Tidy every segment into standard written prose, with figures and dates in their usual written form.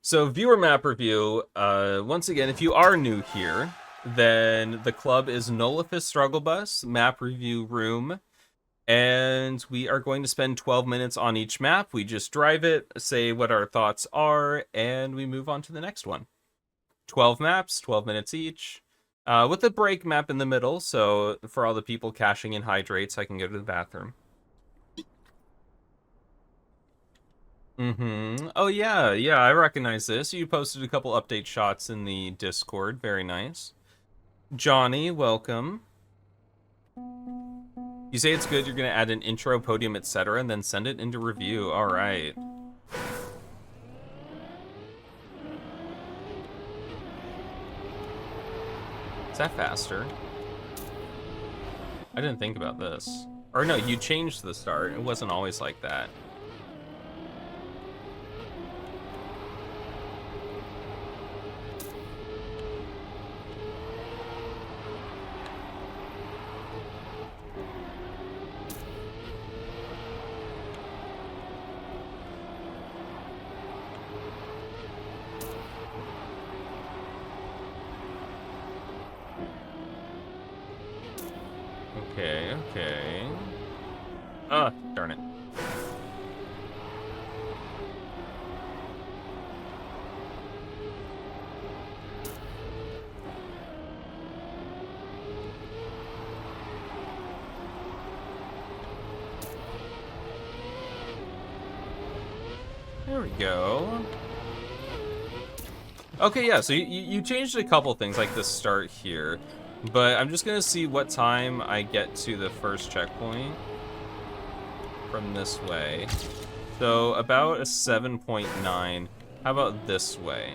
So viewer map review, once again, if you are new here, then the club is Nullifus Struggle Bus, map review room, and we are going to spend 12 minutes on each map. We just drive it, say what our thoughts are, and we move on to the next one. 12 maps, 12 minutes each, with a break map in the middle, so for all the people cashing in hydrates, I can go to the bathroom. Oh yeah, I recognize this. You posted a couple update shots in the Discord. Very nice. Johnny, welcome. You say it's good, you're gonna add an intro, podium, etc., and then send it into review. Alright. Is that faster? I didn't think about this. Or no, you changed the start. It wasn't always like that. Okay. Darn it. There we go. Okay, yeah, so you changed a couple things, like the start here. But I'm just gonna see what time I get to the first checkpoint from this way. So about a 7.9. How about this way?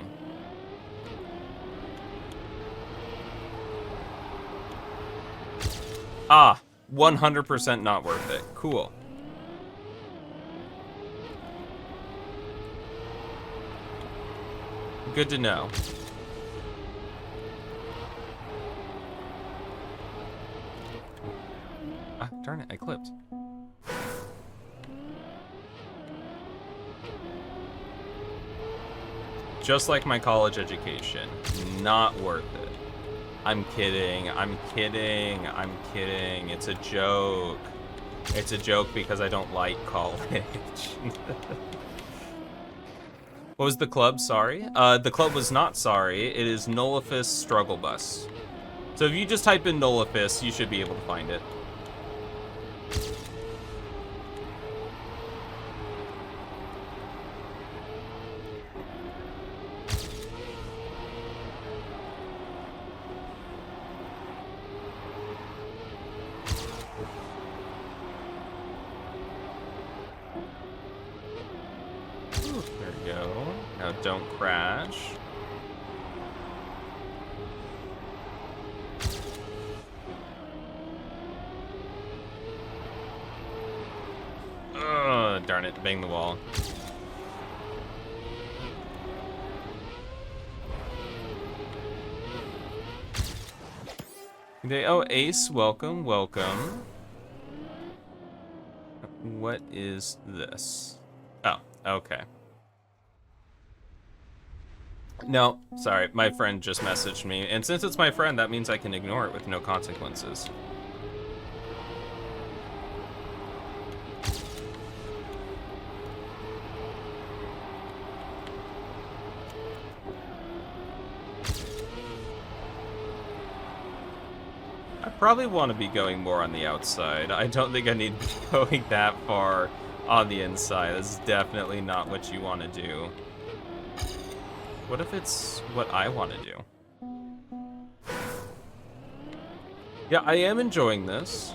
Ah, 100% not worth it. Cool. Good to know. Ah, darn it, I clipped. Just like my college education. Not worth it. I'm kidding. It's a joke. It's a joke because I don't like college. What was the club? Sorry? The club was not sorry. It is Nullifus Struggle Bus. So if you just type in Nullifus, you should be able to find it. Don't crash. Ugh, darn it, bang the wall. Oh, Ace, welcome. What is this? Oh, okay. No, sorry, my friend just messaged me, and since it's my friend, that means I can ignore it with no consequences. I probably want to be going more on the outside. I don't think I need to be going that far on the inside. That's definitely not what you want to do. What if it's what I want to do? Yeah, I am enjoying this.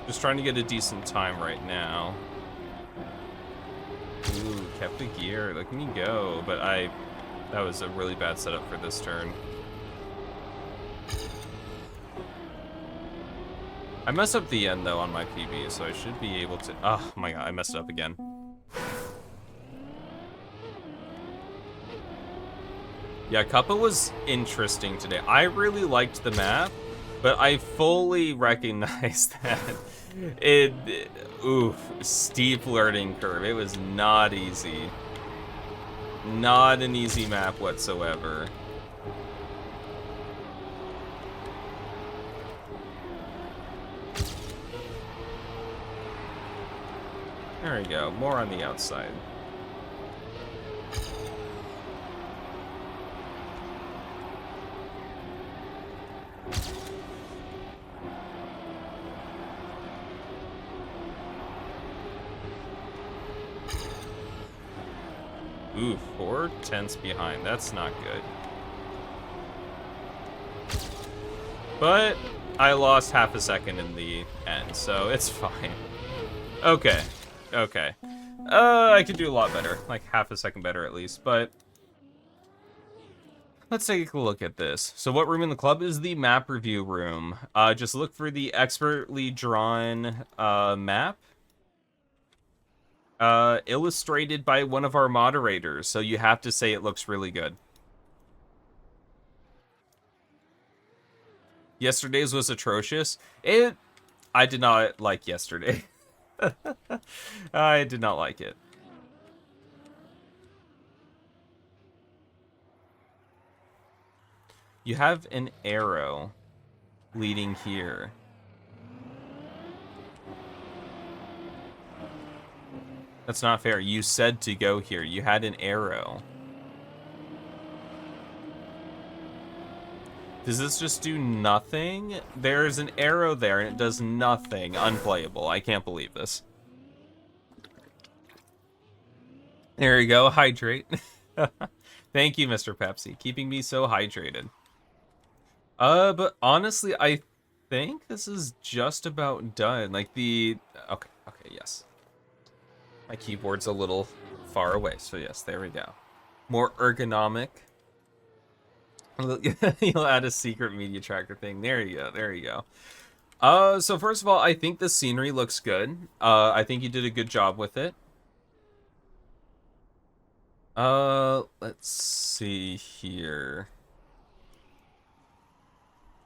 Just trying to get a decent time right now. Ooh, kept the gear. Look at me go. But that was a really bad setup for this turn. I messed up the end, though, on my PB, so I should be able to... Oh, my God, I messed it up again. Yeah, Cuppa was interesting today. I really liked the map, but I fully recognize that it, oof, steep learning curve. It was not easy. Not an easy map whatsoever. There we go, more on the outside. Ooh, 4/10 behind. That's not good. But I lost half a second in the end, so it's fine. Okay. Okay. I could do a lot better. Like half a second better at least, but let's take a look at this. So what room in the club is the map review room. Just look for the expertly drawn map. Illustrated by one of our moderators, so you have to say it looks really good. Yesterday's was atrocious. I did not like yesterday. I did not like it. You have an arrow leading here. That's not fair. You said to go here. You had an arrow. Does this just do nothing? There's an arrow there and it does nothing. Unplayable. I can't believe this. There you go. Hydrate. Thank you, Mr. Pepsi. Keeping me so hydrated. But honestly, I think this is just about done. Like the... Okay, yes. My keyboard's a little far away, so yes, there we go. More ergonomic. You'll add a secret media tracker thing. There you go. So first of all, I think the scenery looks good. I think you did a good job with it. Let's see here.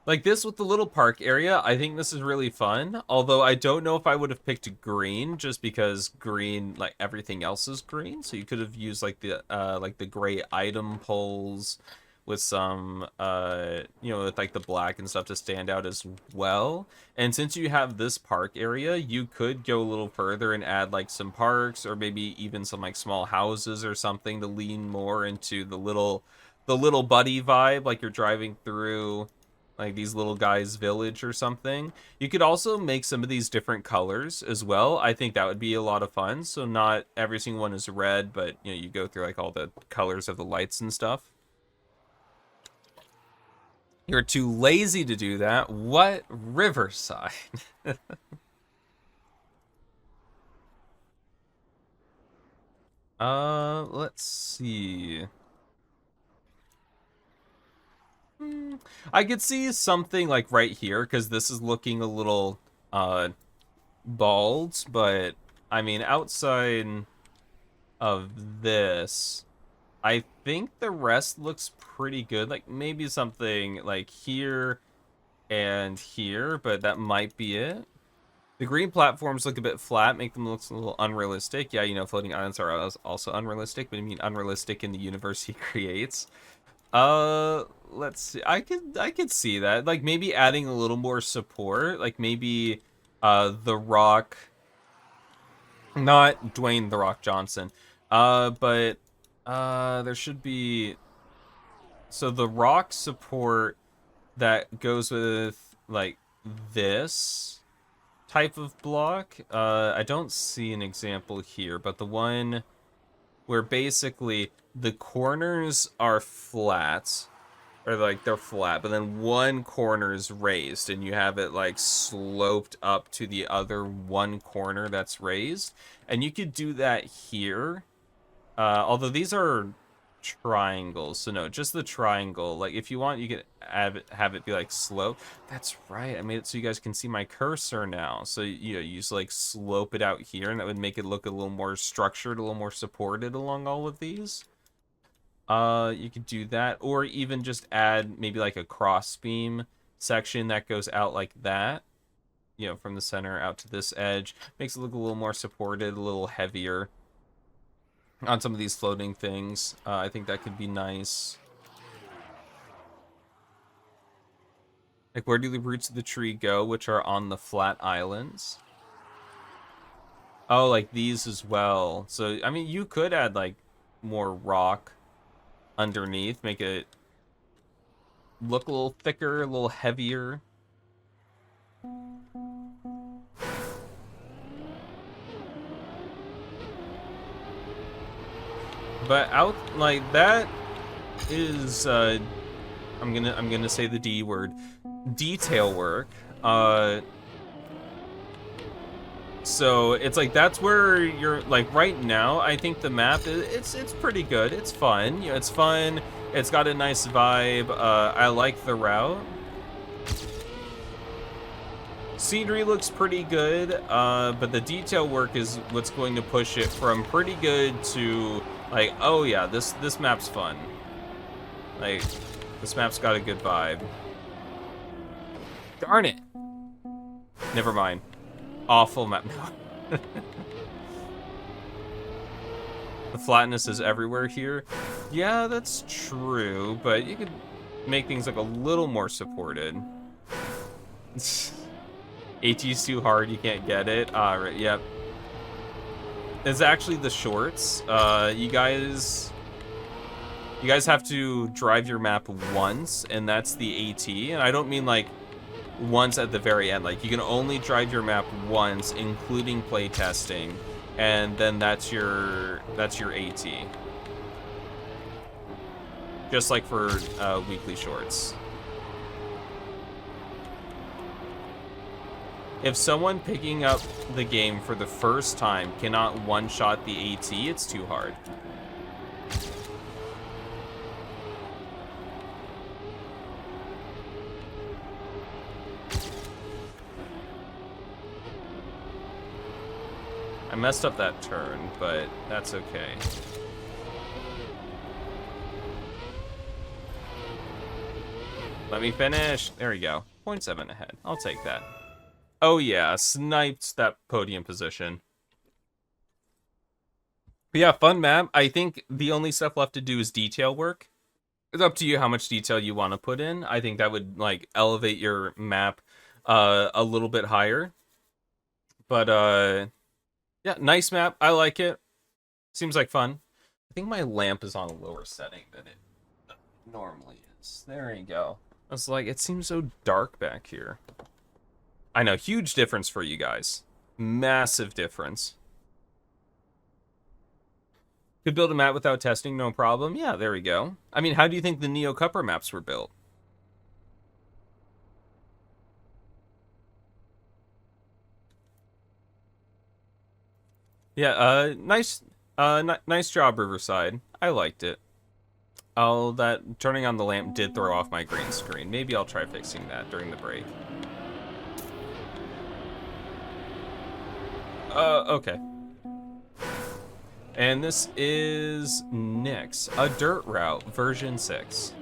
Like this with the little park area, I think this is really fun. Although I don't know if I would have picked green, just because green, like everything else is green. So you could have used like the gray item poles with some with like the black and stuff to stand out as well. And since you have this park area, you could go a little further and add like some parks or maybe even some like small houses or something to lean more into the little buddy vibe, like you're driving through like these little guys' village or something. You could also make some of these different colors as well. I think that would be a lot of fun. So not every single one is red, but you go through like all the colors of the lights and stuff. You're too lazy to do that. What? Riverside? Let's see. I could see something like right here, because this is looking a little bald, but I mean, outside of this, I think the rest looks pretty good. Like maybe something like here and here, but that might be it. The green platforms look a bit flat, make them look a little unrealistic. Yeah, floating islands are also unrealistic, but I mean unrealistic in the universe he creates. Let's see. I could see that. Like maybe adding a little more support, like maybe The Rock, not Dwayne The Rock Johnson. But there should be, so The Rock support that goes with like this type of block. I don't see an example here, but the one where basically the corners are flat, or like they're flat, but then one corner is raised and you have it like sloped up to the other one corner that's raised. And you could do that here. Although these are triangles, so no, just the triangle. Like if you want, you could have it be like slope. That's right, I made it so you guys can see my cursor now. So you just like slope it out here, and that would make it look a little more structured, a little more supported along all of these. You could do that, or even just add maybe like a cross beam section that goes out like that, you know, from the center out to this edge. Makes it look a little more supported, a little heavier on some of these floating things. I think that could be nice. Like, where do the roots of the tree go, which are on the flat islands? Oh, like these as well. So, I mean, you could add, like, more rock underneath, make it look a little thicker, a little heavier. But out, like, that is, I'm gonna say the D word, detail work. So it's like that's where you're like right now. I think the map it's pretty good. It's fun. You know, it's fun. It's got a nice vibe. I like the route. Scenery looks pretty good, but the detail work is what's going to push it from pretty good to like, oh yeah, this map's fun. Like, this map's got a good vibe. Darn it. Never mind. Awful map. No. The flatness is everywhere here. Yeah, that's true, but you could make things like a little more supported. AT's too hard, you can't get it. Right, yep. It's actually the shorts. You guys have to drive your map once, and that's the AT. And I don't mean like once at the very end. Like, you can only drive your map once, including playtesting, and then that's your AT. Just like for weekly shorts. If someone picking up the game for the first time cannot one-shot the AT, it's too hard. I messed up that turn, but that's okay. Let me finish. There we go. 0.7 ahead. I'll take that. Oh yeah, sniped that podium position. But yeah, fun map. I think the only stuff left to do is detail work. It's up to you how much detail you want to put in. I think that would like elevate your map a little bit higher. But yeah, nice map. I like it. Seems like fun. I think my lamp is on a lower setting than it normally is. There you go. I was like, it seems so dark back here. I know, huge difference for you guys. Massive difference. Could build a map without testing, no problem. Yeah, there we go. I mean, how do you think the Neo Cupper maps were built? Yeah, nice job, Riverside. I liked it. Oh, that turning on the lamp did throw off my green screen. Maybe I'll try fixing that during the break. Okay. And this is Nyx, a dirt route, version 6.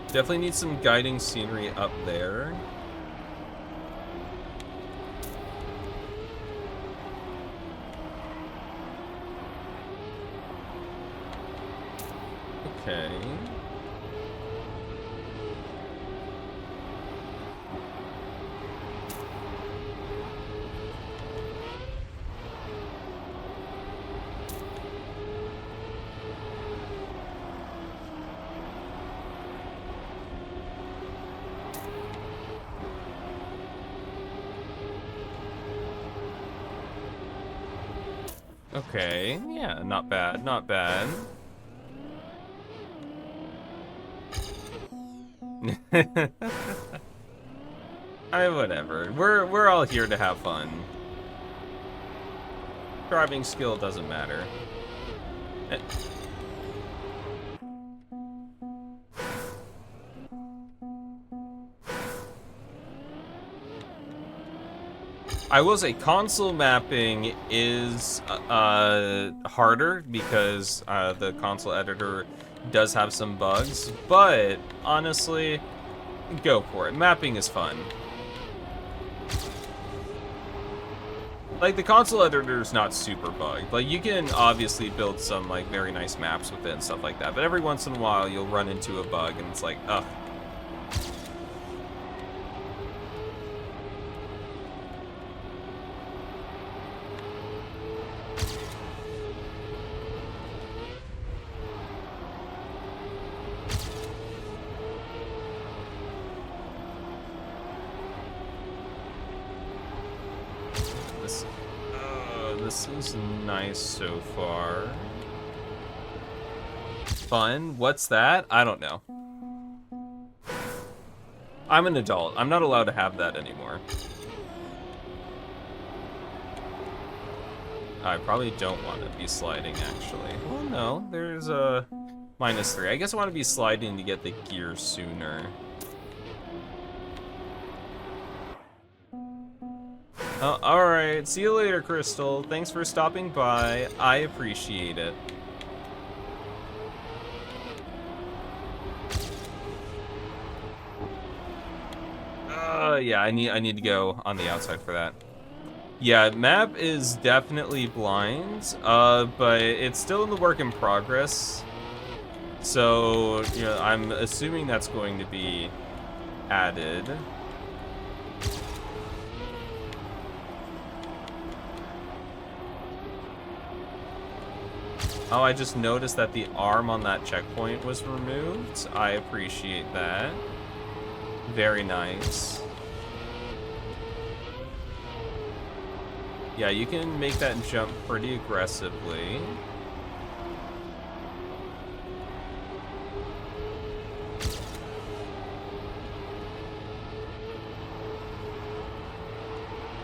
Definitely need some guiding scenery up there. Okay. Okay, yeah, not bad, not bad. Whatever. We're all here to have fun. Driving skill doesn't matter. I will say console mapping is harder because the console editor does have some bugs, but honestly, go for it. Mapping is fun. Like, the console editor is not super bugged. Like, you can obviously build some, like, very nice maps with it and stuff like that, but every once in a while you'll run into a bug and it's like, ugh. This is nice so far. Fun? What's that? I don't know. I'm an adult. I'm not allowed to have that anymore. I probably don't want to be sliding, actually. Well, no. There's a -3. I guess I want to be sliding to get the gear sooner. Alright, see you later, Crystal. Thanks for stopping by. I appreciate it. Yeah, I need to go on the outside for that. Yeah, map is definitely blind, but it's still in the work in progress. So, you know, I'm assuming that's going to be added. Oh, I just noticed that the arm on that checkpoint was removed. I appreciate that. Very nice. Yeah, you can make that jump pretty aggressively.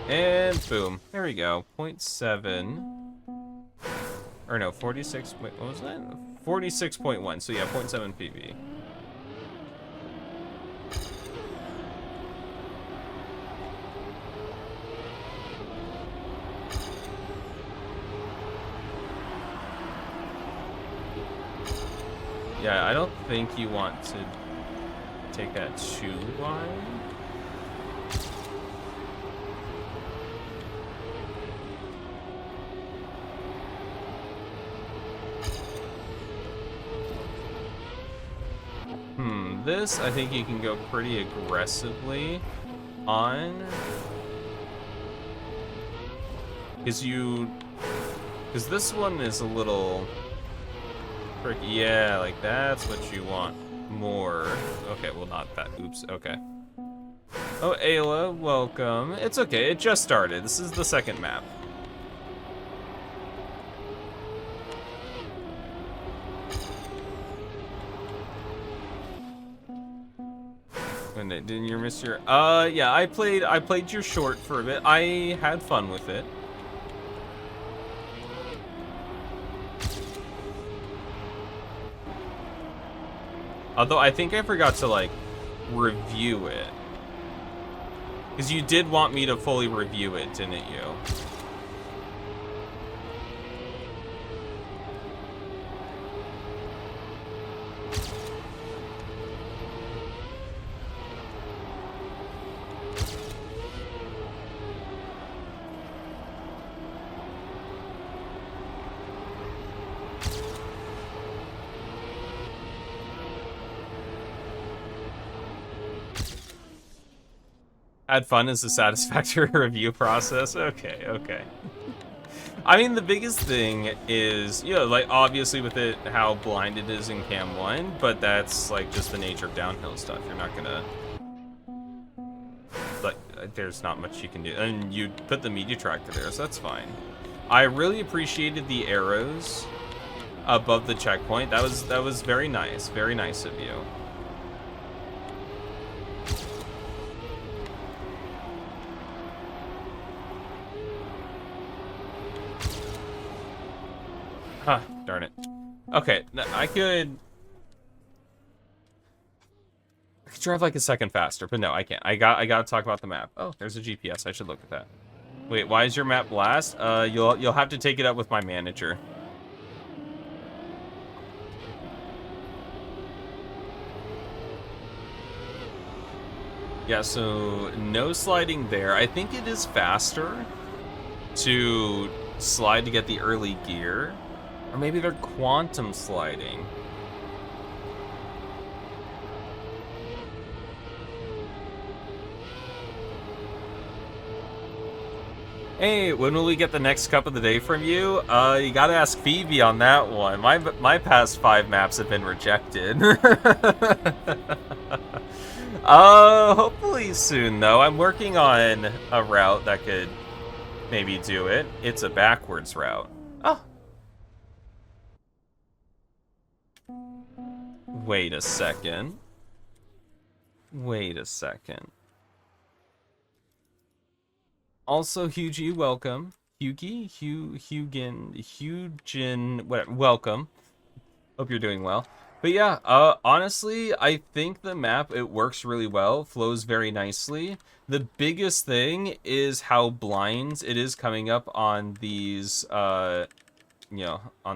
And boom. There we go. 0.7. Or no, 46. What was that? 46.1. So yeah, 0.7 PV. Yeah, I don't think you want to take that too wide. This, I think you can go pretty aggressively on. Because this one is a little tricky. Yeah, like that's what you want more. Okay, well not that, oops, okay. Oh, Ayla, welcome. It's okay, it just started. This is the second map. Didn't you miss your? Yeah, I played your short for a bit. I had fun with it. Although I think I forgot to like review it, because you did want me to fully review it, didn't you? Had fun as a satisfactory review process. Okay, okay. I mean, the biggest thing is, you know, like, obviously with it, how blind it is in Cam 1, but that's, like, just the nature of downhill stuff. You're not gonna... Like, there's not much you can do. And you put the media tractor there, so that's fine. I really appreciated the arrows above the checkpoint. That was very nice. Very nice of you. Huh, darn it. Okay, I could drive like a second faster, but no, I can't. I gotta talk about the map. Oh, there's a GPS. I should look at that. Wait, why is your map blast? You'll have to take it up with my manager. Yeah, so no sliding there. I think it is faster to slide to get the early gear. Or maybe they're quantum sliding. Hey, when will we get the next cup of the day from you? You gotta ask Phoebe on that one. My past 5 maps have been rejected. Hopefully soon, though. I'm working on a route that could maybe do it. It's a backwards route. Oh. Wait a second. Wait a second. Also, Hugie, welcome. Hugin, welcome. Hope you're doing well. But yeah, honestly, I think the map, it works really well, flows very nicely. The biggest thing is how blind it is coming up on these, on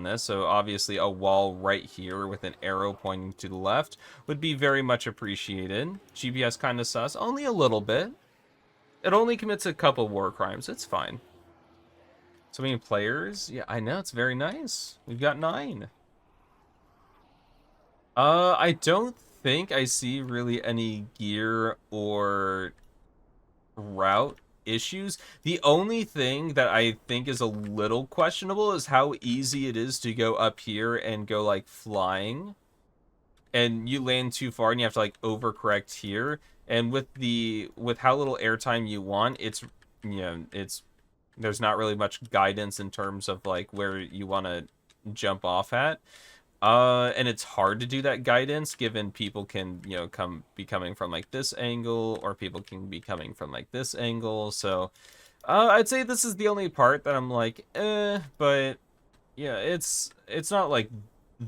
this. So obviously a wall right here with an arrow pointing to the left would be very much appreciated. GPS kind of sus, only a little bit. It only commits a couple war crimes. It's fine. So many players. Yeah, I know. It's very nice. We've got 9. I don't think I see really any gear or route issues. The only thing that I think is a little questionable is how easy it is to go up here and go, like, flying. And you land too far and you have to, like, overcorrect here. And with how little airtime you want, it's there's not really much guidance in terms of like where you want to jump off at. And it's hard to do that guidance given people can, be coming from like this angle, or people can be coming from like this angle. So I'd say this is the only part that I'm like, but yeah, it's not like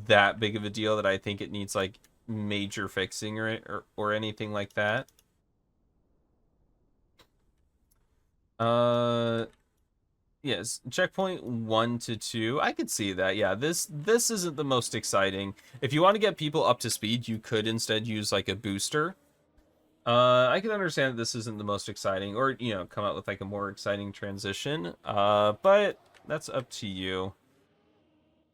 that big of a deal that I think it needs like major fixing or anything like that. Yes, checkpoint 1 to 2. I could see that. Yeah, this isn't the most exciting. If you want to get people up to speed, you could instead use like a booster. I can understand that this isn't the most exciting, or come out with like a more exciting transition. But that's up to you.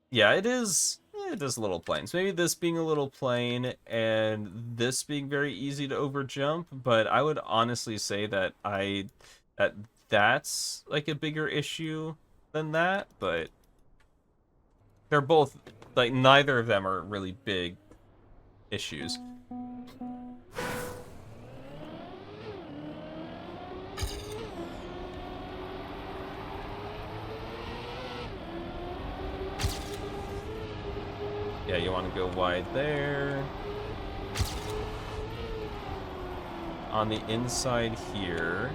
Yeah, it is. It is a little plain. So maybe this being a little plain and this being very easy to overjump, but I would honestly say that that's like a bigger issue than that, but they're both like, neither of them are really big issues. Yeah, you want to go wide there. On the inside here.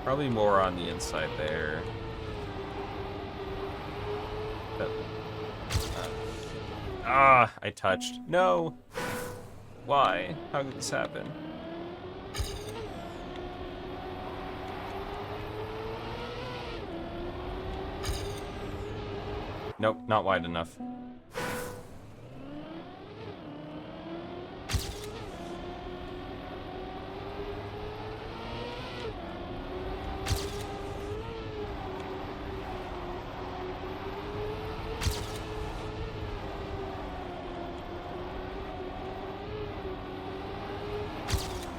Probably more on the inside there. I touched. No! Why? How did this happen? Nope, not wide enough.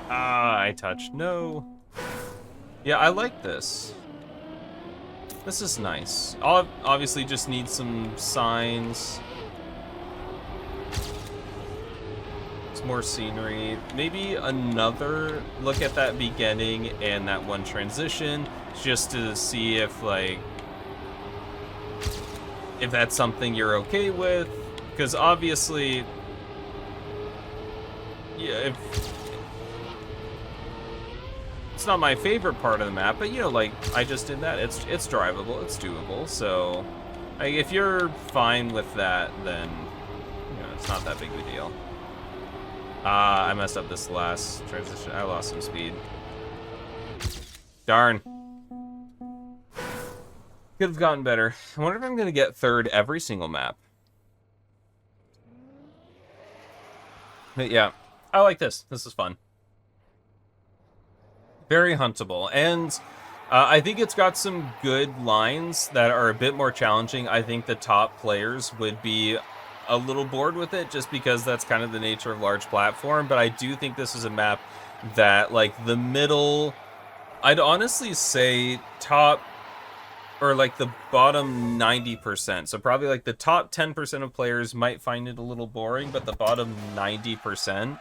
I touched. No. Yeah, I like this. This is nice. I'll obviously just need some signs. Some more scenery. Maybe another look at that beginning and that one transition, just to see if, like, if that's something you're okay with. Because obviously, yeah, it's not my favorite part of the map, but like I just did that. It's drivable, it's doable. So, like, if you're fine with that, then it's not that big of a deal. I messed up this last transition. I lost some speed. Darn. Could have gotten better. I wonder if I'm going to get third every single map. But yeah, I like this. This is fun. Very huntable. And I think it's got some good lines that are a bit more challenging. I think the top players would be a little bored with it just because that's kind of the nature of large platform. But I do think this is a map that, like, the middle... I'd honestly say top... or like the bottom 90%. So probably like the top 10% of players might find it a little boring, but the bottom 90%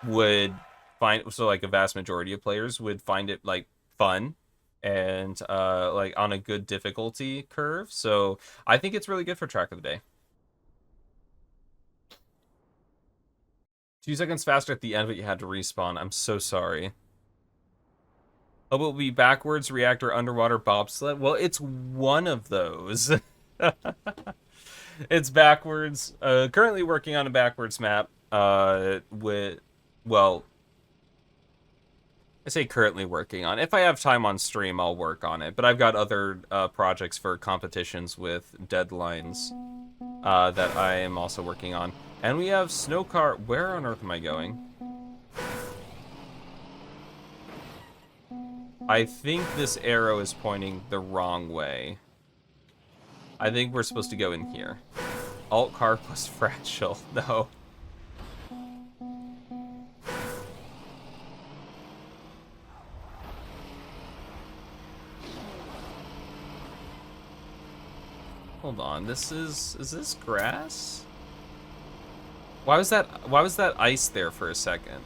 would find, so like a vast majority of players would find it like fun and like on a good difficulty curve. So I think it's really good for track of the day. 2 seconds faster at the end, but you had to respawn. I'm so sorry. Oh, it will be backwards reactor underwater bobsled. Well, it's one of those. It's backwards. Currently working on a backwards map. Well, I say currently working on. If I have time on stream, I'll work on it. But I've got other projects for competitions with deadlines that I am also working on. And we have snow car. Where on earth am I going? I think this arrow is pointing the wrong way. I think we're supposed to go in here. Alt car plus fragile. No. Hold on. This is this grass? Why was that ice there for a second?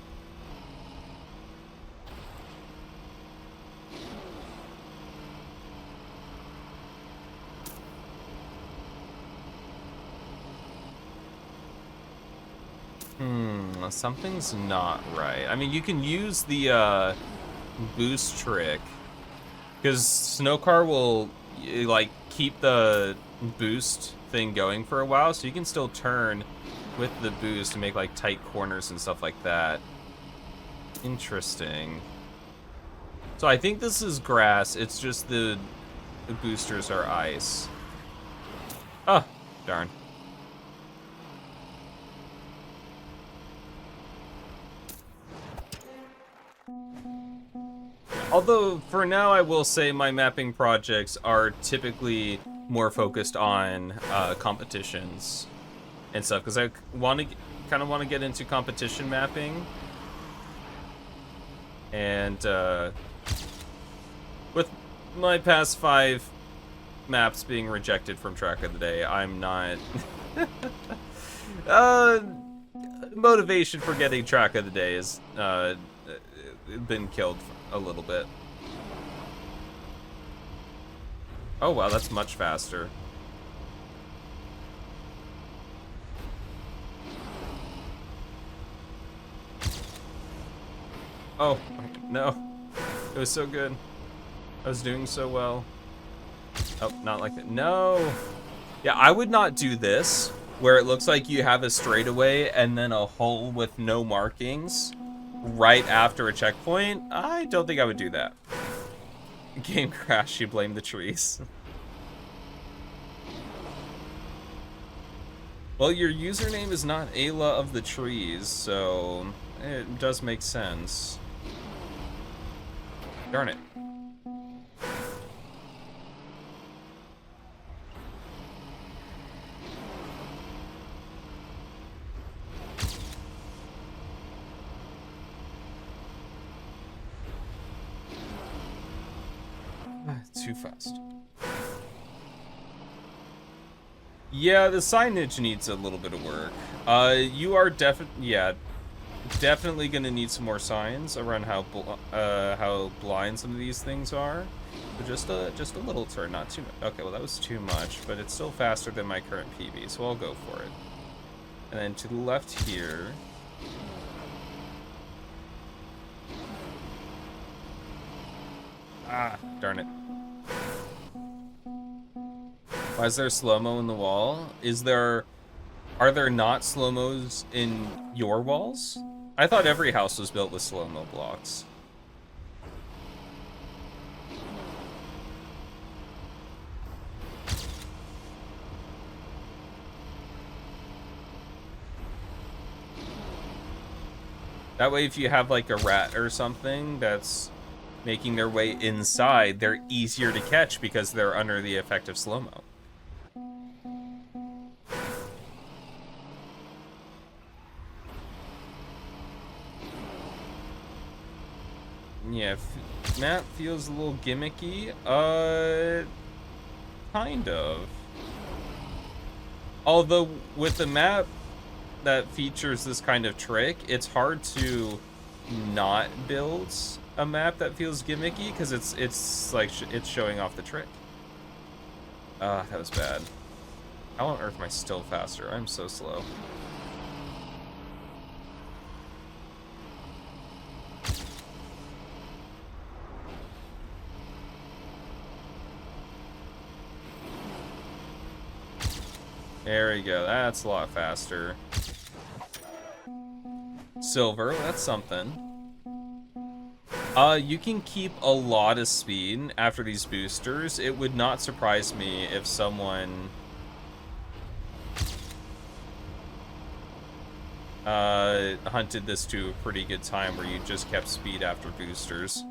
Something's not right. I mean, you can use the boost trick because Snowcar will like keep the boost thing going for a while, so you can still turn with the boost and make like tight corners and stuff like that. Interesting. So I think this is grass. It's just the boosters are ice. Oh, darn. Although, for now, I will say my mapping projects are typically more focused on competitions and stuff, because I kind of want to get into competition mapping. And with my past 5 maps being rejected from track of the day, I'm not... motivation for getting track of the day has been killed a little bit. Oh wow, that's much faster. Oh, no. It was so good. I was doing so well. Oh, not like that. No! Yeah, I would not do this, where it looks like you have a straightaway and then a hole with no markings right after a checkpoint. I don't think I would do that. Game crash, you blame the trees. Well, your username is not Ayla of the Trees, so it does make sense. Darn it. Too fast. Yeah, the signage needs a little bit of work. You are definitely gonna need some more signs around how blind some of these things are. But just a little turn, not too much. Okay, well that was too much, but it's still faster than my current PB, so I'll go for it. And then to the left here. Ah, darn it. Why is there slow-mo in the wall? Are there not slow-mos in your walls? I thought every house was built with slow-mo blocks. That way, if you have like a rat or something that's making their way inside, they're easier to catch because they're under the effect of slow-mo. Yeah, map feels a little gimmicky. Kind of. Although, with the map that features this kind of trick, it's hard to not build a map that feels gimmicky because it's like it's showing off the trick. That was bad. How on earth am I still faster? I'm so slow. There we go. That's a lot faster. Silver, that's something. You can keep a lot of speed after these boosters. It would not surprise me if someone hunted this to a pretty good time where you just kept speed after boosters.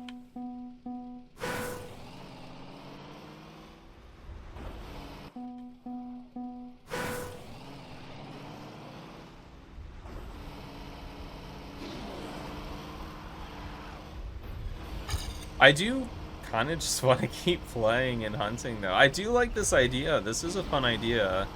I do kind of just want to keep playing and hunting, though. I do like this idea. This is a fun idea.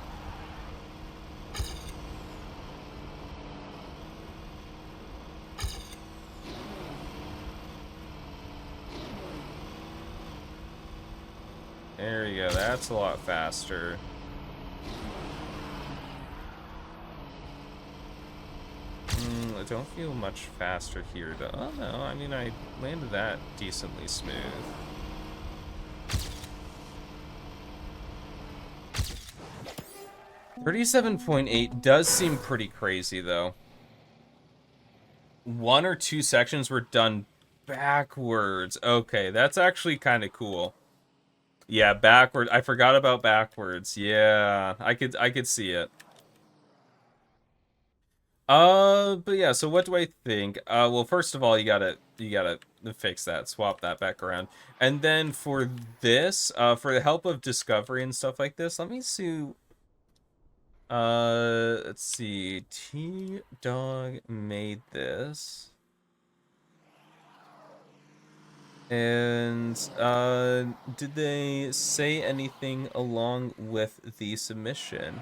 There you go. That's a lot faster. I don't feel much faster here, though. Oh, no. I mean, I landed that decently smooth. $37.8 does seem pretty crazy, though. 1 or 2 sections were done backwards. Okay, that's actually kind of cool. Yeah, backwards. I forgot about backwards. Yeah, I could see it. But yeah, so what do I think? Well, first of all, you gotta fix that, swap that back around. And then for this, for the help of discovery and stuff like this, let me see. Let's see. T-Dog made this. And, did they say anything along with the submission?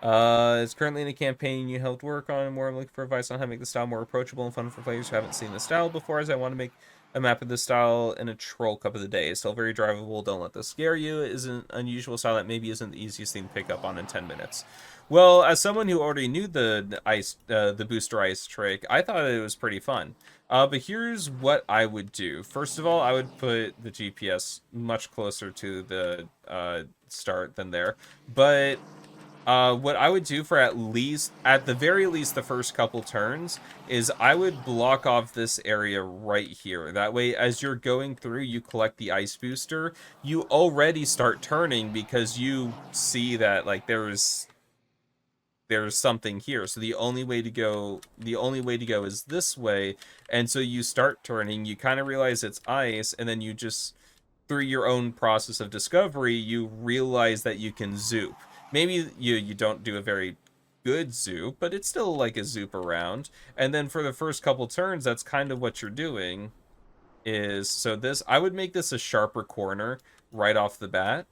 It's currently in a campaign you helped work on, and more I'm looking for advice on how to make the style more approachable and fun for players who haven't seen the style before, as I want to make a map of this style in a troll cup of the day. It's still very drivable, don't let this scare you. It is an unusual style that maybe isn't the easiest thing to pick up on in 10 minutes. Well, as someone who already knew the booster ice trick, I thought it was pretty fun. But here's what I would do. First of all, I would put the GPS much closer to the start than there. But what I would do for at the very least, the first couple turns is I would block off this area right here. That way, as you're going through, you collect the ice booster. You already start turning because you see that like there's something here. So the only way to go is this way. And so you start turning. You kind of realize it's ice, and then you just through your own process of discovery, you realize that you can zoop. Maybe you don't do a very good zoop, but it's still like a zoop around. And then for the first couple turns, that's kind of what you're doing. So this, I would make this a sharper corner right off the bat.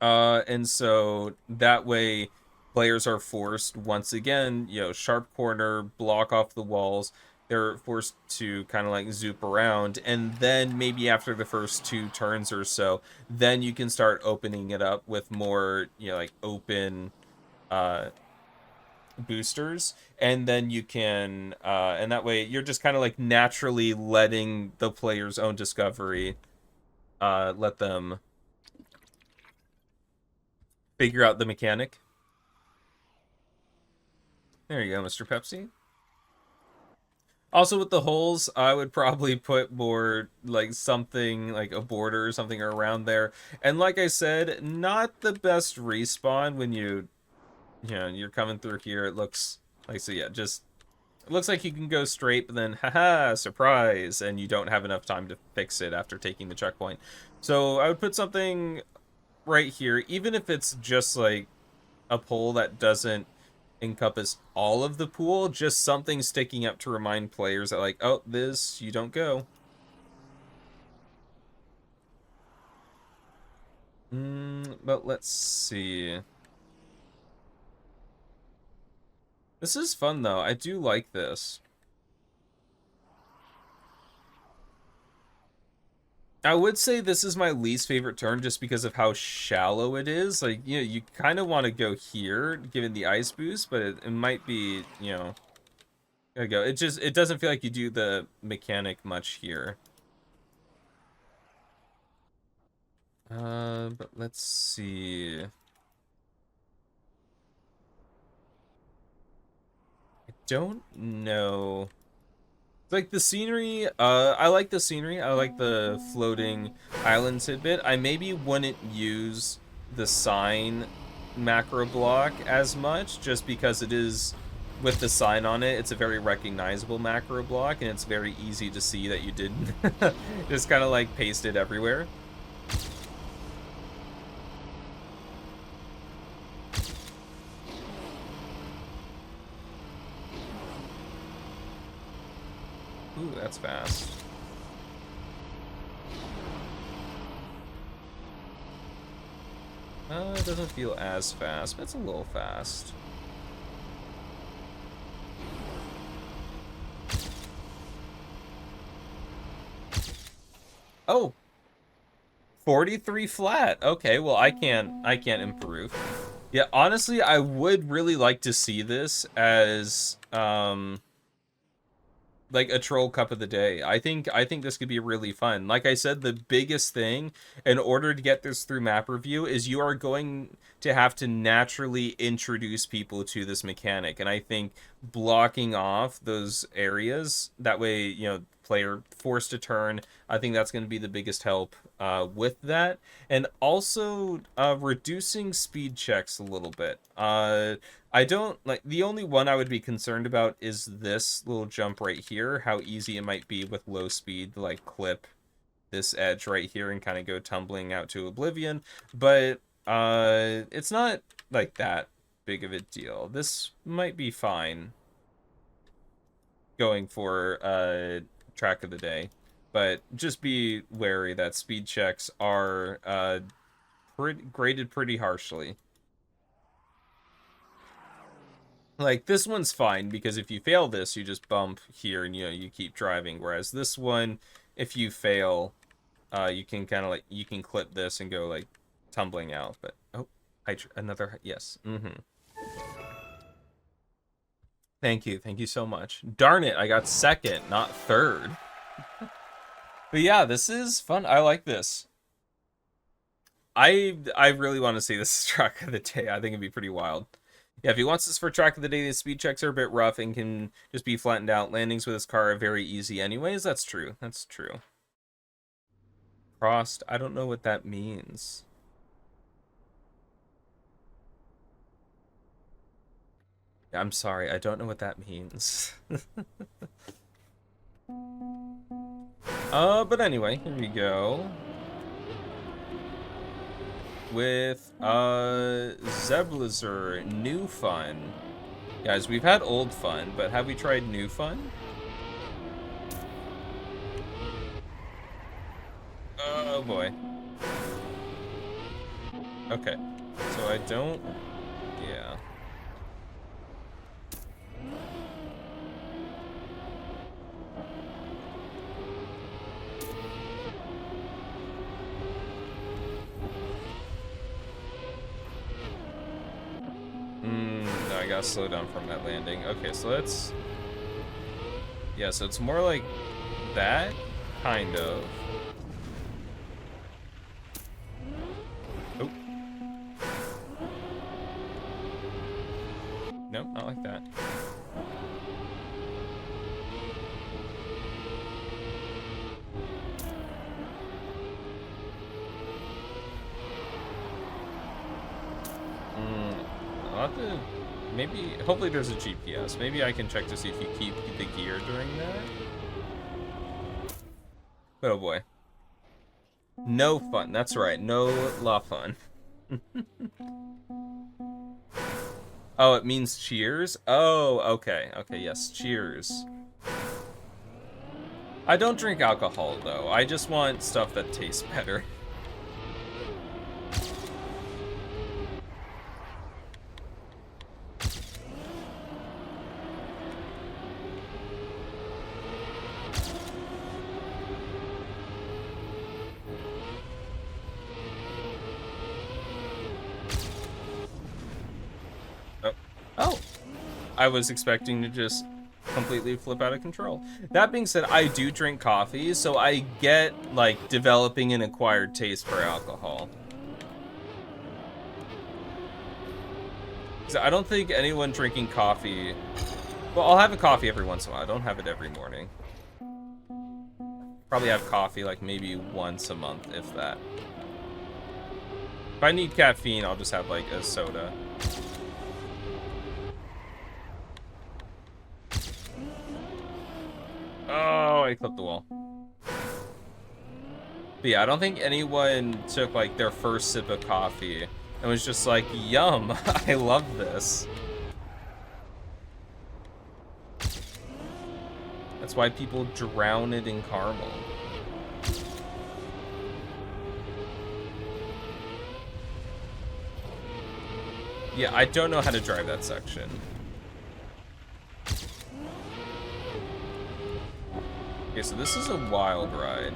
And so that way players are forced, once again, sharp corner, block off the walls. They're forced to kind of like zoop around, and then maybe after the first 2 turns or so, then you can start opening it up with more, like open boosters, and then you can, and that way you're just kind of like naturally letting the player's own discovery, let them figure out the mechanic. There you go, Mr. Pepsi. Also, with the holes, I would probably put more, like, something, like a border or something around there. And like I said, not the best respawn when you're coming through here. It looks like, so yeah, just It looks like you can go straight, but then, haha, surprise, and you don't have enough time to fix it after taking the checkpoint. So I would put something right here, even if it's just like a pole that doesn't encompass all of the pool, just something sticking up to remind players that, like, oh, this, you don't go. But let's see. This is fun, though. I do like this. I would say this is my least favorite turn just because of how shallow it is. Like, you know, you kind of want to go here, given the ice boost, but it might be, you know, gotta go. It doesn't feel like you do the mechanic much here. But let's see. I don't know. Like the scenery, I like the scenery. I like the floating island tidbit. I maybe wouldn't use the sign macro block as much just because it is, with the sign on it, it's a very recognizable macro block and it's very easy to see that you didn't just kind of like paste it everywhere. Ooh, that's fast. It doesn't feel as fast, but it's a little fast. Oh, 43 flat. Okay, well I can't improve. Yeah, honestly, I would really like to see this as like a troll cup of the day. I think this could be really fun. Like I said, the biggest thing in order to get this through map review is you are going to have to naturally introduce people to this mechanic, and I think blocking off those areas, that way, you know, player forced to turn, I think that's going to be the biggest help with that. And also reducing speed checks a little bit. I don't like, the only one I would be concerned about is this little jump right here, how easy it might be with low speed to like clip this edge right here and kind of go tumbling out to oblivion. But it's not like that big of a deal. This might be fine going for track of the day, but just be wary that speed checks are graded pretty harshly. Like, this one's fine, because if you fail this, you just bump here and, you know, you keep driving. Whereas this one, if you fail, you can kind of, like, you can clip this and go, like, tumbling out. But, oh, another, yes. Thank you so much. Darn it, I got second, not third. But yeah, this is fun. I like this. I really want to see this track of the day. I think it'd be pretty wild. Yeah, if he wants this for track of the day, the speed checks are a bit rough and can just be flattened out. Landings with his car are very easy anyways. That's true. That's true. Crossed. I don't know what that means. I'm sorry. I don't know what that means. But anyway, here we go. With Zeblizer, new fun. Guys, we've had old fun, but have we tried new fun? Oh boy. Okay, so I don't, yeah. No, I gotta slow down from that landing. Okay, so let's... Yeah, so it's more like that, kind of. Oh. Nope, not like that. I'll have to maybe, hopefully there's a GPS. Maybe I can check to see if you keep the gear during that. Oh boy. No fun. That's right. No la fun. Oh, it means cheers? Oh, okay. Okay, yes. Cheers. I don't drink alcohol, though. I just want stuff that tastes better. Oh. I was expecting to just completely flip out of control. That being said, I do drink coffee, so I get, like, developing an acquired taste for alcohol. So I don't think anyone drinking coffee... Well, I'll have a coffee every once in a while. I don't have it every morning. Probably have coffee, like, maybe once a month, if that. If I need caffeine, I'll just have, like, a soda. Oh, I clipped the wall. But yeah, I don't think anyone took, like, their first sip of coffee and was just like, yum, I love this. That's why people drown it in caramel. Yeah, I don't know how to drive that section. Okay, so this is a wild ride.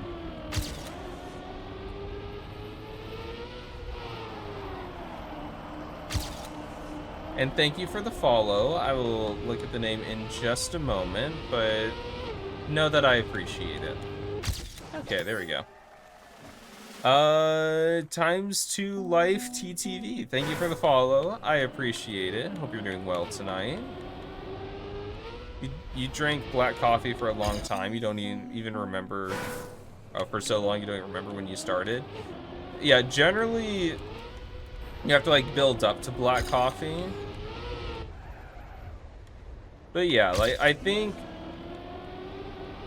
And thank you for the follow. I will look at the name in just a moment, but know that I appreciate it. Okay, there we go. Times2 Life TTV. Thank you for the follow. I appreciate it. Hope you're doing well tonight. You drank black coffee for a long time. You don't even remember, for so long you don't even remember when you started. Yeah, generally you have to, like, build up to black coffee. But yeah, like, I think,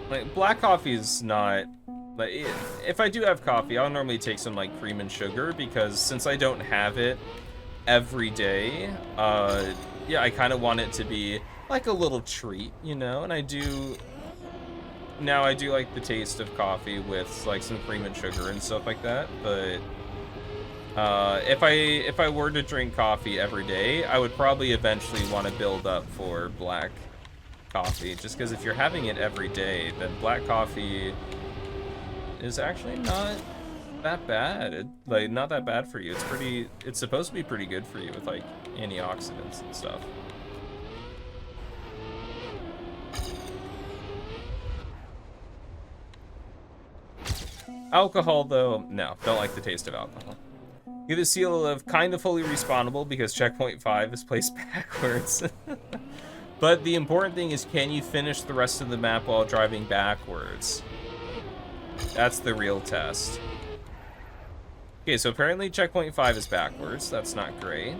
like, black coffee is not, like, if I do have coffee, I'll normally take some, like, cream and sugar, because since I don't have it every day, yeah, I kind of want it to be like a little treat, you know? And I do like the taste of coffee with, like, some cream and sugar and stuff like that, but if I were to drink coffee every day, I would probably eventually want to build up for black coffee, just because if you're having it every day, then black coffee is actually not that bad. Like, not that bad for you. It's supposed to be pretty good for you with, like, antioxidants and stuff. Alcohol, though, no, don't like the taste of alcohol. Get a seal of kind of fully respawnable because checkpoint 5 is placed backwards. But the important thing is, can you finish the rest of the map while driving backwards? That's the real test. Okay, so apparently checkpoint 5 is backwards. That's not great.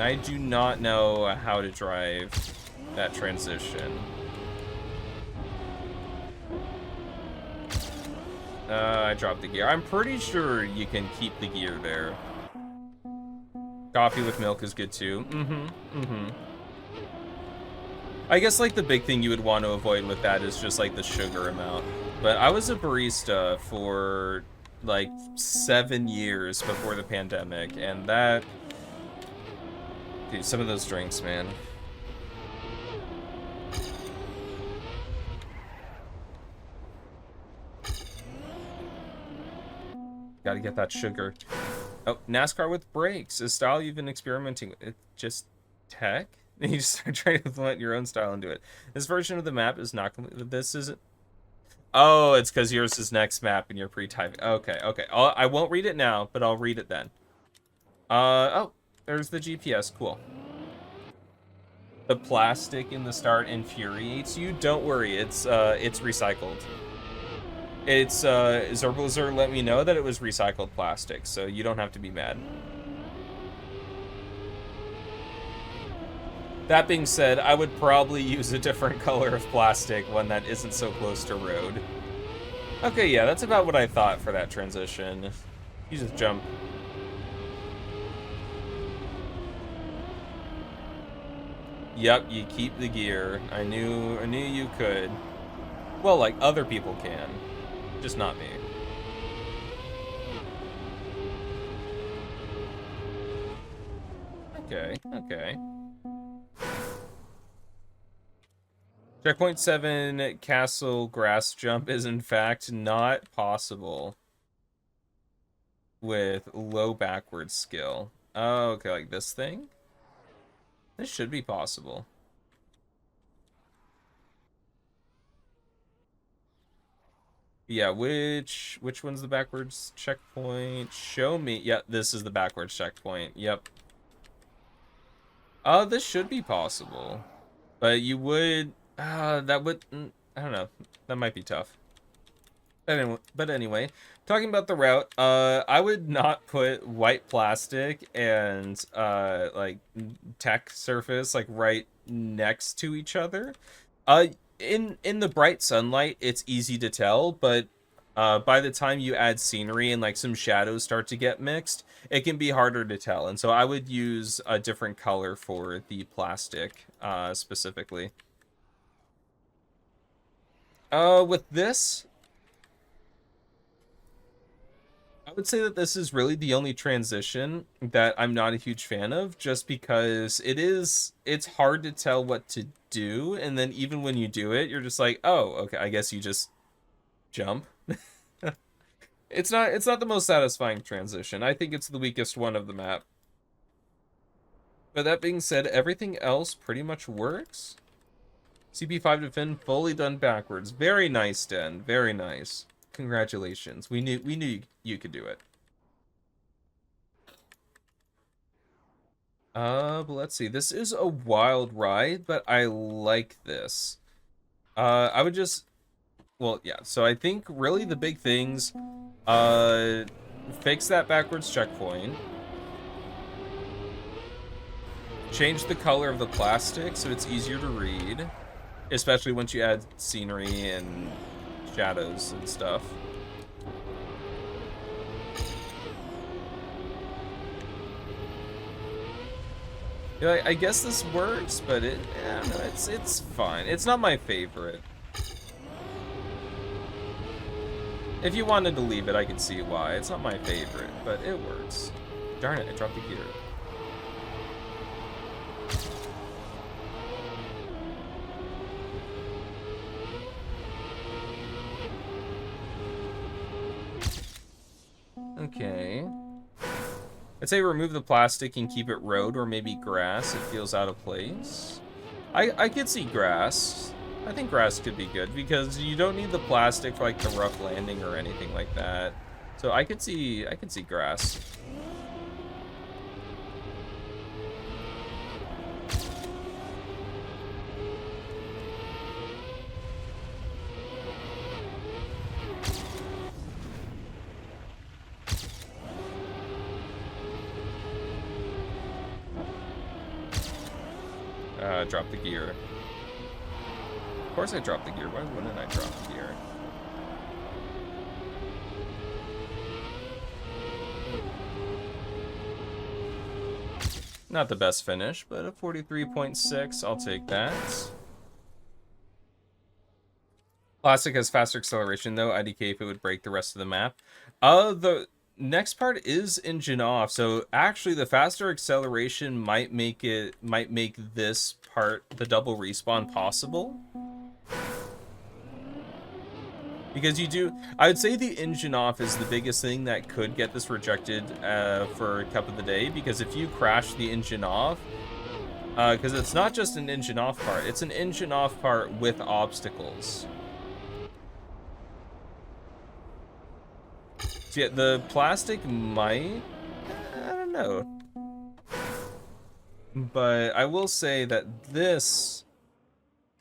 I do not know how to drive that transition. I dropped the gear. I'm pretty sure you can keep the gear there. Coffee with milk is good too. I guess, like, the big thing you would want to avoid with that is just, like, the sugar amount. But I was a barista for, like, 7 years before the pandemic, and that... Dude, some of those drinks, man. Gotta get that sugar. Oh, NASCAR with brakes. A style you've been experimenting with. It's just tech? You just start trying to implement your own style into it. This version of the map is not complete. This isn't... Oh, it's because yours is next map and you're pre-typing. Okay, okay. I won't read it now, but I'll read it then. Oh, there's the GPS. Cool. The plastic in the start infuriates you. Don't worry, it's recycled. It's Zerblizzard let me know that it was recycled plastic, so you don't have to be mad. That being said, I would probably use a different color of plastic, one that isn't so close to road. Okay, yeah, that's about what I thought for that transition. You just jump. Yep, you keep the gear. I knew you could. Well, like other people can, just not me. Okay, okay. Checkpoint 7 castle grass jump is in fact not possible with low backwards skill. Oh, okay, like this thing? This should be possible. Yeah, which one's the backwards checkpoint? Show me. Yeah, this is the backwards checkpoint. Yep. This should be possible. But you would that would I don't know. That might be tough. But anyway, talking about the route, I would not put white plastic and like tech surface like right next to each other. Uh, in the bright sunlight, it's easy to tell, but by the time you add scenery and like some shadows start to get mixed, it can be harder to tell. And so I would use a different color for the plastic specifically. With this, I would say that this is really the only transition that I'm not a huge fan of, just because it's hard to tell what to do, and then even when you do it, you're just like, oh, okay, I guess you just jump. It's not the most satisfying transition. I think it's the weakest one of the map. But that being said, everything else pretty much works. CP5 to Finn fully done backwards. Very nice, Den. Very nice. Congratulations. We knew you could do it. But let's see. This is a wild ride, but I like this. I would just, well, yeah. So I think really the big things, fix that backwards checkpoint. Change the color of the plastic so it's easier to read, especially once you add scenery and shadows and stuff. Yeah, I guess this works, but yeah, no, it's fine. It's not my favorite. If you wanted to leave it, I could see why. It's not my favorite, but it works. Darn it, I dropped the gear. Okay. I'd say remove the plastic and keep it road or maybe grass. It feels out of place. I could see grass. I think grass could be good because you don't need the plastic for like the rough landing or anything like that. So I could see grass. Drop the gear. Of course I dropped the gear. Why wouldn't I drop the gear? Not the best finish, but a 43.6. I'll take that. Plastic has faster acceleration though. IDK if it would break the rest of the map. The next part is engine off, so actually the faster acceleration might make this part, the double respawn, possible. Because I would say the engine off is the biggest thing that could get this rejected for Cup of the Day, because if you crash the engine off, because it's not just an engine off part, it's an engine off part with obstacles. So yeah, the plastic might, I don't know. But I will say that this,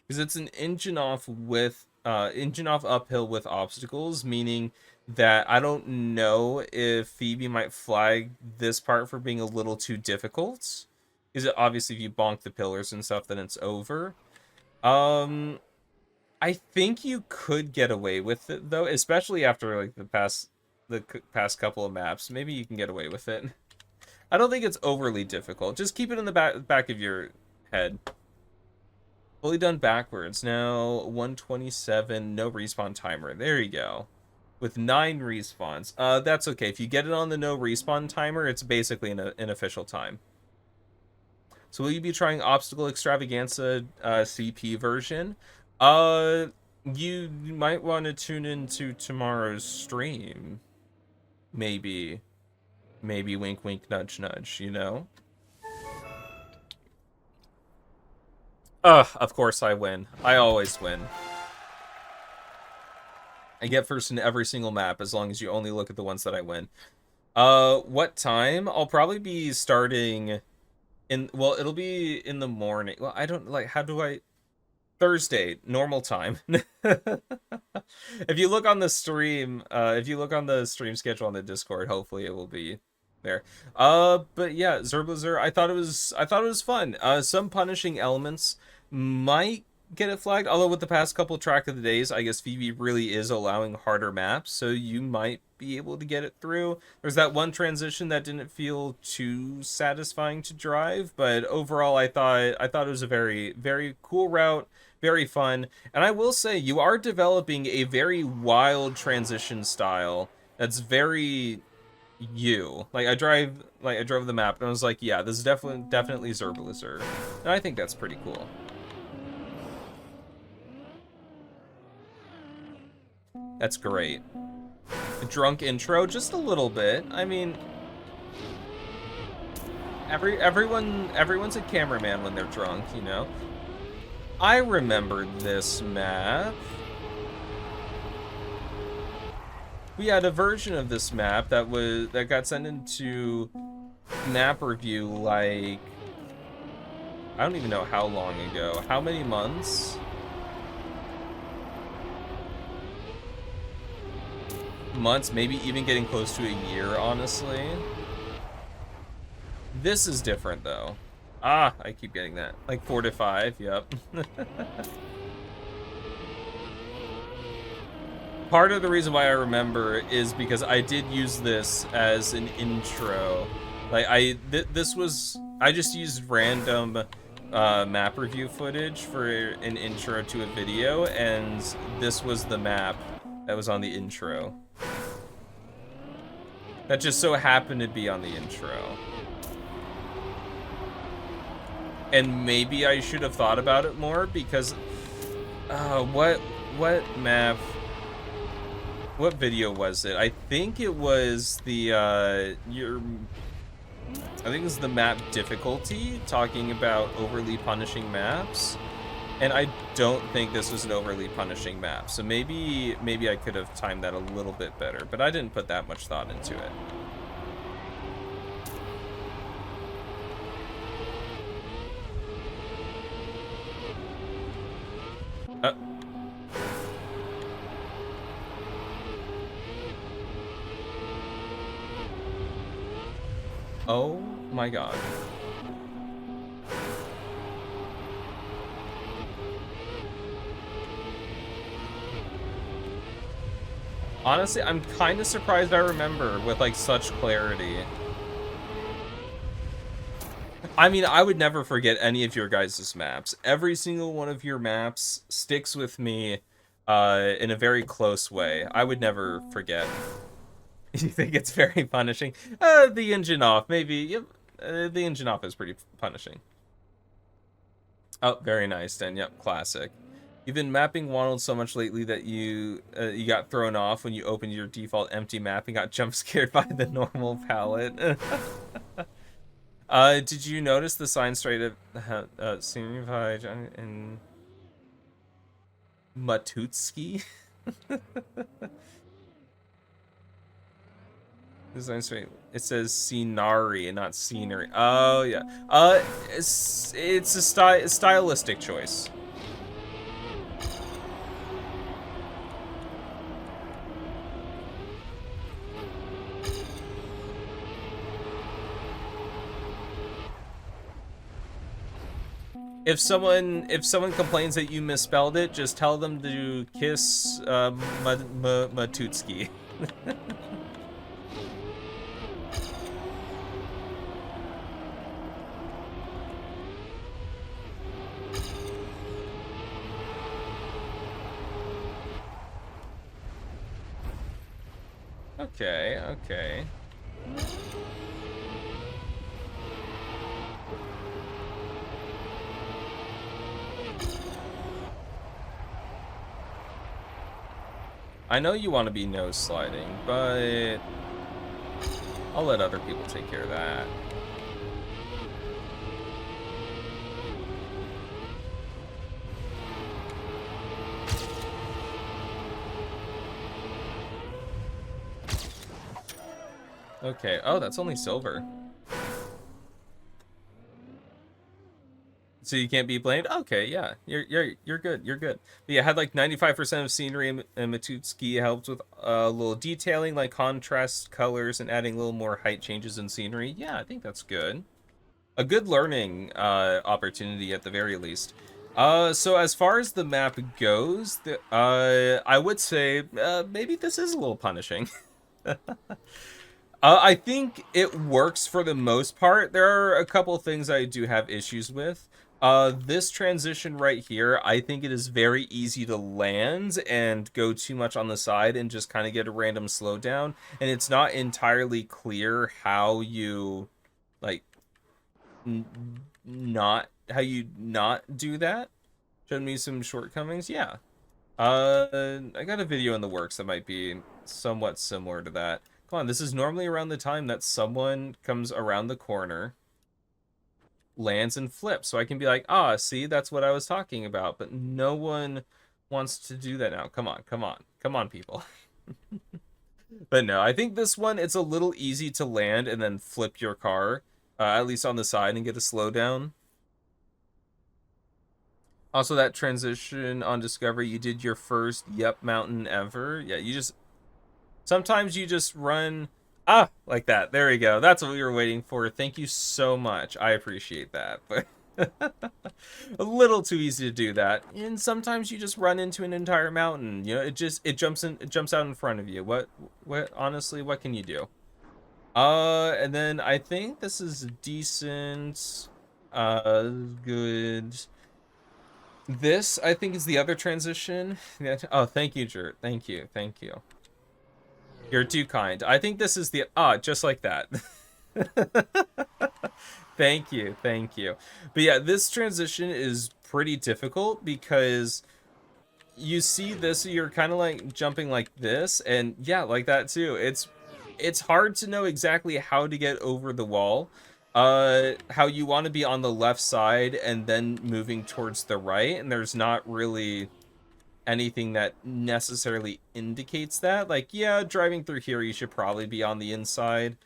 because it's an engine off with engine off uphill with obstacles, meaning that I don't know if Phoebe might flag this part for being a little too difficult. Because obviously if you bonk the pillars and stuff, then it's over. I think you could get away with it though, especially after like the past couple of maps. Maybe you can get away with it. I don't think it's overly difficult. Just keep it in the back of your head. Fully done backwards. Now 127, no respawn timer. There you go. With 9 respawns. That's okay. If you get it on the no respawn timer, it's basically an official time. So will you be trying Obstacle Extravaganza CP version? You might want to tune into tomorrow's stream. Maybe. Maybe wink wink nudge nudge, you know? Of course I win. I always win. I get first in every single map as long as you only look at the ones that I win. What time? I'll probably be starting well, it'll be in the morning. Well, I don't like, how do I Thursday, normal time. If you look on the stream, if you look on the stream schedule on the Discord, hopefully it will be there. But yeah, Zerblazer, I thought it was fun. Some punishing elements might get it flagged, although with the past couple track of the days, I guess Phoebe really is allowing harder maps, so you might be able to get it through. There's that one transition that didn't feel too satisfying to drive, but overall I thought it was a very, very cool route, very fun. And I will say, you are developing a very wild transition style that's very you. Like I drove the map and I was like, yeah, this is definitely Zerblazer. And I think that's pretty cool. That's great. The drunk intro, just a little bit. I mean, everyone's a cameraman when they're drunk, you know. I remember this map. We had a version of this map that got sent into map review like, I don't even know how long ago. How many months? Months, maybe even getting close to a year, honestly. This is different though. I keep getting that. Like 4 to 5, yep. Part of the reason why I remember is because I did use this as an intro. Like I just used random map review footage for an intro to a video, and this was the map that was on the intro. That just so happened to be on the intro. And maybe I should have thought about it more, because what map, what video was it? I think it was the I think it was the map difficulty, talking about overly punishing maps. And I don't think this was an overly punishing map. So maybe I could have timed that a little bit better, but I didn't put that much thought into it. Oh my god. Honestly, I'm kind of surprised I remember with like such clarity. I mean, I would never forget any of your guys' maps. Every single one of your maps sticks with me in a very close way. I would never forget. You think it's very punishing? The engine off, maybe. Yep. The engine off is pretty punishing. Oh, very nice, then. Yep, classic. You've been mapping Waddled so much lately that you got thrown off when you opened your default empty map and got jump scared by the normal palette. Did you notice the sign straight up senior in Matutski? Design straight. It says scenery and not scenery. Oh yeah. It's a stylistic choice. if someone complains that you misspelled it, just tell them to kiss Matutski. Okay, okay. I know you want to be nose sliding, but I'll let other people take care of that. Okay. Oh, that's only silver. So you can't be blamed? Okay, yeah. You're good. You're good. But yeah, had like 95% of scenery, and Matutski helped with a little detailing, like contrast colors and adding a little more height changes in scenery. Yeah, I think that's good. A good learning opportunity at the very least. So as far as the map goes, I would say maybe this is a little punishing. I think it works for the most part. There are a couple things I do have issues with. This transition right here, I think it is very easy to land and go too much on the side and just kind of get a random slowdown. And it's not entirely clear how you, like, not how you not do that. Showed me some shortcomings. Yeah. I got a video in the works that might be somewhat similar to that. Come on, this is normally around the time that someone comes around the corner, lands and flips, so I can be like, ah, see, that's what I was talking about. But no one wants to do that now. Come on, come on, come on, people. But no, I think this one, it's a little easy to land and then flip your car, at least on the side, and get a slowdown. Also, that transition on Discovery, you did your first Yep Mountain ever. Yeah, you just sometimes you just run like that. There we go. That's what we were waiting for. Thank you so much. I appreciate that. But a little too easy to do that. And sometimes you just run into an entire mountain. You know, it jumps out in front of you. What honestly, what can you do? And then I think this is decent. Good. This, I think, is the other transition. Oh, thank you, Jert. Thank you. Thank you. You're too kind. I think this is the... just like that. Thank you. Thank you. But yeah, this transition is pretty difficult because you see this, you're kind of like jumping like this, and yeah, like that too. It's hard to know exactly how to get over the wall. How you want to be on the left side and then moving towards the right, and there's not really anything that necessarily indicates that. Like, yeah, driving through here, you should probably be on the inside,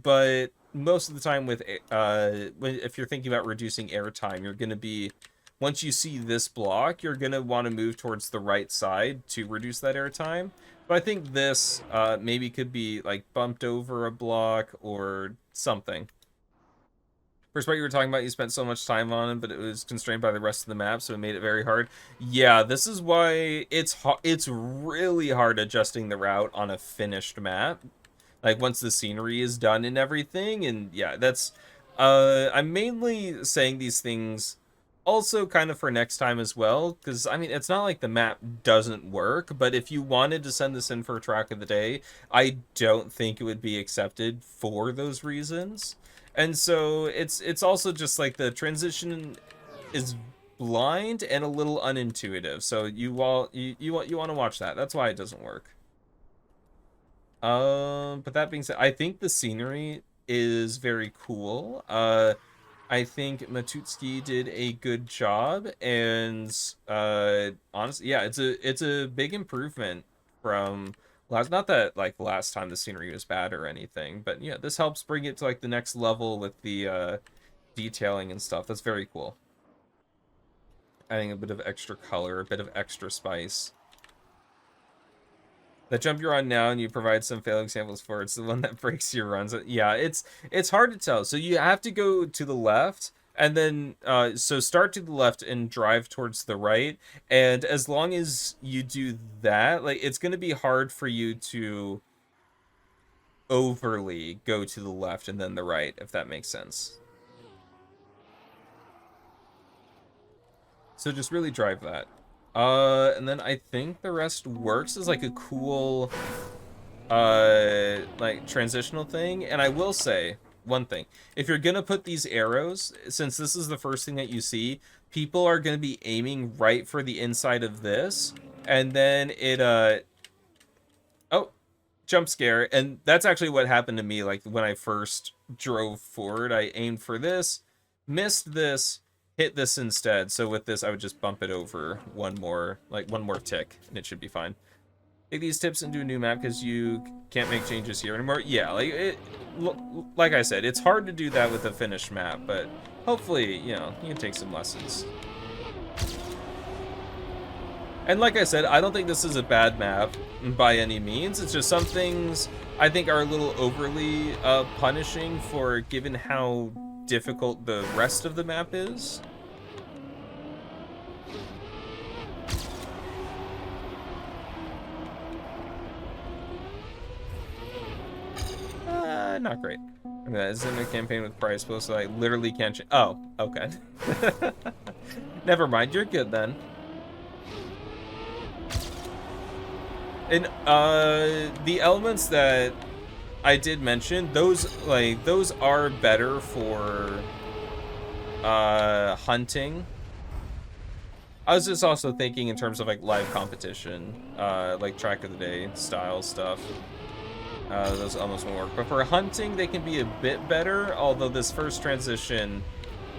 but most of the time with if you're thinking about reducing airtime, you're going to be, once you see this block, you're going to want to move towards the right side to reduce that airtime. But I think this maybe could be like bumped over a block or something. First part you were talking about, you spent so much time on it, but it was constrained by the rest of the map, so it made it very hard. Yeah, this is why it's really hard adjusting the route on a finished map. Like, once the scenery is done and everything, and yeah, that's... I'm mainly saying these things also kind of for next time as well, because, I mean, it's not like the map doesn't work, but if you wanted to send this in for a track of the day, I don't think it would be accepted for those reasons. And so it's also just like the transition is blind and a little unintuitive. So you want to watch that. That's why it doesn't work. But that being said, I think the scenery is very cool. I think Matutski did a good job, and honestly, yeah, it's a big improvement from last. Not that like last time the scenery was bad or anything, but yeah, this helps bring it to like the next level with the detailing and stuff. That's very cool. Adding a bit of extra color, a bit of extra spice. The jump you're on now, and you provide some failed examples for, it's the one that breaks your runs. Yeah, it's hard to tell. So you have to go to the left And then, so start to the left and drive towards the right. And as long as you do that, like, it's going to be hard for you to overly go to the left and then the right, if that makes sense. So just really drive that. And then I think the rest works as like a cool, like transitional thing. And I will say one thing: if you're gonna put these arrows, since this is the first thing that you see, people are gonna be aiming right for the inside of this, and then it oh, jump scare. And that's actually what happened to me. Like when I first drove forward, I aimed for this, missed this, hit this instead. So with this, I would just bump it over one more tick, and it should be fine. Take these tips into a new map because you can't make changes here anymore. Yeah, like I said, it's hard to do that with a finished map, but hopefully, you know, you can take some lessons. And like I said, I don't think this is a bad map by any means. It's just some things I think are a little overly punishing for given how difficult the rest of the map is. Not great. Okay, this is in a campaign with prize pool, so I literally can't oh, okay. Never mind, you're good then. And the elements that I did mention, those are better for hunting. I was just also thinking in terms of like live competition, like track of the day style stuff. Those almost won't work. But for hunting, they can be a bit better, although this first transition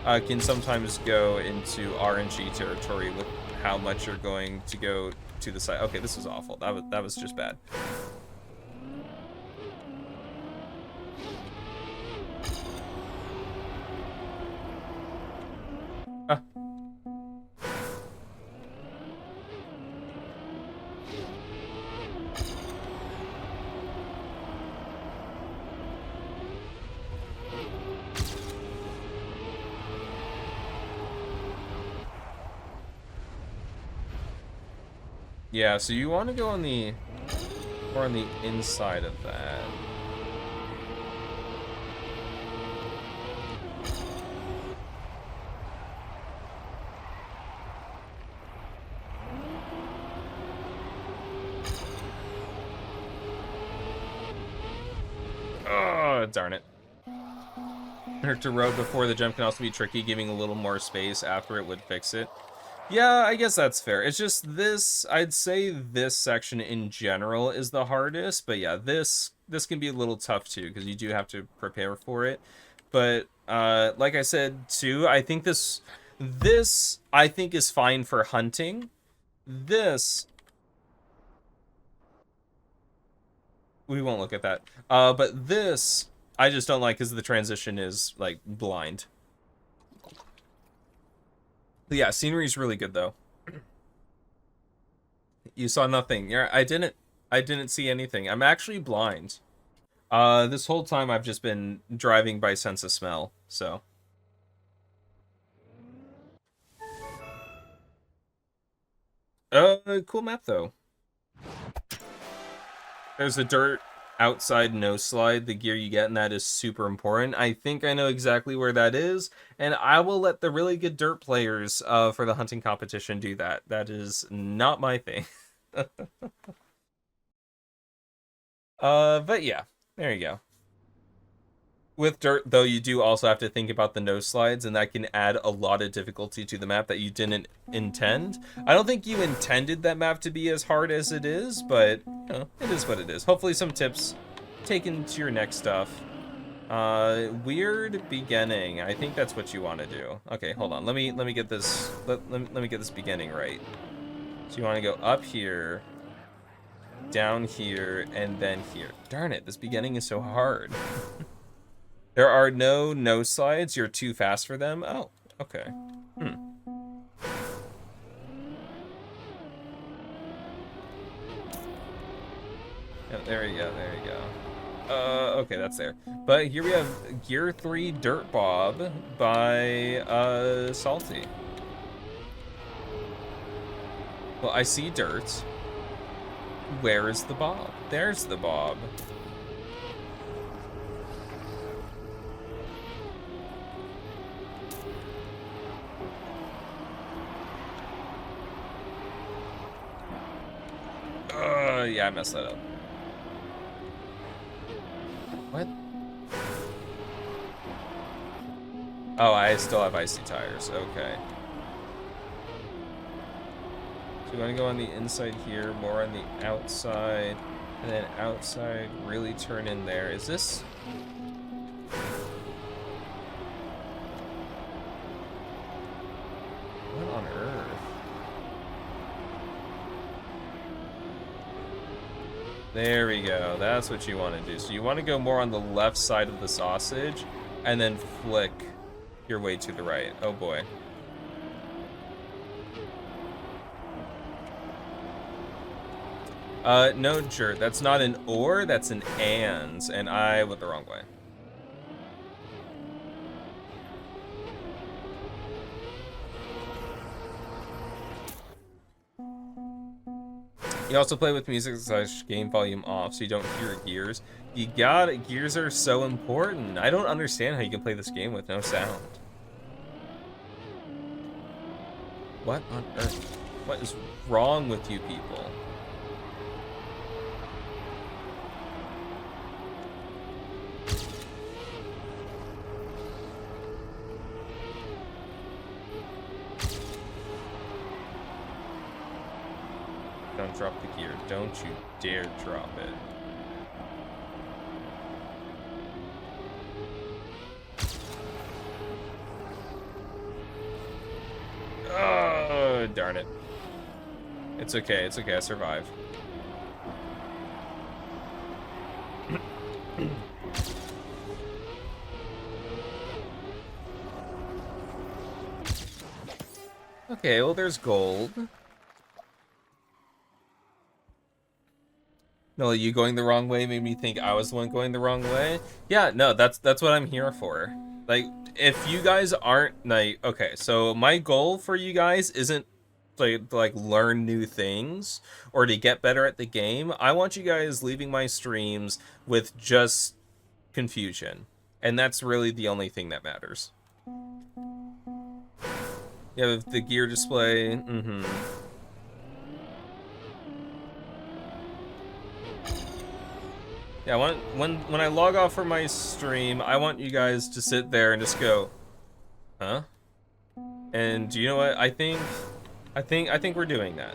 can sometimes go into RNG territory with how much you're going to go to the side. Okay, this was awful. That was just bad. Yeah, so you want to go on the more on the inside of that. Oh, darn it. Character road before the jump can also be tricky, giving a little more space after it would fix it. Yeah, I guess that's fair. It's just this, I'd say this section in general is the hardest, but yeah, this can be a little tough too, because you do have to prepare for it. But like I said too, I think this I think is fine for hunting. This we won't look at that. But this I just don't like because the transition is like blind. But yeah, scenery is really good though. You saw nothing. Yeah, I didn't see anything. I'm actually blind. This whole time I've just been driving by sense of smell, so. Cool map though. There's a dirt outside no slide. The gear you get in that is super important. I think I know exactly where that is, and I will let the really good dirt players for the hunting competition do that. That is not my thing. But yeah, there you go. With dirt, though, you do also have to think about the no slides, and that can add a lot of difficulty to the map that you didn't intend. I don't think you intended that map to be as hard as it is, but you know, it is what it is. Hopefully some tips taken to your next stuff. Weird beginning. I think that's what you want to do. Okay, hold on. Let me get this let me get this beginning right. So you want to go up here, down here, and then here. Darn it, this beginning is so hard. There are no slides. You're too fast for them. Oh, okay. Yeah, there you go. There you go. Okay, that's there. But here we have Gear 3 Dirt Bob by Salty. Well, I see dirt. Where is the Bob? There's the Bob. Yeah, I messed that up. What? Oh, I still have icy tires. Okay. So you want to go on the inside here, more on the outside, and then outside, really turn in there. Is this... What on earth? There we go. That's what you want to do. So you want to go more on the left side of the sausage, and then flick your way to the right. Oh boy. No, jerk. That's not an or, that's an and I went the wrong way. You also play with music / game volume off so you don't hear gears. You got it. Gears are so important. I don't understand how you can play this game with no sound. What on earth? What is wrong with you people? Don't drop the gear. Don't you dare drop it. Oh, darn it. It's okay. It's okay. I survived. Okay, well, there's gold. No, you going the wrong way made me think I was the one going the wrong way. Yeah, no, that's what I'm here for. Like, if you guys aren't like, okay, so my goal for you guys isn't like learn new things or to get better at the game. I want you guys leaving my streams with just confusion, and that's really the only thing that matters. You have the gear display. Mm-hmm. Yeah, when I log off from my stream, I want you guys to sit there and just go, huh? And you know what? I think we're doing that.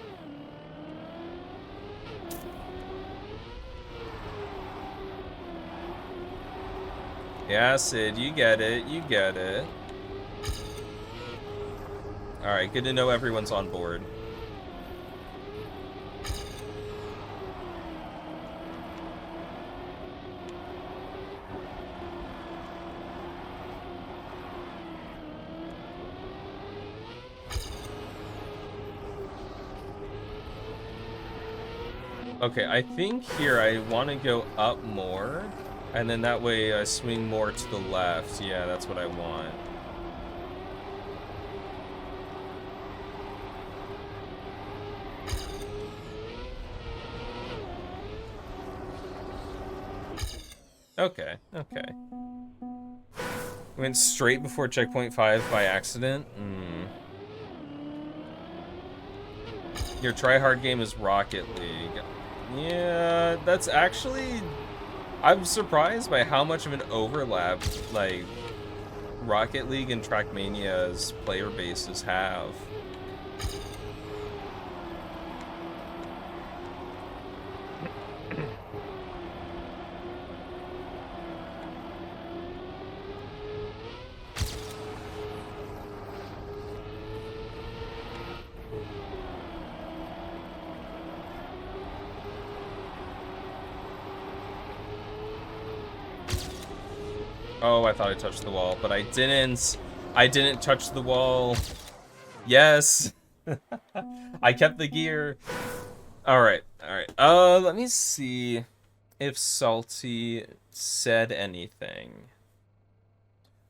Yeah, Sid, you get it. You get it. All right, good to know everyone's on board. Okay, I think here I want to go up more, and then that way I swing more to the left. Yeah, that's what I want. Okay, okay. Went straight before checkpoint 5 by accident? Your try-hard game is Rocket League. Yeah, that's actually... I'm surprised by how much of an overlap, like, Rocket League and Trackmania's player bases have. Oh, I thought I touched the wall, but I didn't. I didn't touch the wall. Yes. I kept the gear. All right. All right. Let me see. if Salty said anything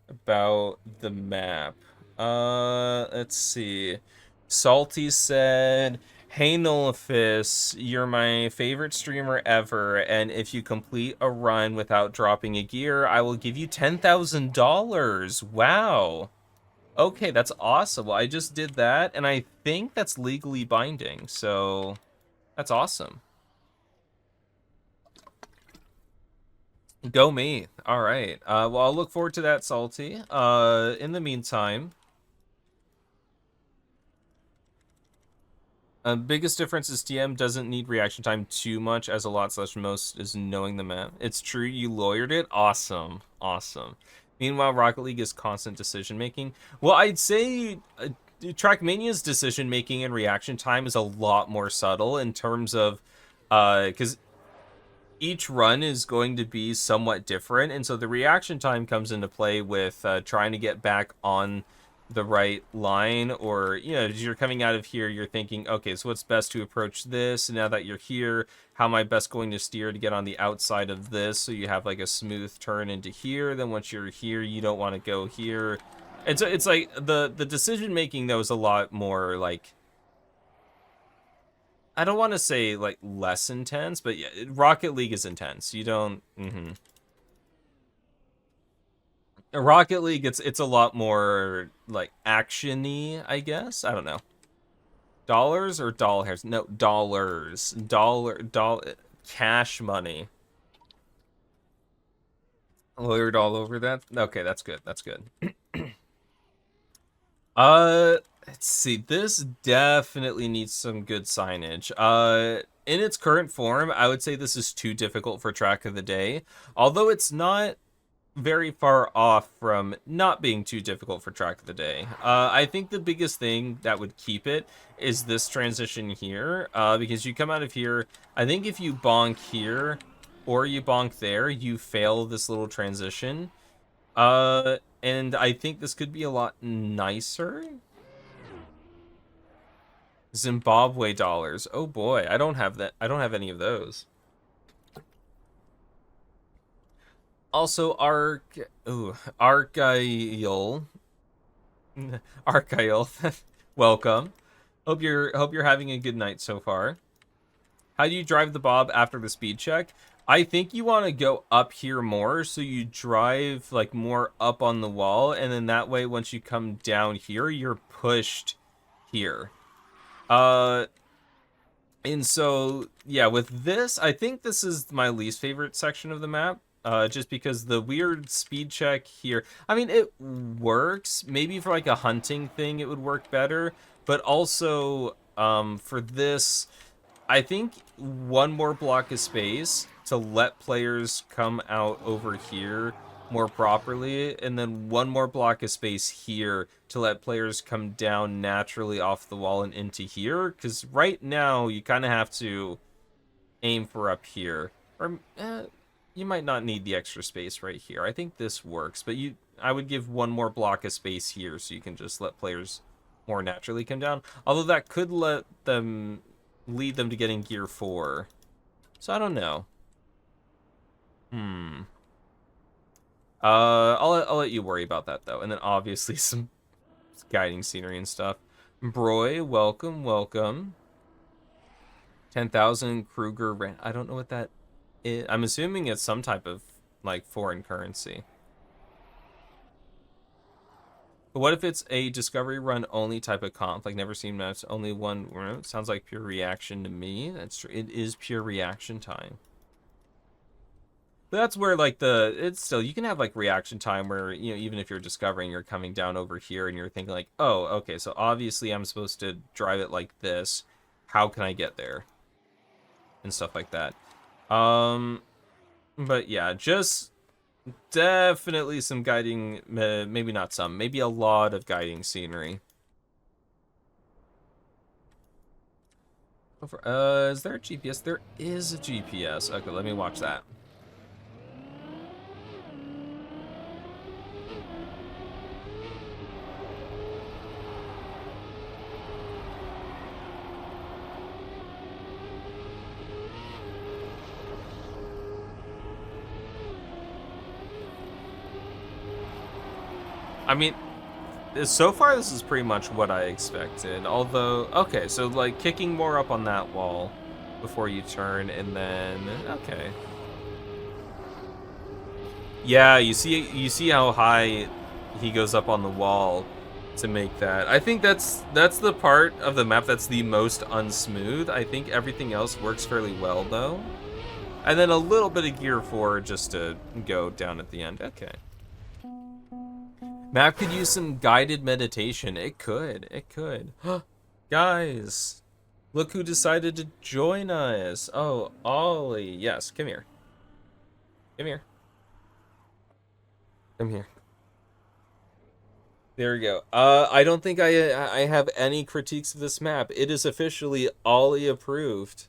about the map. Let's see. Salty said, "Hey Nulifis, you're my favorite streamer ever, and if you complete a run without dropping a gear, I will give you $10,000. Wow. Okay, that's awesome. Well, I just did that, and I think that's legally binding, so that's awesome. Go me. All right. Well, I'll look forward to that, Salty. In the meantime, biggest difference is TM doesn't need reaction time too much, as a lot slash most is knowing the map. It's true, you lawyered it. Awesome, awesome. Meanwhile, Rocket League is constant decision making. Well, I'd say Trackmania's decision making and reaction time is a lot more subtle in terms of, because each run is going to be somewhat different, and so the reaction time comes into play with trying to get back on the right line, or as you're coming out of here, you're thinking, okay, so what's best to approach this, and now that you're here, how am I best going to steer to get on the outside of this, so you have like a smooth turn into here. Then once you're here, you don't want to go here. And so it's like the decision making though is a lot more like, I don't want to say like less intense, but yeah, Rocket League is intense. You don't. Rocket League, it's a lot more like actiony, I guess. I don't know. Dollars or dollars? No, dollars. Dollar. Cash money. Lawyered all over that. Okay, that's good. That's good. Let's see. This definitely needs some good signage. In its current form, I would say this is too difficult for track of the day. Although it's not very far off from not being too difficult for track of the day. I think the biggest thing that would keep it is this transition here, because you come out of here, I think if you bonk here or you bonk there, you fail this little transition. And I think this could be a lot nicer. Zimbabwe dollars. Oh boy, I don't have that. I don't have any of those. Also, Argyle. Argyle. Welcome. Hope you're having a good night so far. How do you drive the bob after the speed check? I think you want to go up here more, so you drive like more up on the wall, and then that way once you come down here, you're pushed here. And so yeah, with this, I think this is my least favorite section of the map. Just because the weird speed check here, I mean, it works. Maybe for like a hunting thing, it would work better. But also, for this, I think one more block of space to let players come out over here more properly, and then one more block of space here to let players come down naturally off the wall and into here. Because right now, you kind of have to aim for up here. Or, you might not need the extra space right here. I think this works, but I would give one more block of space here so you can just let players more naturally come down. Although that could lead them to getting gear 4. So I don't know. I'll let you worry about that though. And then obviously some guiding scenery and stuff. Broy, welcome. 10,000 Kruger. I don't know what that is. I'm assuming it's some type of like foreign currency. But what if it's a discovery run only type of comp? Like never seen maps, only one. It sounds like pure reaction to me. That's true. It is pure reaction time. But that's where like it's still, you can have like reaction time where, even if you're discovering, you're coming down over here and you're thinking like, oh, okay, so obviously I'm supposed to drive it like this. How can I get there? And stuff like that. But yeah, just definitely some guiding, maybe not some, maybe a lot of guiding scenery. Is there a GPS? There is a GPS. Okay, let me watch that. I mean, so far this is pretty much what I expected. Although, okay, so like kicking more up on that wall before you turn, and then okay. Yeah, you see how high he goes up on the wall to make that. I think that's the part of the map that's the most unsmooth. I think everything else works fairly well though. And then a little bit of gear 4 just to go down at the end. Okay. Map could use some guided meditation. It could. It could. Guys, look who decided to join us. Oh, Ollie. Yes, come here. Come here. Come here. There we go. I don't think I have any critiques of this map. It is officially Ollie approved.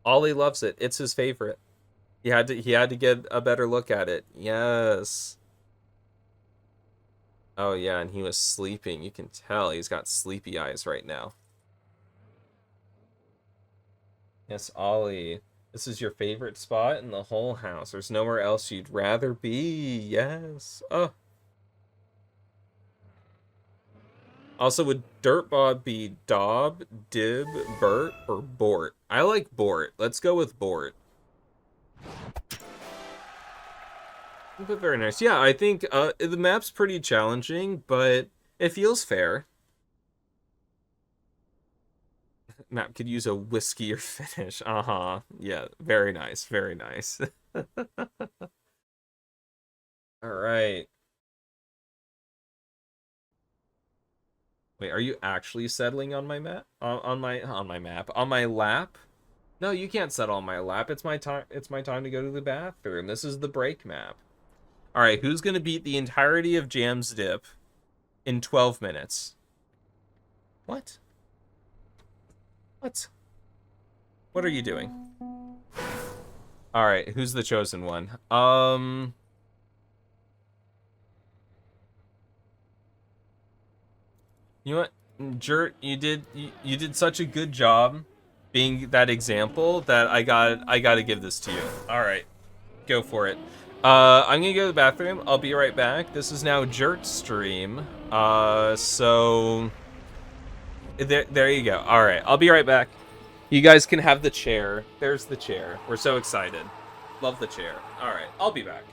Ollie loves it. It's his favorite. He had to get a better look at it. Yes. Oh yeah, and he was sleeping. You can tell he's got sleepy eyes right now. Yes, Ollie. This is your favorite spot in the whole house. There's nowhere else you'd rather be. Yes. Oh. Also, would Dirtbob be Dob, Dib, Bert, or Bort? I like Bort. Let's go with Bort. But very nice. Yeah, I think the map's pretty challenging, but it feels fair. Map could use a whiskier finish. Uh-huh. Yeah, very nice. Very nice. All right. Wait, are you actually settling on my map? On my map? On my lap? No, you can't settle on my lap. It's my time. It's my time to go to the bathroom. This is the break map. All right, who's gonna beat the entirety of Jam's Dip in 12 minutes? What? What? What are you doing? All right, who's the chosen one? You know what, Jert, you did such a good job being that example that I gotta give this to you. All right, go for it. I'm gonna go to the bathroom. I'll be right back. This is now Jert's stream. So there you go. All right, I'll be right back. You guys can have the chair. There's the chair. We're so excited. Love the chair. All right, I'll be back.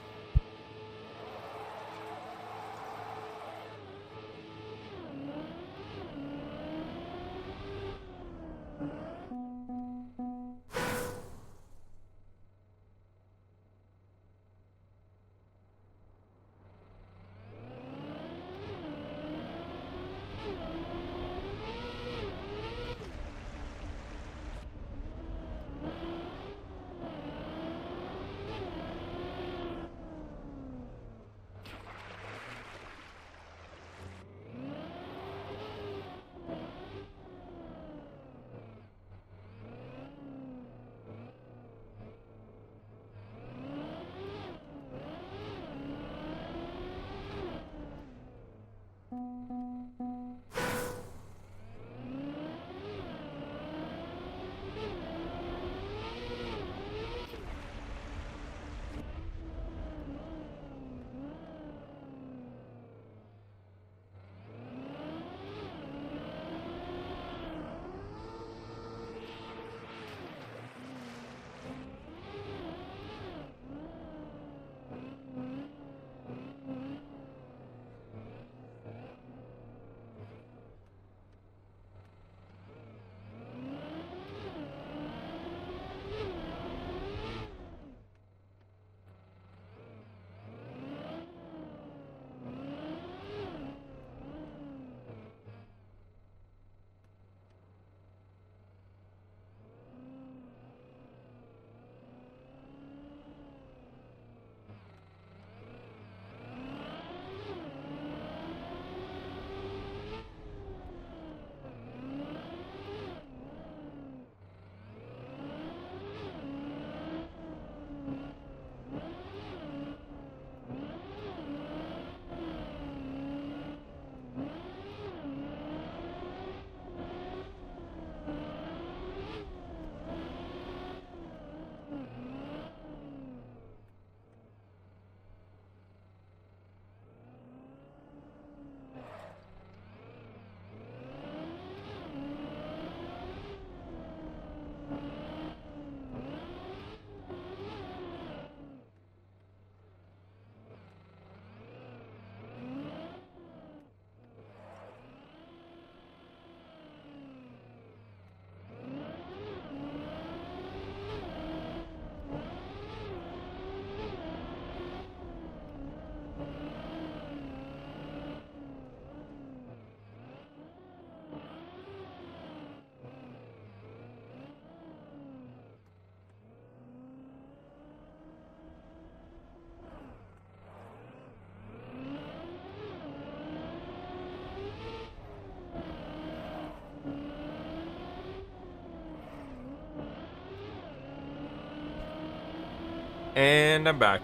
And I'm back.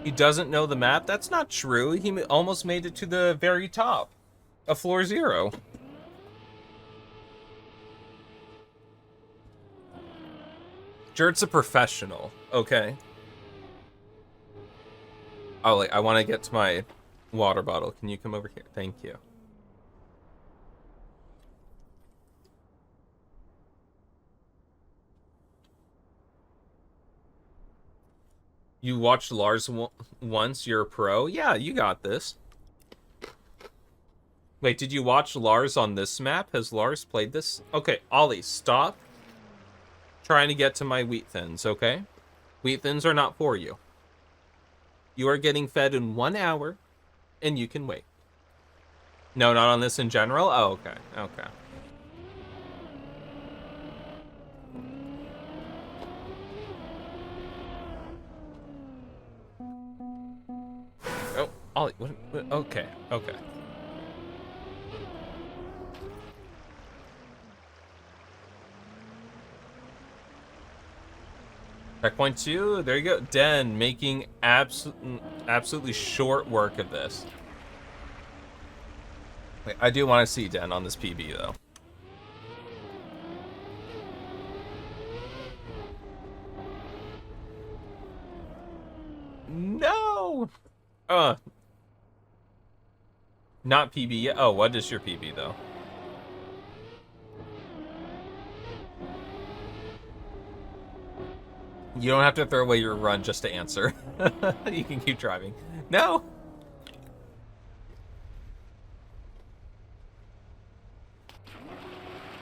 He doesn't know the map? That's not true. He almost made it to the very top of floor 0. Jert's a professional, okay? Oh, like, I want to get to my water bottle. Can you come over here? Thank you. You watched Lars once? You're a pro? Yeah, you got this. Wait, did you watch Lars on this map? Has Lars played this? Okay, Ollie, stop trying to get to my wheat thins, okay? Wheat thins are not for you. You are getting fed in 1 hour, and you can wait. No, not on this in general? Oh, okay, okay. Oh, Ollie, what, okay, okay. Checkpoint 2, there you go. Den making absolutely short work of this. Wait, I do want to see Den on this PB, though. No! Not PB yet. Oh, what is your PB, though? You don't have to throw away your run just to answer. You can keep driving. No!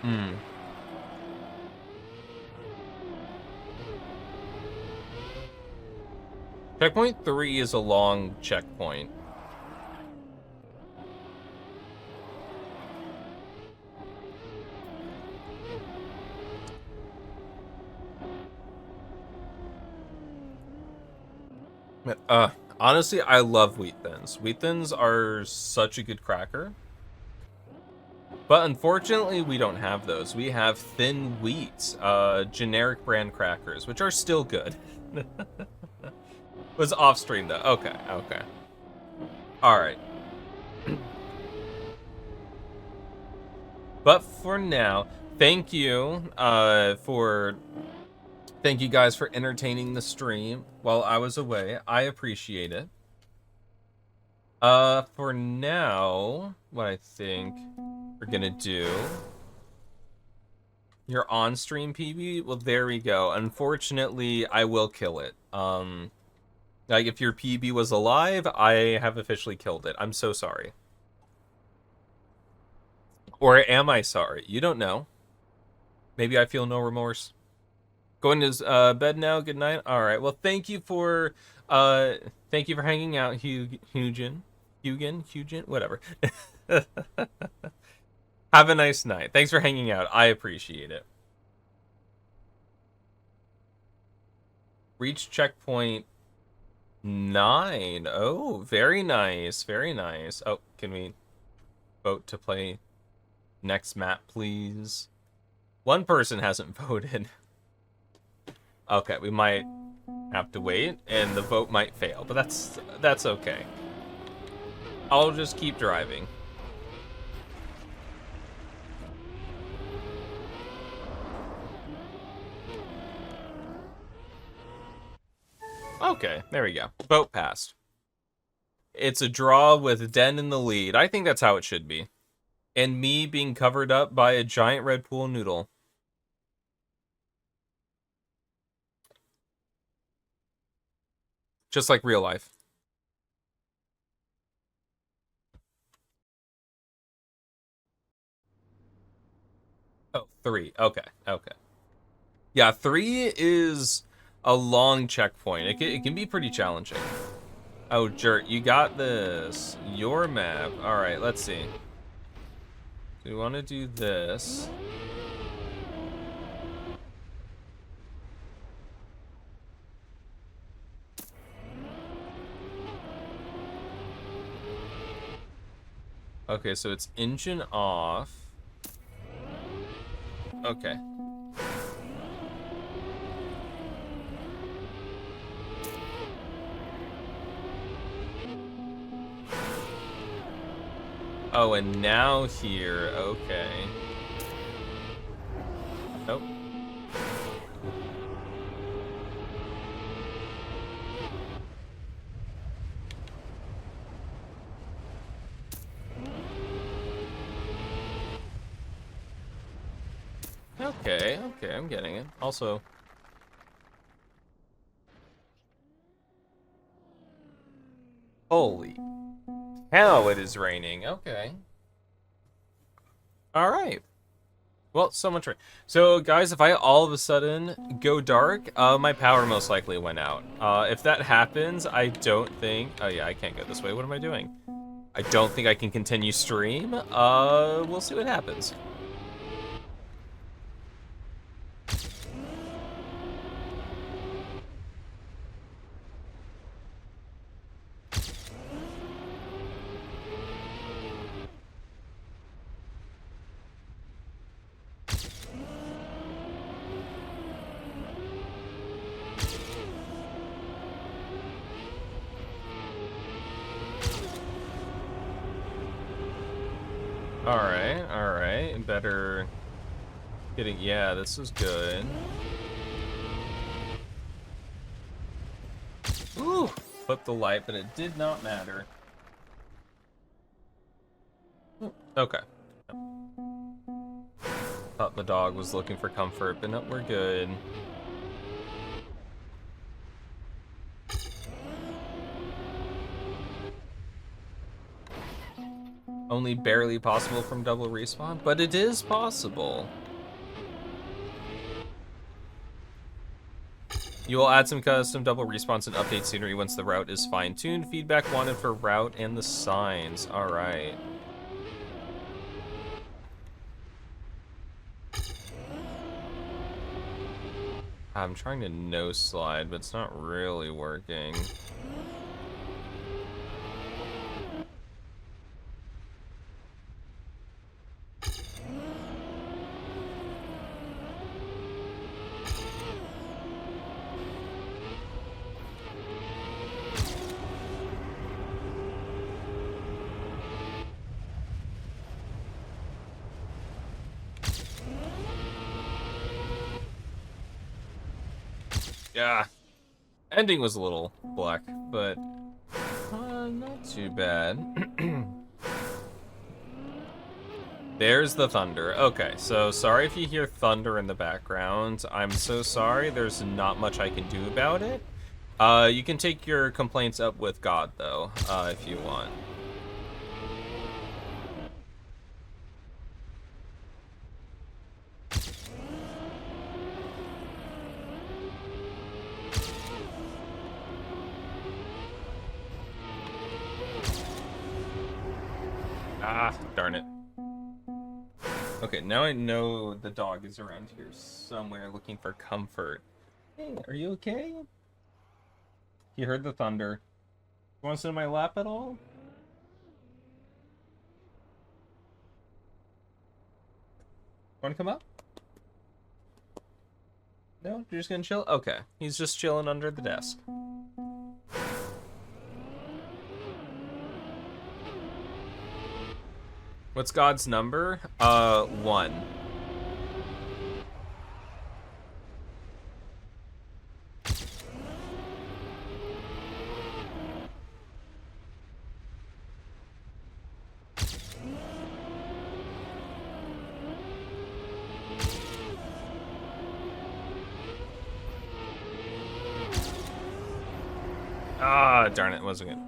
Hmm. Checkpoint 3 is a long checkpoint. Honestly, I love wheat thins. Wheat thins are such a good cracker. But unfortunately, we don't have those. We have thin wheat, generic brand crackers, which are still good. Was off stream though. Okay, okay. All right. But for now, thank you thank you guys for entertaining the stream while I was away. I appreciate it. For now, what I think we're gonna do, your on-stream PB, well, there we go. Unfortunately, I will kill it. Like, if your PB was alive, I have officially killed it. I'm so sorry. Or am I sorry? You don't know. Maybe I feel no remorse. Going to bed now. Good night. All right. Well, thank you for hanging out, Hugin, whatever. Have a nice night. Thanks for hanging out. I appreciate it. Reach checkpoint 9. Oh, very nice. Very nice. Oh, can we vote to play next map, please? One person hasn't voted. Okay, we might have to wait, and the vote might fail, but that's okay. I'll just keep driving. Okay, there we go. Vote passed. It's a draw with Den in the lead. I think that's how it should be. And me being covered up by a giant red pool noodle. Just like real life. Oh, 3. Okay, okay. Yeah, 3 is a long checkpoint. It can be pretty challenging. Oh, Jert, you got this. Your map. All right, let's see. Do we want to do this? Okay, so it's engine off. Okay. Oh, and now here. Okay. Nope. Okay, okay, I'm getting it. Also, holy cow, it is raining. Okay. All right. Well, so much rain. So, guys, if I all of a sudden go dark, my power most likely went out. If that happens, I don't think... Oh, yeah, I can't go this way. What am I doing? I don't think I can continue stream. We'll see what happens. All right. Better getting... Yeah, this is good. Ooh, flipped the light, but it did not matter. Okay. Thought the dog was looking for comfort, but no, we're good. Only barely possible from double respawn, but it is possible. You will add some custom double respawns and update scenery once the route is fine-tuned. Feedback wanted for route and the signs. All right. I'm trying to no slide, but it's not really working. Yeah. Ending was a little black, but not too bad. There's the thunder. Okay, so sorry if you hear thunder in the background. I'm so sorry. There's not much I can do about it. You can take your complaints up with God, though, if you want. Ah, darn it. Okay, now I know the dog is around here somewhere looking for comfort. Hey, are you okay? He heard the thunder. You want to sit in my lap at all? Want to come up? No? You're just gonna chill? Okay. He's just chilling under the desk. What's God's number? 1. Ah, darn it, wasn't good.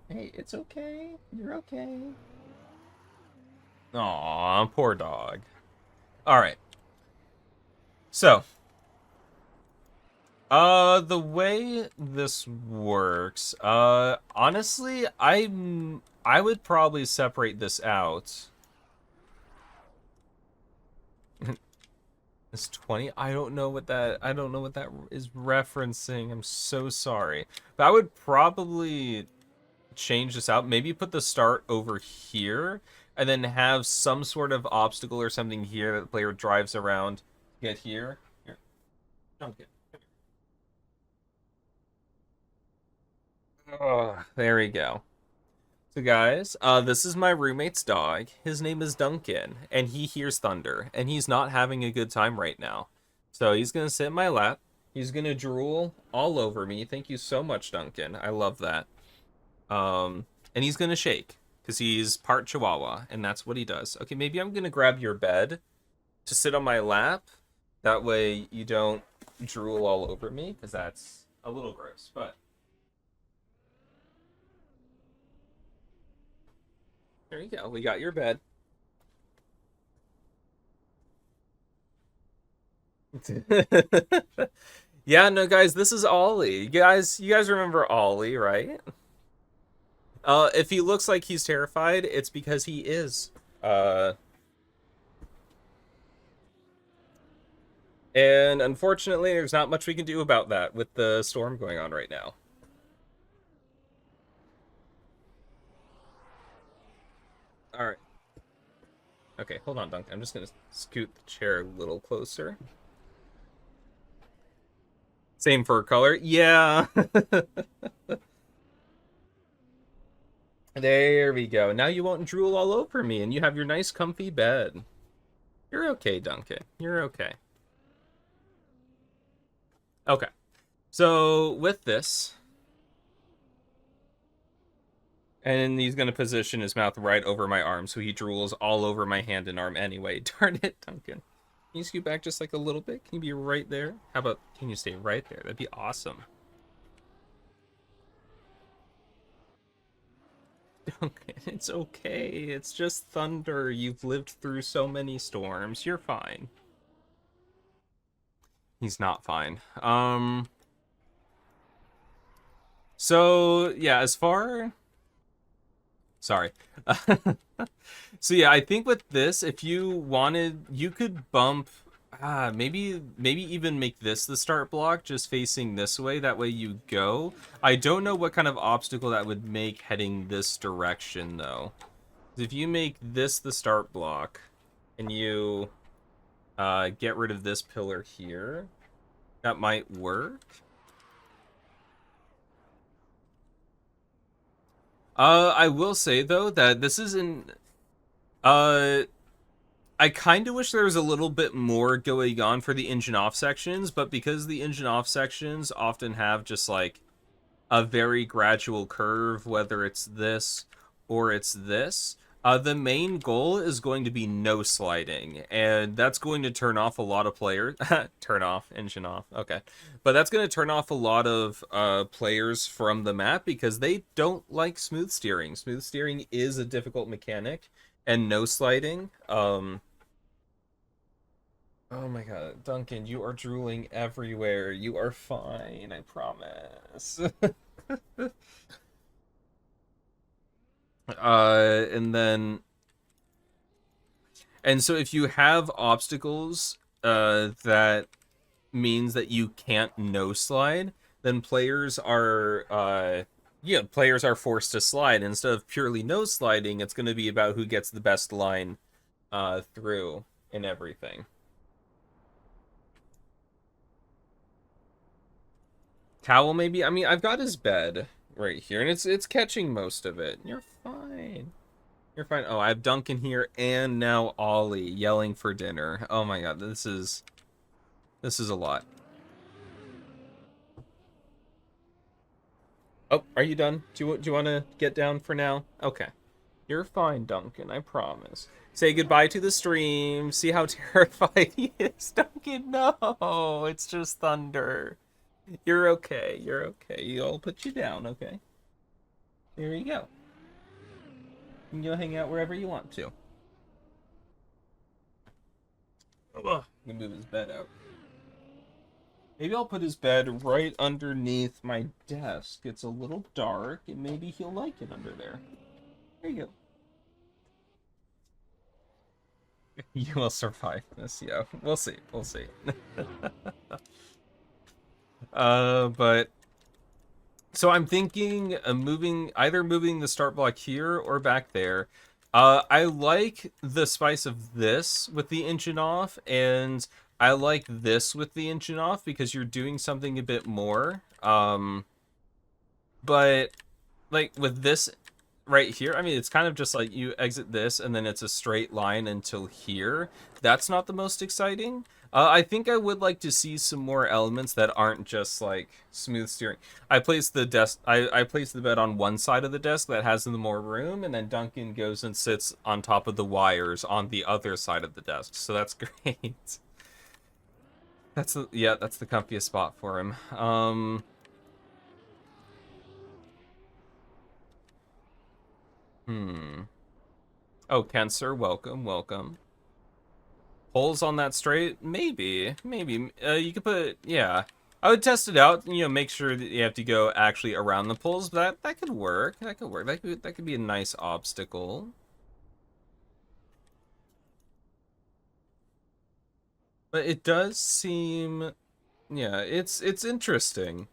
Hey, it's okay. You're okay. Aw, poor dog. Alright. So. The way this works, honestly, I would probably separate this out. It's 20. I don't know what that is referencing. I'm so sorry. But I would probably change this out. Maybe put the start over here and then have some sort of obstacle or something here that the player drives around. Get here. Here. Don't get. Oh, there we go. So guys, this is my roommate's dog. His name is Duncan, and he hears thunder, and he's not having a good time right now. So he's gonna sit in my lap. He's gonna drool all over me. Thank you so much, Duncan. I love that. And he's gonna shake because he's part Chihuahua, and that's what he does. Okay, maybe I'm gonna grab your bed to sit on my lap. That way you don't drool all over me, because that's a little gross. But there you go. We got your bed. Yeah, no, guys, this is Ollie. You guys remember Ollie, right? If he looks like he's terrified, it's because he is. Uh, and unfortunately, there's not much we can do about that with the storm going on right now. All right. Okay, hold on, Duncan. I'm just gonna scoot the chair a little closer. Same fur color. Yeah. There we go. Now you won't drool all over me, and you have your nice comfy bed. You're okay, Duncan. You're okay. Okay. So with this, and he's gonna position his mouth right over my arm, so he drools all over my hand and arm anyway. Darn it, Duncan. Can you scoot back just like a little bit? Can you be right there? How about, can you stay right there? That'd be awesome. Duncan, it's okay. It's just thunder. You've lived through so many storms. You're fine. He's not fine. So yeah, as far, sorry. So yeah, I think with this, if you wanted, you could bump, maybe even make this the start block, just facing this way. That way you go. I don't know what kind of obstacle that would make heading this direction though. If you make this the start block, and you get rid of this pillar here, that might work. I will say though that this isn't. Uh, I kind of wish there was a little bit more going on for the engine off sections, but because the engine off sections often have just like a very gradual curve, whether it's this or it's this. The main goal is going to be no sliding, and that's going to turn off a lot of players. Turn off, engine off. Okay. But that's going to turn off a lot of players from the map because they don't like smooth steering. Smooth steering is a difficult mechanic, and no sliding. Oh my god, Duncan, you are drooling everywhere. You are fine, I promise. And then, and so if you have obstacles that means that you can't no slide, then players are forced to slide. Instead of purely no sliding, it's going to be about who gets the best line through and everything. Towel maybe? I mean, I've got his bed right here, and it's catching most of it. You're fine. You're fine. Oh, I have Duncan here and now Ollie yelling for dinner. Oh my god, this is a lot. Oh, are you done? Do you want to get down for now? Okay. You're fine, Duncan, I promise. Say goodbye to the stream. See how terrified he is. Duncan, no. It's just thunder. You're okay. You're okay. I'll put you down, okay? There you go. You can go hang out wherever you want to. Ugh. I'm gonna move his bed out. Maybe I'll put his bed right underneath my desk. It's a little dark, and maybe he'll like it under there. There you go. You will survive this, yeah. We'll see. We'll see. But so I'm thinking either moving the start block here or back there. I like the spice of this with the engine off, and I like this with the engine off because you're doing something a bit more. But like with this right here, I mean, it's kind of just like you exit this and then it's a straight line until here. That's not the most exciting. I think I would like to see some more elements that aren't just like smooth steering. I placed the desk. I placed the bed on one side of the desk that has the more room, and then Duncan goes and sits on top of the wires on the other side of the desk. So that's great. Yeah, that's the comfiest spot for him. Hmm. Oh, Cancer, welcome, welcome. Holes on that straight? Maybe. You could put, yeah. I would test it out. You know, make sure that you have to go actually around the poles. But that could work. That could work. That could be a nice obstacle. But it does seem, yeah, it's interesting.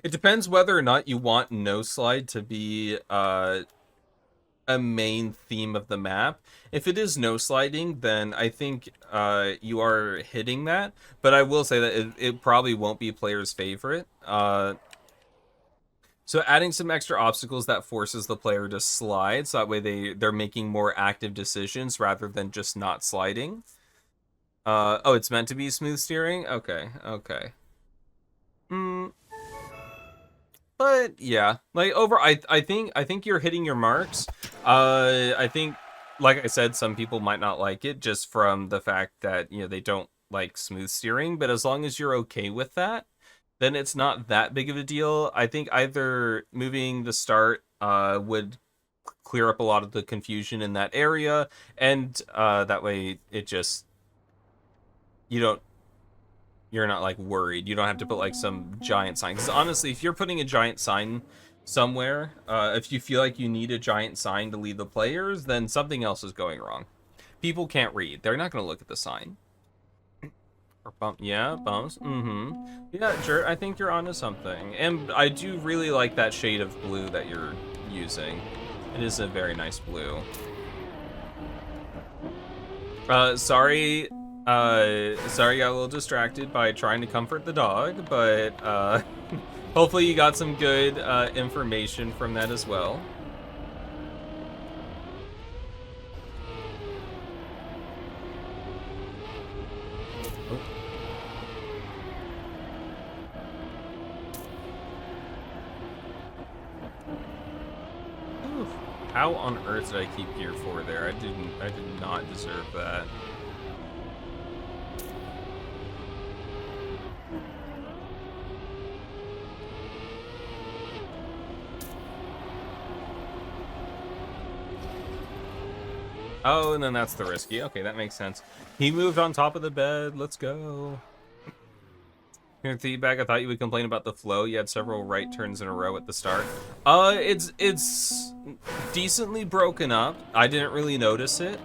It depends whether or not you want no slide to be a main theme of the map. If it is no sliding, then I think you are hitting that. But I will say that it probably won't be player's favorite. So adding some extra obstacles that forces the player to slide, so that way they're making more active decisions rather than just not sliding. Oh, it's meant to be smooth steering? Okay. Hmm. But yeah, like I think you're hitting your marks. I think, like I said, some people might not like it just from the fact that, you know, they don't like smooth steering. But as long as you're okay with that, then it's not that big of a deal. I think either moving the start would clear up a lot of the confusion in that area, and that way it just, you don't you're not like worried. You don't have to put like some giant sign. Because honestly, if you're putting a giant sign somewhere, if you feel like you need a giant sign to lead the players, then something else is going wrong. People can't read. They're not going to look at the sign. Or bump, yeah, bumps. Yeah, sure. I think you're onto something. And I do really like that shade of blue that you're using. It is a very nice blue. Sorry, sorry, got a little distracted by trying to comfort the dog, but hopefully you got some good information from that as well. Oof. How on earth did I keep gear 4 there? I did not deserve that. Oh, and then that's the risky. Okay, that makes sense. He moved on top of the bed. Let's go. Here, feedback. I thought you would complain about the flow. You had several right turns in a row at the start. It's decently broken up. I didn't really notice it.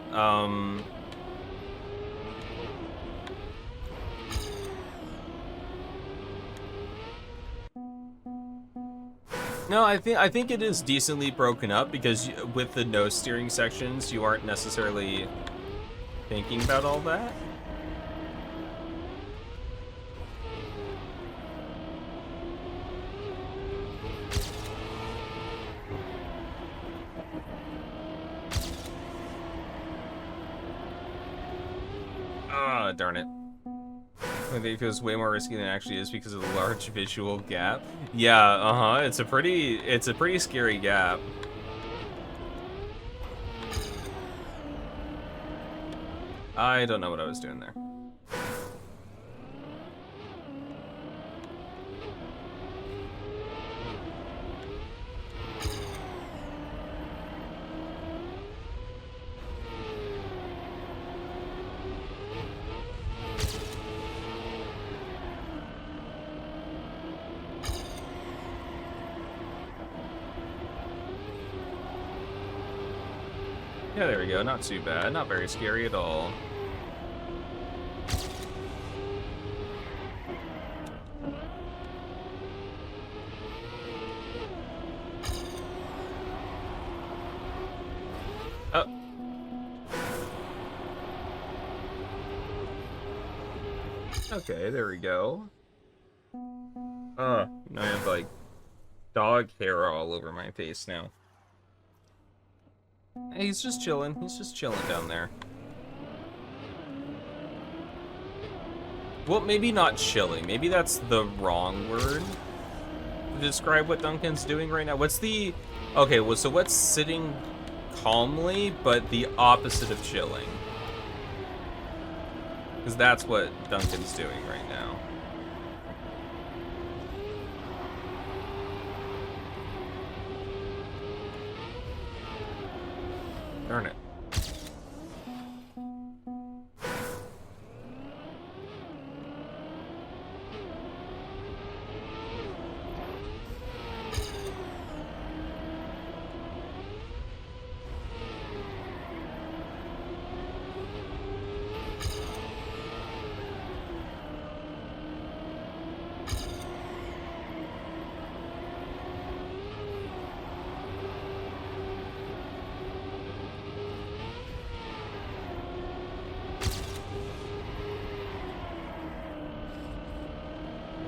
No, I think it is decently broken up because with the no steering sections, you aren't necessarily thinking about all that. Ah, darn it. I think it feels way more risky than it actually is because of the large visual gap. Yeah, uh-huh. It's a pretty scary gap. I don't know what I was doing there. Yeah, there we go. Not too bad. Not very scary at all. Oh. Okay, there we go. Now I have like dog hair all over my face now. Hey, he's just chilling. He's just chilling down there. Well, maybe not chilling. Maybe that's the wrong word to describe what Duncan's doing right now. What's the... Okay, well, so what's sitting calmly, but the opposite of chilling? Because that's what Duncan's doing right now. Darn it.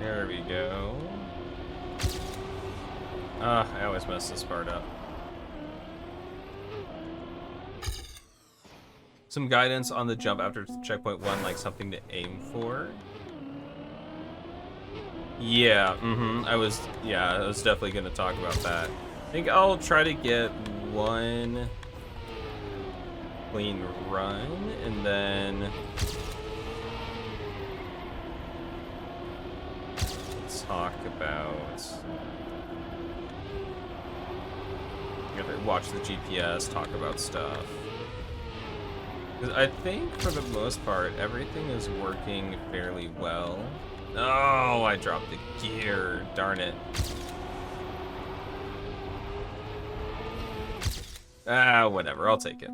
There we go. I always mess this part up. Some guidance on the jump after checkpoint 1, like something to aim for. Yeah, I was definitely gonna talk about that. I think I'll try to get one clean run, and then let's talk about... watch the GPS, talk about stuff. Because I think for the most part, everything is working fairly well. Oh, I dropped the gear. Darn it. Whatever. I'll take it.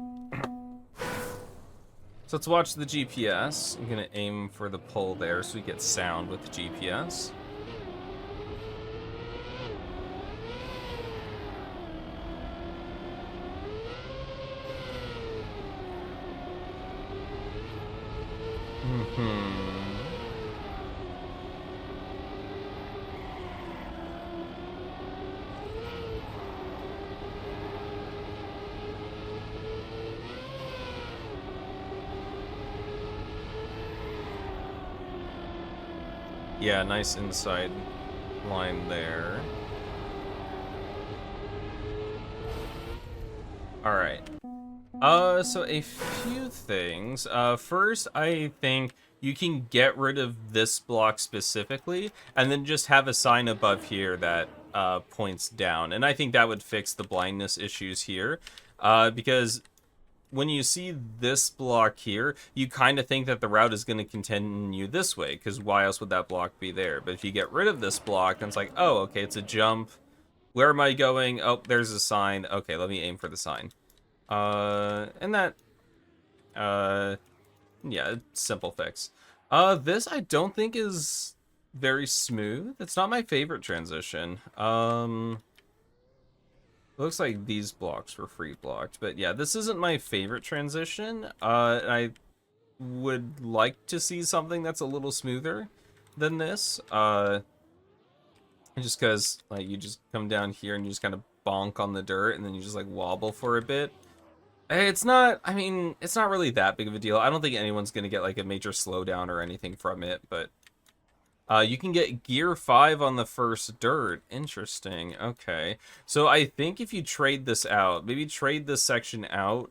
So let's watch the GPS. I'm going to aim for the pole there so we get sound with the GPS. Yeah, nice inside line there. All right. So a few things. First, I think you can get rid of this block specifically, and then just have a sign above here that points down. And I think that would fix the blindness issues here, because when you see this block here, you kind of think that the route is going to continue this way, because why else would that block be there? But if you get rid of this block, then it's like, oh, okay, it's a jump. Where am I going? Oh, there's a sign. Okay, let me aim for the sign. And that, yeah, simple fix. This I don't think is very smooth. It's not my favorite transition. Looks like these blocks were free blocked, but yeah, this isn't my favorite transition. I would like to see something that's a little smoother than this. Just because, like, you just come down here and you just kind of bonk on the dirt, and then you just, like, wobble for a bit. It's not, I mean, it's not really that big of a deal. I don't think anyone's going to get, like, a major slowdown or anything from it, but... you can get gear 5 on the first dirt. Interesting. Okay. So I think if you trade this out, maybe trade this section out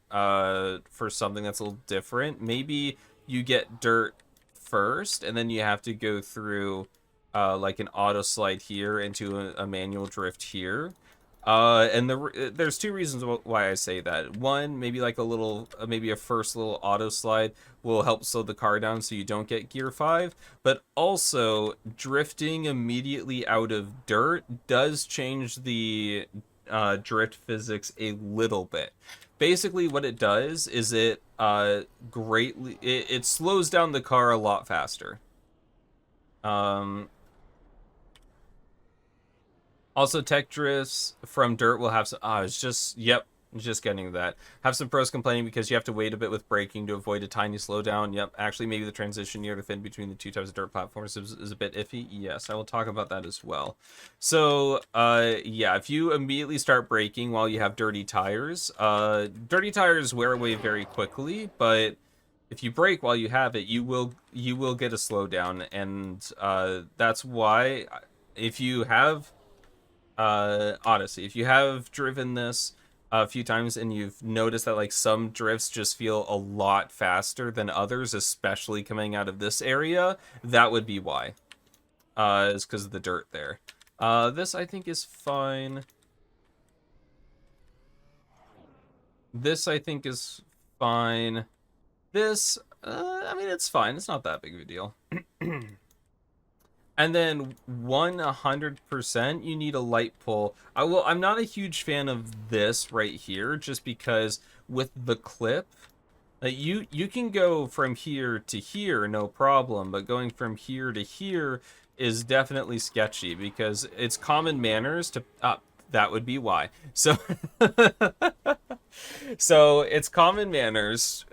for something that's a little different. Maybe you get dirt first, and then you have to go through like an auto slide here into a manual drift here. And there's two reasons why I say that. One, maybe like a little, maybe a first little auto slide will help slow the car down so you don't get gear 5. But also, drifting immediately out of dirt does change the drift physics a little bit. Basically, what it does is it greatly it slows down the car a lot faster. Also, tech drifts from dirt will have some... it's just... Yep. Just getting to that. Have some pros complaining because you have to wait a bit with braking to avoid a tiny slowdown. Yep, actually, maybe the transition near the fin between the two types of dirt platforms is a bit iffy. Yes, I will talk about that as well. So, yeah, if you immediately start braking while you have dirty tires wear away very quickly, but if you brake while you have it, you will get a slowdown, and that's why if you have Odyssey, if you have driven this a few times and you've noticed that like some drifts just feel a lot faster than others, especially coming out of this area, that would be why. It's because of the dirt there. This I think is fine. This I think is fine. This, I mean, it's fine. It's not that big of a deal. And then 100%, you need a light pull. I'm not a huge fan of this right here, just because with the clip, you can go from here to here, no problem, but going from here to here is definitely sketchy because it's common manners to... that would be why. So... So it's common manners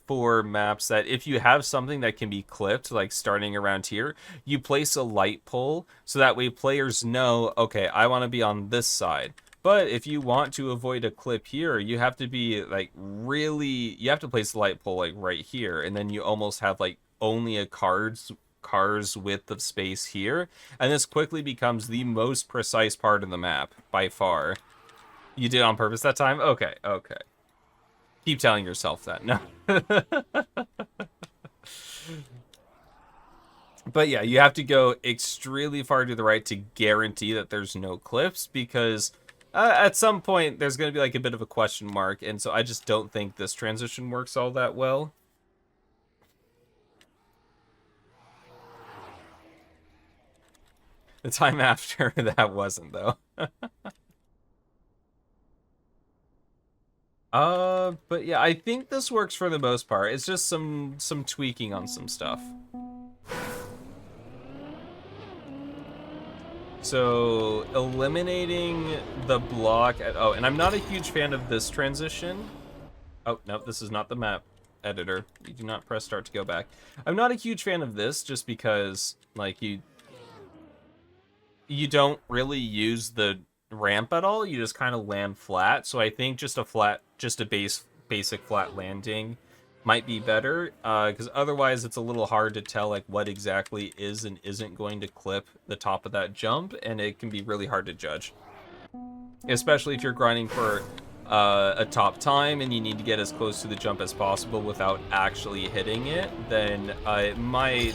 for maps that if you have something that can be clipped, like starting around here, you place a light pole so that way players know, okay, I want to be on this side. But if you want to avoid a clip here, you have to be like really, you have to place the light pole like right here, and then you almost have like only a car's width of space here, and this quickly becomes the most precise part of the map by far. You did it on purpose that time? Okay, okay. Keep telling yourself that. No. But yeah, you have to go extremely far to the right to guarantee that there's no clips, because at some point there's going to be like a bit of a question mark, and so I just don't think this transition works all that well. The time after that wasn't, though. But yeah, I think this works for the most part. It's just some tweaking on some stuff. So, eliminating the block at... Oh, and I'm not a huge fan of this transition. Oh, no, this is not the map editor. You do not press start to go back. I'm not a huge fan of this just because, like, you don't really use the ramp at all. You just kind of land flat. So I think just a basic flat landing might be better, because otherwise it's a little hard to tell like what exactly is and isn't going to clip the top of that jump, and it can be really hard to judge, especially if you're grinding for a top time and you need to get as close to the jump as possible without actually hitting it. Then it might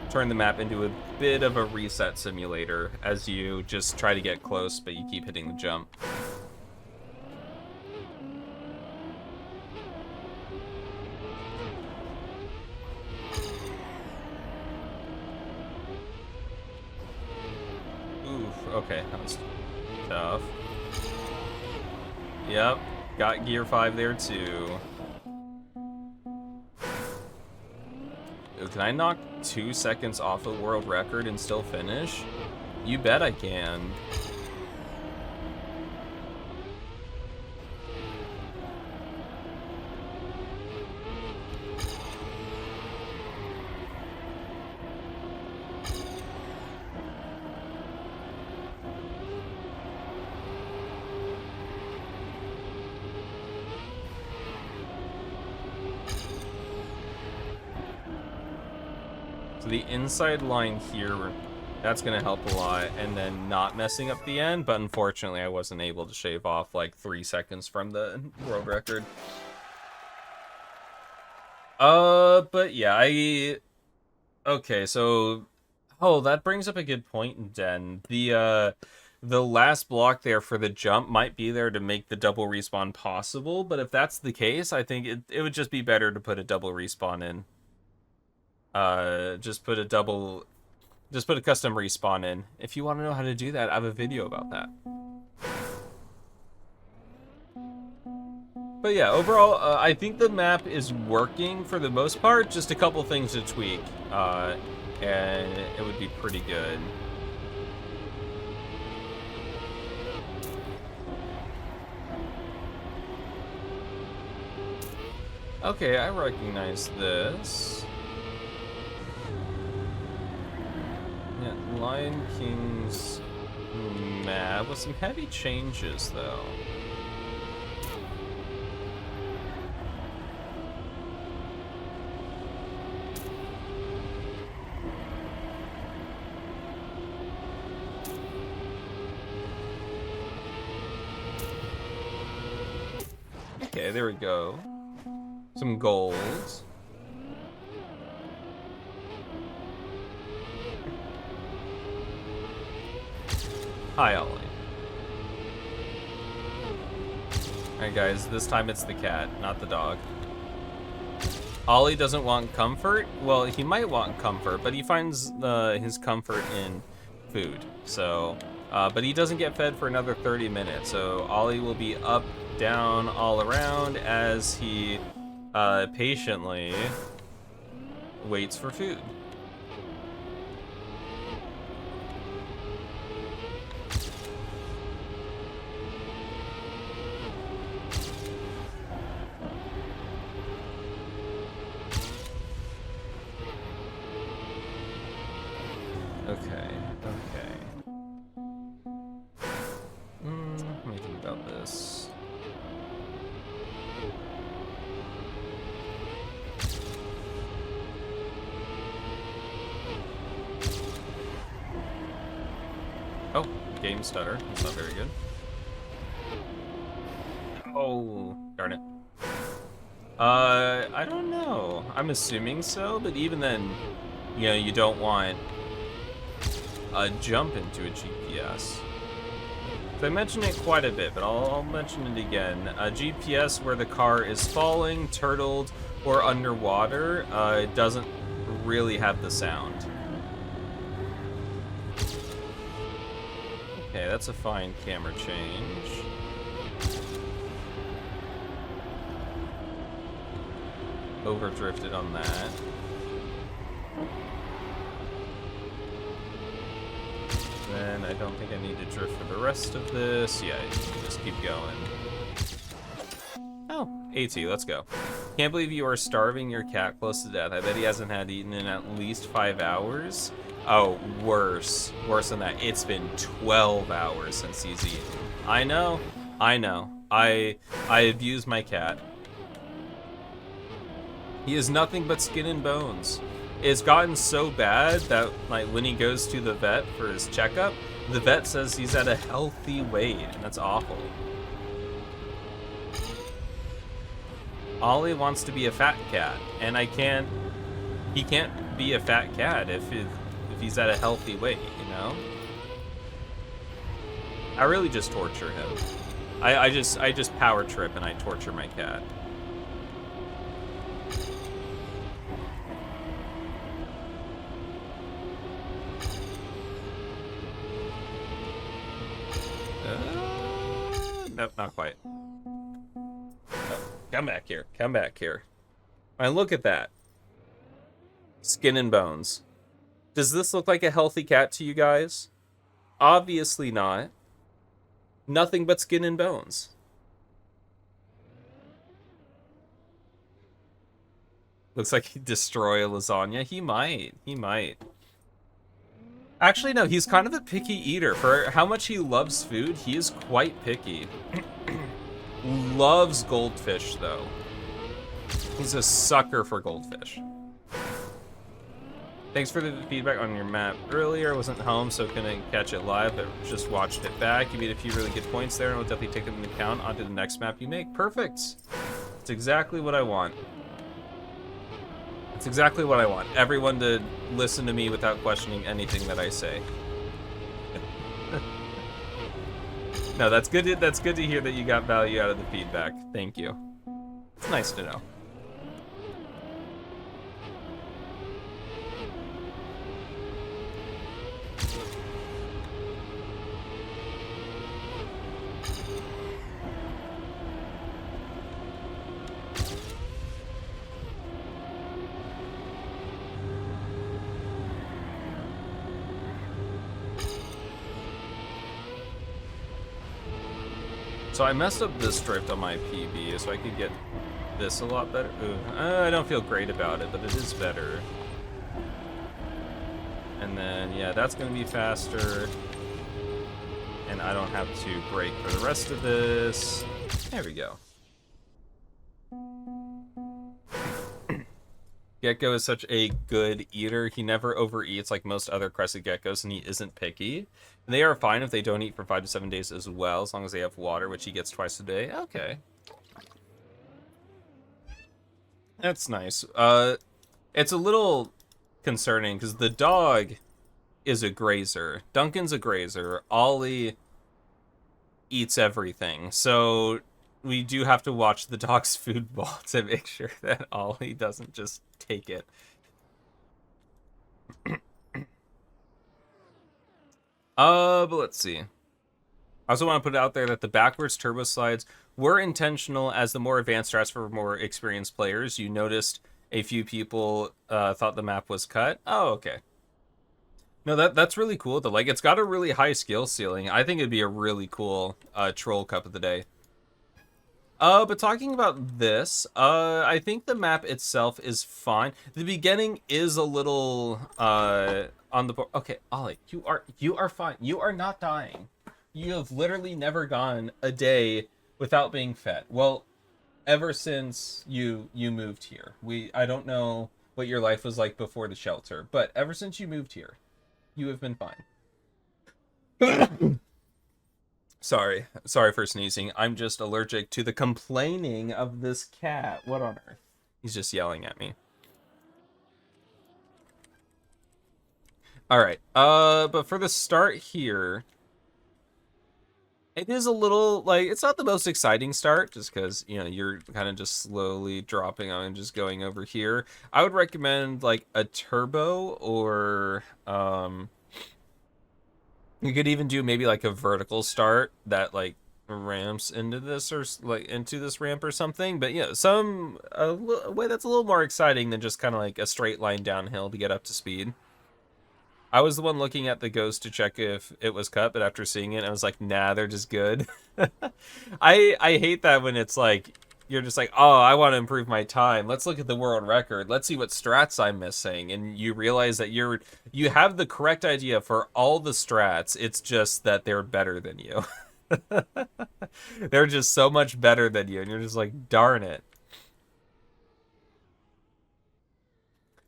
turn the map into a bit of a reset simulator as you just try to get close, but you keep hitting the jump. Oof, okay, that was tough. Yep, got gear 5 there too. Ooh, can I knock 2 seconds off a world record and still finish? You bet I can. So the inside line here, that's going to help a lot, and then not messing up the end, but unfortunately I wasn't able to shave off like 3 seconds from the world record. But yeah, okay, so... Oh, that brings up a good point, Den. The last block there for the jump might be there to make the double respawn possible, but if that's the case, I think it would just be better to put a double respawn in. Just put a custom respawn in. If you want to know how to do that, I have a video about that. But yeah, overall, I think the map is working for the most part. Just a couple things to tweak, and it would be pretty good. Okay, I recognize this. Yeah, Lion King's map with some heavy changes, though. Okay, there we go. Some gold. Hi, Ollie. Alright, guys, this time it's the cat, not the dog. Ollie doesn't want comfort. Well, he might want comfort, but he finds his comfort in food. So, but he doesn't get fed for another 30 minutes. So Ollie will be up, down, all around as he patiently waits for food. Okay. Let me think about this. Oh, game stutter. That's not very good. Oh, darn it. I don't know. I'm assuming so, but even then, you know, you don't want a jump into a GPS. So I mentioned it quite a bit, but I'll mention it again. A GPS where the car is falling, turtled, or underwater, it doesn't really have the sound. Okay, that's a fine camera change. Overdrifted on that. Then I don't think I need to drift for the rest of this. Yeah, just keep going. Oh, AT, let's go. Can't believe you are starving your cat close to death. I bet he hasn't had eaten in at least 5 hours. Oh, worse. Worse than that. It's been 12 hours since he's eaten. I know. I abuse my cat. He is nothing but skin and bones. It's gotten so bad that, like, when he goes to the vet for his checkup, the vet says he's at a healthy weight, and that's awful. Ollie wants to be a fat cat, and he can't be a fat cat if he's at a healthy weight, you know? I really just torture him. I just power trip and I torture my cat. Nope, not quite. Oh, come back here. Come back here. All right, look at that. Skin and bones. Does this look like a healthy cat to you guys? Obviously not. Nothing but skin and bones. Looks like he'd destroy a lasagna. He might. Actually, no, he's kind of a picky eater. For how much he loves food, he is quite picky. Loves goldfish, though. He's a sucker for goldfish. Thanks for the feedback on your map earlier. I wasn't home, so couldn't catch it live, but just watched it back. You made a few really good points there, and we'll definitely take them into account onto the next map you make. Perfect. That's exactly what I want. That's exactly what I want. Everyone to listen to me without questioning anything that I say. No, that's good. That's good to hear that you got value out of the feedback. Thank you. It's nice to know. So I messed up this drift on my PB so I could get this a lot better. Ooh, I don't feel great about it, but it is better. And then, yeah, that's going to be faster. And I don't have to brake for the rest of this. There we go. Gecko is such a good eater. He never overeats like most other crested geckos, and he isn't picky. And they are fine if they don't eat for 5 to 7 days as well, as long as they have water, which he gets twice a day. Okay. That's nice. It's a little concerning, because the dog is a grazer. Duncan's a grazer. Ollie eats everything. So we do have to watch the dog's food bowl to make sure that Ollie doesn't just take it. But let's see. I also want to put it out there that the backwards turbo slides were intentional as the more advanced strats for more experienced players. You noticed a few people thought the map was cut. Oh, okay. No, that's really cool though. Like, it's got a really high skill ceiling. I think it'd be a really cool troll cup of the day. But talking about this, I think the map itself is fine. The beginning is a little on the board. Okay, Ollie, you are fine. You are not dying. You have literally never gone a day without being fed. Well, ever since you moved here. I don't know what your life was like before the shelter, but ever since you moved here, you have been fine. Sorry for sneezing. I'm just allergic to the complaining of this cat. What on earth? He's just yelling at me. All right. But for the start here, it is a little, like, it's not the most exciting start, just because, you know, you're kind of just slowly dropping on and just going over here. I would recommend, like, a turbo, or, you could even do maybe, like, a vertical start that, like, ramps into this, or, like, into this ramp or something. But, yeah, a way that's a little more exciting than just kind of, like, a straight line downhill to get up to speed. I was the one looking at the ghost to check if it was cut, but after seeing it, I was like, nah, they're just good. I hate that when it's like, you're just like, oh, I want to improve my time. Let's look at the world record. Let's see what strats I'm missing. And you realize that you have the correct idea for all the strats. It's just that they're better than you. They're just so much better than you. And you're just like, darn it.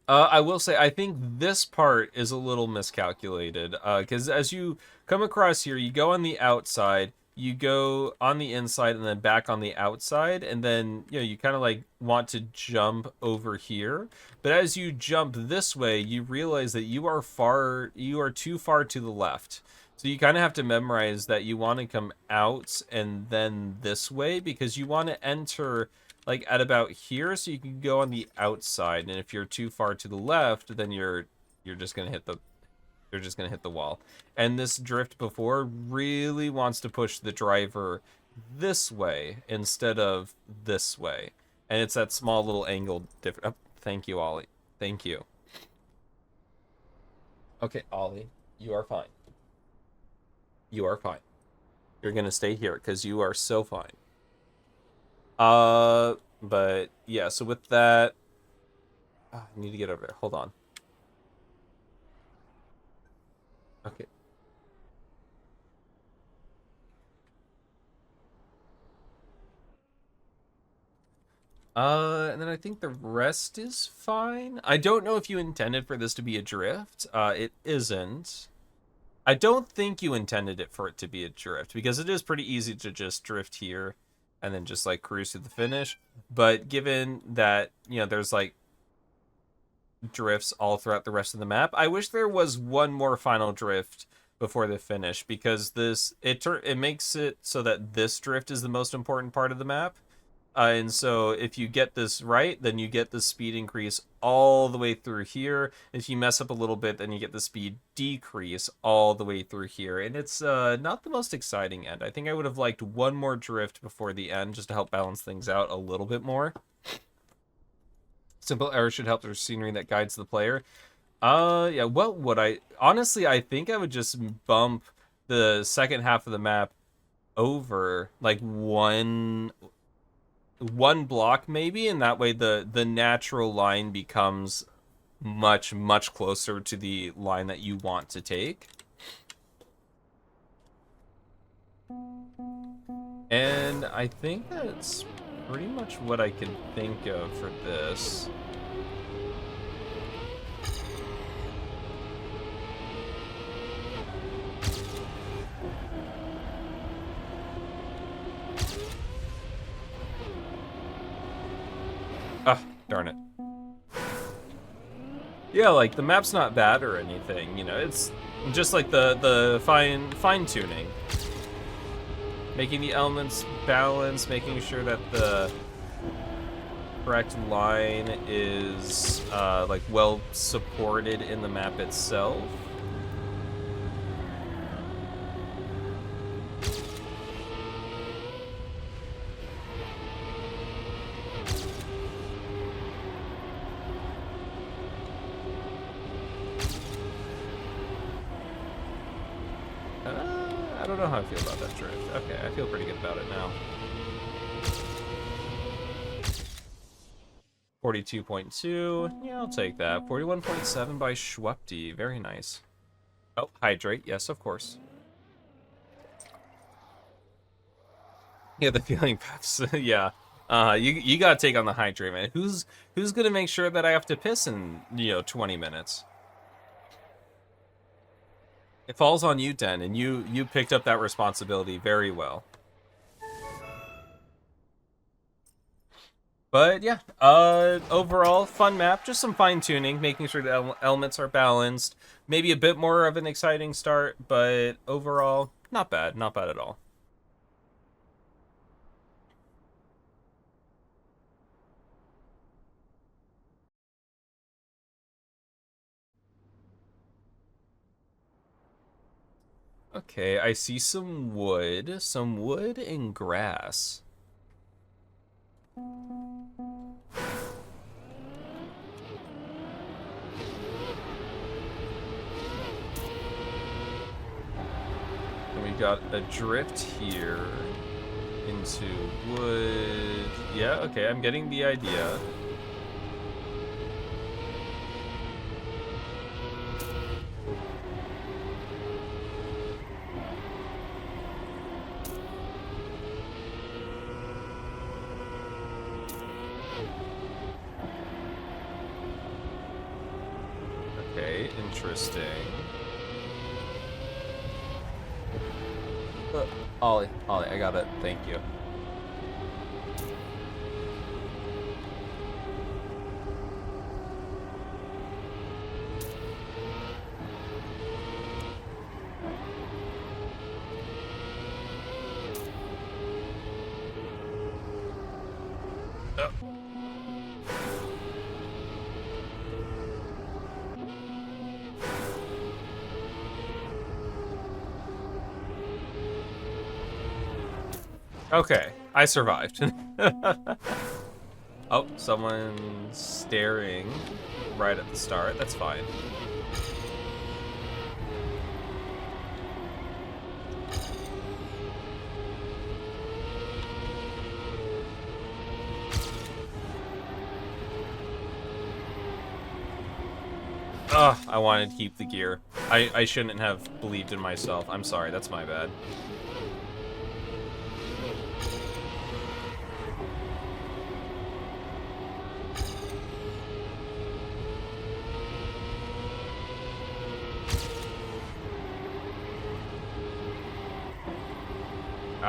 I will say, I think this part is a little miscalculated, because as you come across here, you go on the outside, you go on the inside, and then back on the outside, and then, you know, you kind of like want to jump over here. But as you jump this way, you realize that you are too far to the left. So you kind of have to memorize that you want to come out and then this way, because you want to enter like at about here, so you can go on the outside. And if you're too far to the left, then you're just gonna hit the wall. And this drift before really wants to push the driver this way instead of this way. And it's that small little angle difference. Oh, thank you, Ollie. Thank you. Okay, Ollie, you are fine. You are fine. You're gonna stay here because you are so fine. But yeah, so with that, I need to get over there. Hold on. Okay. And then I think the rest is fine. I don't know if you intended for this to be a drift. It isn't. I don't think you intended it for it to be a drift, because it is pretty easy to just drift here and then just like cruise to the finish. But given that, you know, there's like drifts all throughout the rest of the map, I wish there was one more final drift before the finish, because it makes it so that this drift is the most important part of the map. And so if you get this right, then you get the speed increase all the way through here. If you mess up a little bit, then you get the speed decrease all the way through here. And it's not the most exciting end. I think I would have liked one more drift before the end, just to help balance things out a little bit more. Simple error should help the scenery that guides the player. Yeah, what would I... Honestly, I think I would just bump the second half of the map over, like, one one block maybe, and that way the natural line becomes much closer to the line that you want to take. And I think that's pretty much what I can think of for this. Ah, darn it. Yeah, like, the map's not bad or anything, you know, it's just like the fine-tuning. Making the elements balance, making sure that the correct line is, like, well supported in the map itself. I don't know how I feel about that drift. Okay, I feel pretty good about it now. 42.2. Yeah, I'll take that. 41.7 by Schwupti. Very nice. Oh, hydrate. Yes, of course. Yeah, the feeling puffs. Yeah. You gotta take on the hydrate, man. Who's gonna make sure that I have to piss in, 20 minutes? It falls on you, Den, and you picked up that responsibility very well. But yeah, overall, fun map. Just some fine-tuning, making sure the elements are balanced. Maybe a bit more of an exciting start, but overall, not bad. Not bad at all. Okay, I see some wood and grass. And we got a drift here into wood. Yeah, okay, I'm getting the idea. Okay, interesting. Ollie, I got it. Thank you. Okay, I survived. Oh, someone's staring right at the start. That's fine. Ugh, I wanted to keep the gear. I shouldn't have believed in myself. I'm sorry, that's my bad.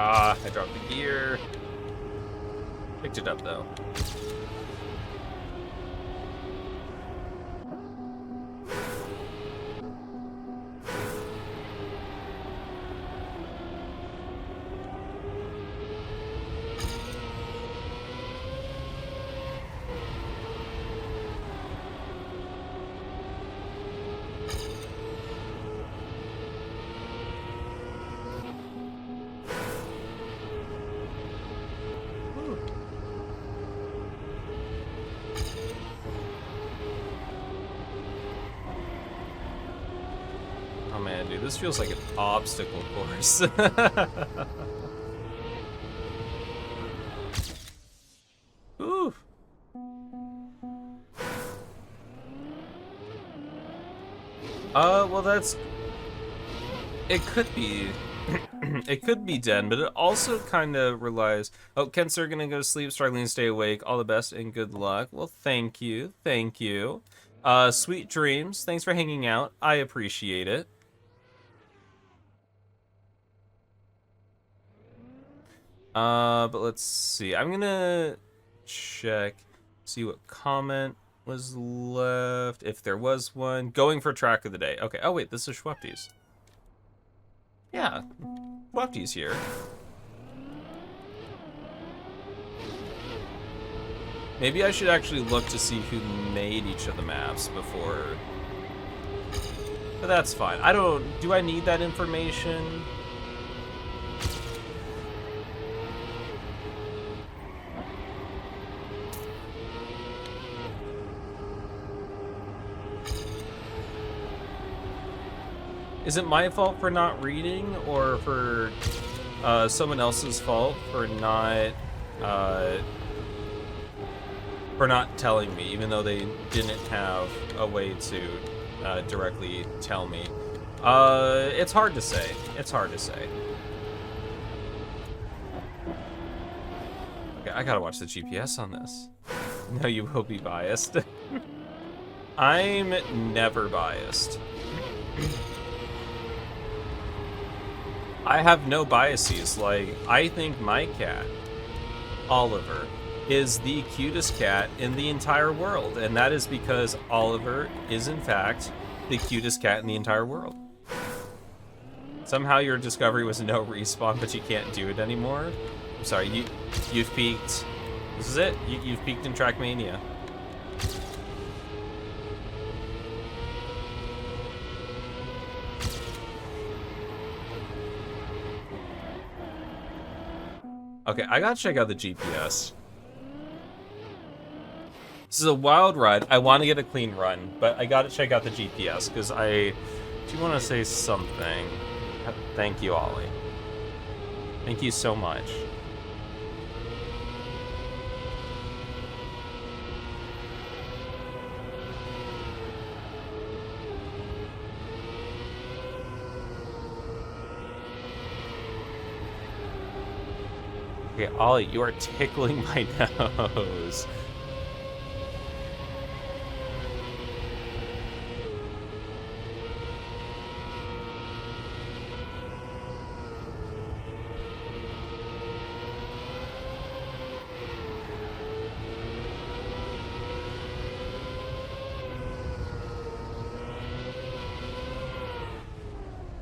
Ah, I dropped the gear. Picked it up, though. Oh man, dude, this feels like an obstacle course. Well, that's... It could be. It could be Den, but it also kind of relies... Oh, Kent's gonna go to sleep, struggling to stay awake. All the best and good luck. Well, thank you. Thank you. Sweet dreams. Thanks for hanging out. I appreciate it. But let's see. I'm gonna check, see what comment was left, if there was one. Going for track of the day. Okay. Oh wait, this is Schwepties. Yeah, Schwepties here. Maybe I should actually look to see who made each of the maps before. But that's fine. Do I need that information? Is it my fault for not reading, or for someone else's fault for not telling me, even though they didn't have a way to directly tell me? It's hard to say. It's hard to say. Okay, I gotta watch the GPS on this. No, you will be biased. I'm never biased. I have no biases. Like, I think my cat, Oliver, is the cutest cat in the entire world. And that is because Oliver is, in fact, the cutest cat in the entire world. Somehow your discovery was no respawn, but you can't do it anymore. I'm sorry, you've peaked. This is it. You've peaked in Trackmania. Okay, I gotta check out the GPS. This is a wild ride. I want to get a clean run, but I gotta check out the GPS, because I do want to say something. Thank you, Ollie. Thank you so much. Okay, Ollie, you are tickling my nose.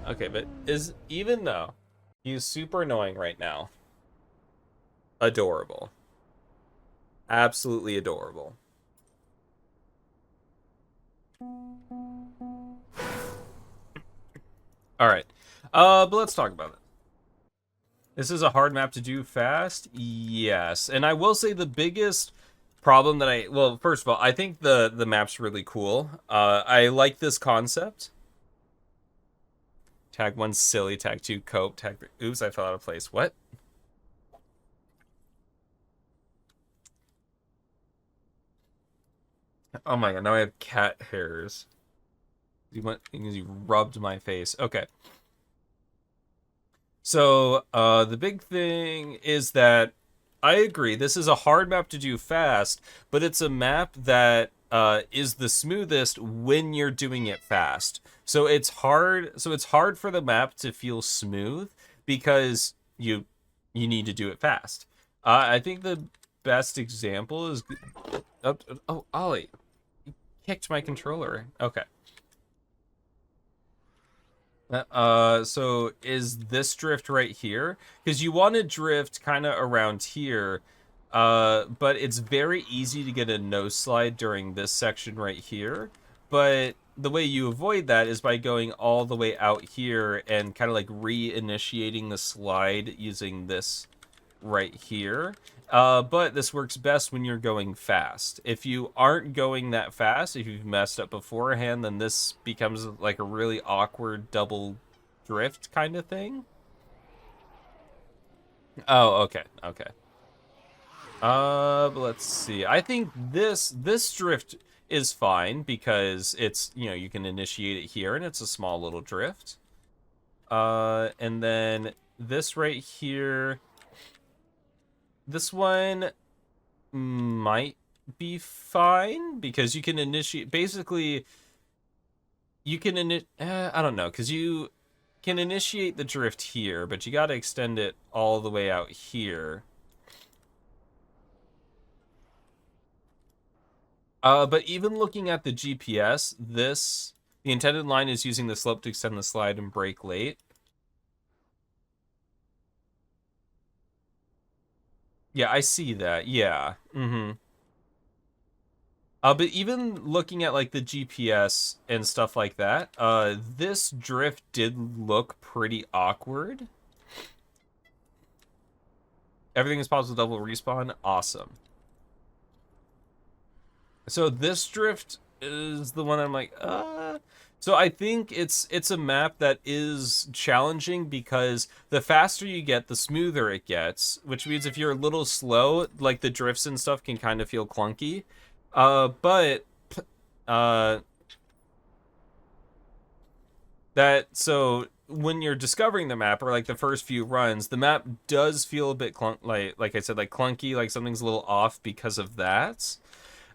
Okay, but even though he's super annoying right now, adorable. Absolutely adorable. Alright. But let's talk about it. This is a hard map to do fast? Yes. And I will say the biggest problem that well, first of all, I think the map's really cool. I like this concept. Tag 1, silly. Tag 2, cope. Tag 3, oops, I fell out of place. What? Oh my god, now I have cat hairs. Because you rubbed my face. Okay. So, the big thing is that I agree, this is a hard map to do fast, but it's a map that is the smoothest when you're doing it fast. So it's hard for the map to feel smooth because you need to do it fast. I think the best example is oh, Ollie, you kicked my controller. Okay. So is this drift right here? Because you want to drift kind of around here, but it's very easy to get a no slide during this section right here. But the way you avoid that is by going all the way out here and kind of like reinitiating the slide using this right here. But this works best when you're going fast. If you aren't going that fast, if you've messed up beforehand, then this becomes like a really awkward double drift kind of thing. Oh, okay, okay. But let's see. I think this drift is fine because it's, you can initiate it here and it's a small little drift. And then this right here, this one might be fine because you can initiate, basically you can I don't know, because you can initiate the drift here, but you got to extend it all the way out here. But even looking at the GPS, the intended line is using the slope to extend the slide and brake late. Yeah, I see that. Yeah. Mm-hmm. But even looking at like the GPS and stuff like that, this drift did look pretty awkward. Everything is possible double respawn. Awesome. So this drift is the one I'm like, So I think it's a map that is challenging because the faster you get, the smoother it gets, which means if you're a little slow, like the drifts and stuff can kind of feel clunky. But uh so when you're discovering the map or like the first few runs, the map does feel a bit like I said, like clunky, like something's a little off because of that.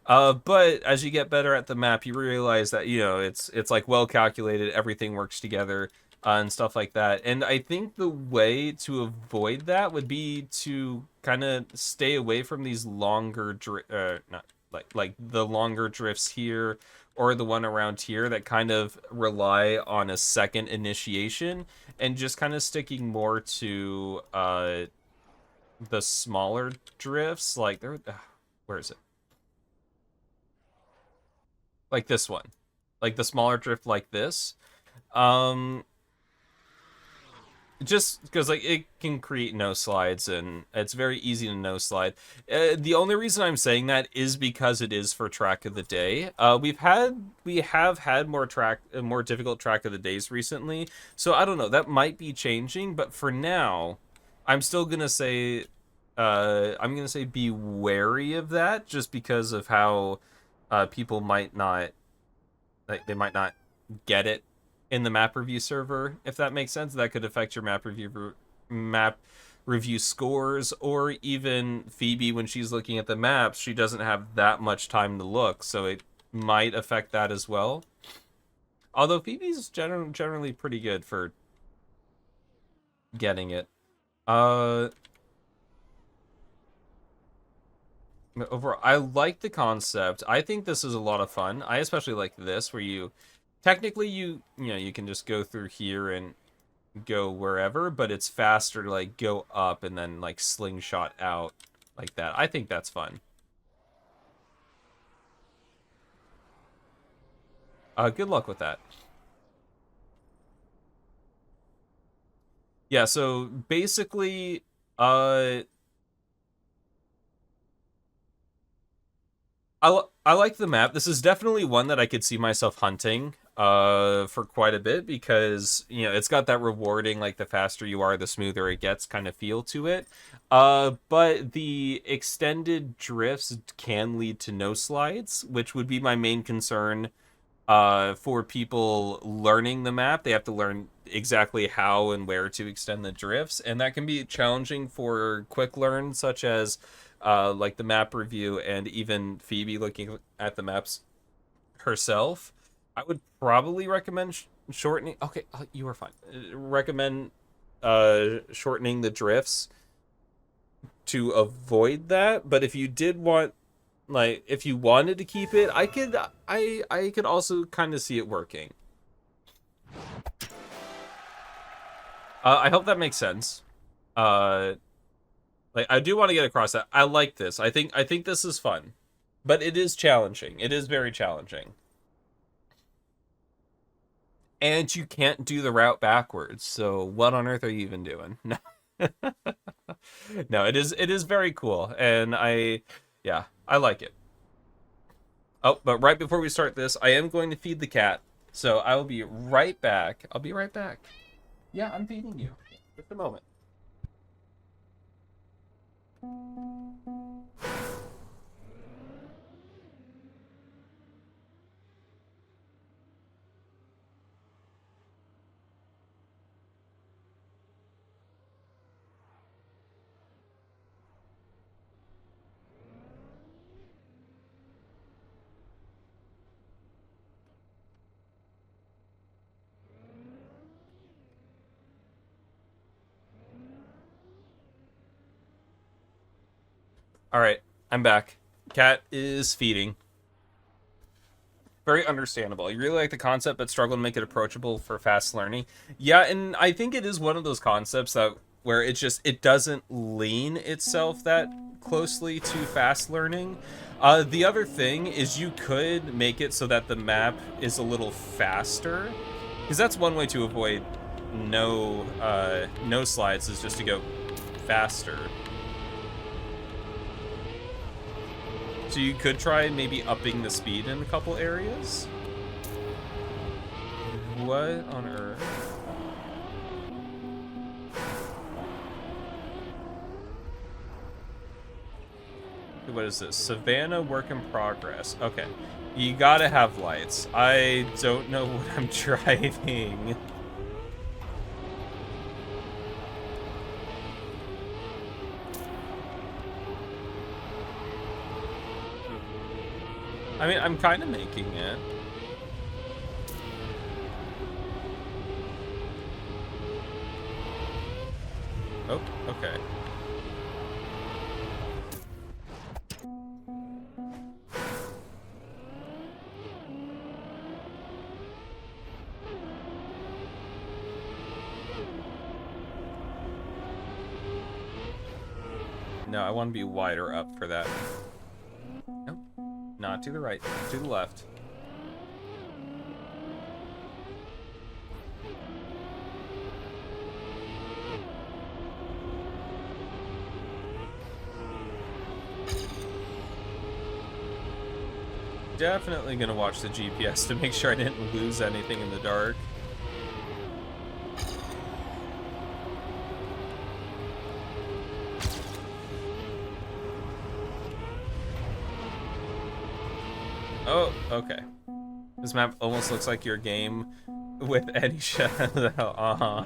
But as you get better at the map, you realize that it's like well calculated, everything works together, and stuff like that. And I think the way to avoid that would be to kind of stay away from these longer not like the longer drifts here or the one around here that kind of rely on a second initiation, and just kind of sticking more to the smaller drifts. Like where is it? Like this one, like the smaller drift like this. um just because like it can create no slides and it's very easy to no slide. The only reason I'm saying that is because it is for track of the day. We have had more difficult track of the days recently, so I don't know, that might be changing, but for now I'm still gonna say be wary of that, just because of how people might not, like, they might not get it in the map review server, if that makes sense. That could affect your map review scores, or even Phoebe, when she's looking at the maps, she doesn't have that much time to look, so it might affect that as well. Although Phoebe's generally pretty good for getting it. Uh Overall, I like the concept. I think this is a lot of fun. I especially like this, where you technically you can just go through here and go wherever, but it's faster to like go up and then like slingshot out like that. I think that's fun. Good luck with that. Yeah, so basically, I like the map. This is definitely one that I could see myself hunting for quite a bit, because it's got that rewarding, like, the faster you are the smoother it gets kind of feel to it. But the extended drifts can lead to no slides, which would be my main concern. For people learning the map, they have to learn exactly how and where to extend the drifts, and that can be challenging for quick learn, such as like the map review and even Phoebe looking at the maps herself. I would probably recommend shortening. Okay, you are fine. Recommend shortening the drifts to avoid that. But if you did want, like, if you wanted to keep it, I could also kind of see it working. I hope that makes sense. Uh, like, I do want to get across that I like this. I think this is fun, but it is challenging. It is very challenging, and you can't do the route backwards. So what on earth are you even doing? No, no. It is very cool, and yeah, I like it. Oh, but right before we start this, I am going to feed the cat. So I will be right back. I'll be right back. Yeah, I'm feeding you. Just a moment. All right, I'm back. Cat is feeding. Very understandable. You really like the concept, but struggle to make it approachable for fast learning. Yeah, and I think it is one of those concepts that where it doesn't lean itself that closely to fast learning. The other thing is you could make it so that the map is a little faster, because that's one way to avoid no slides is just to go faster. So you could try maybe upping the speed in a couple areas. What on earth? What is this? Savannah work in progress. Okay. You gotta have lights. I don't know what I'm driving. I mean, I'm kind of making it. Oh, okay. No, I want to be wider up for that. Nope. Not to the right, to the left. Definitely gonna watch the GPS to make sure I didn't lose anything in the dark. Oh, okay. This map almost looks like your game with any shadow. Uh-huh.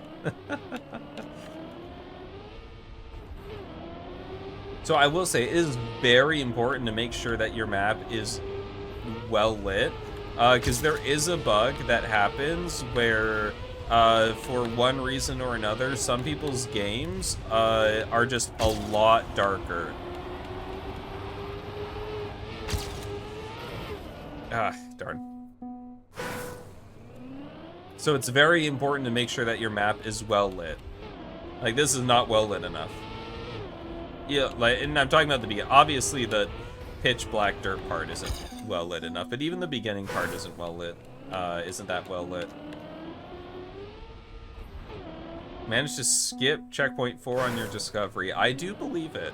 So I will say, it is very important to make sure that your map is well lit, because there is a bug that happens where, for one reason or another, some people's games are just a lot darker. Ah, darn. So it's very important to make sure that your map is well lit. Like, this is not well lit enough. Yeah, like, and I'm talking about the beginning. Obviously, the pitch black dirt part isn't well lit enough, but even the beginning part isn't well lit. Isn't that well lit. Managed to skip checkpoint 4 on your discovery. I do believe it.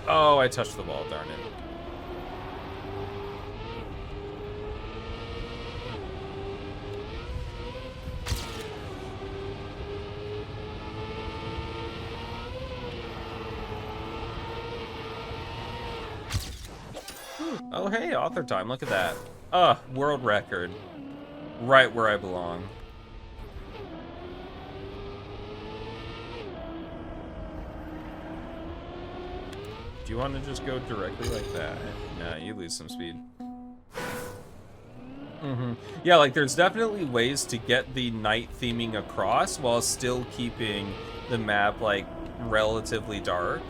Oh, I touched the wall, darn it. Oh, hey, author time, look at that. World record. Right where I belong. Do you want to just go directly like that? Nah, you lose some speed. Yeah, like, there's definitely ways to get the night theming across while still keeping the map, like, relatively dark.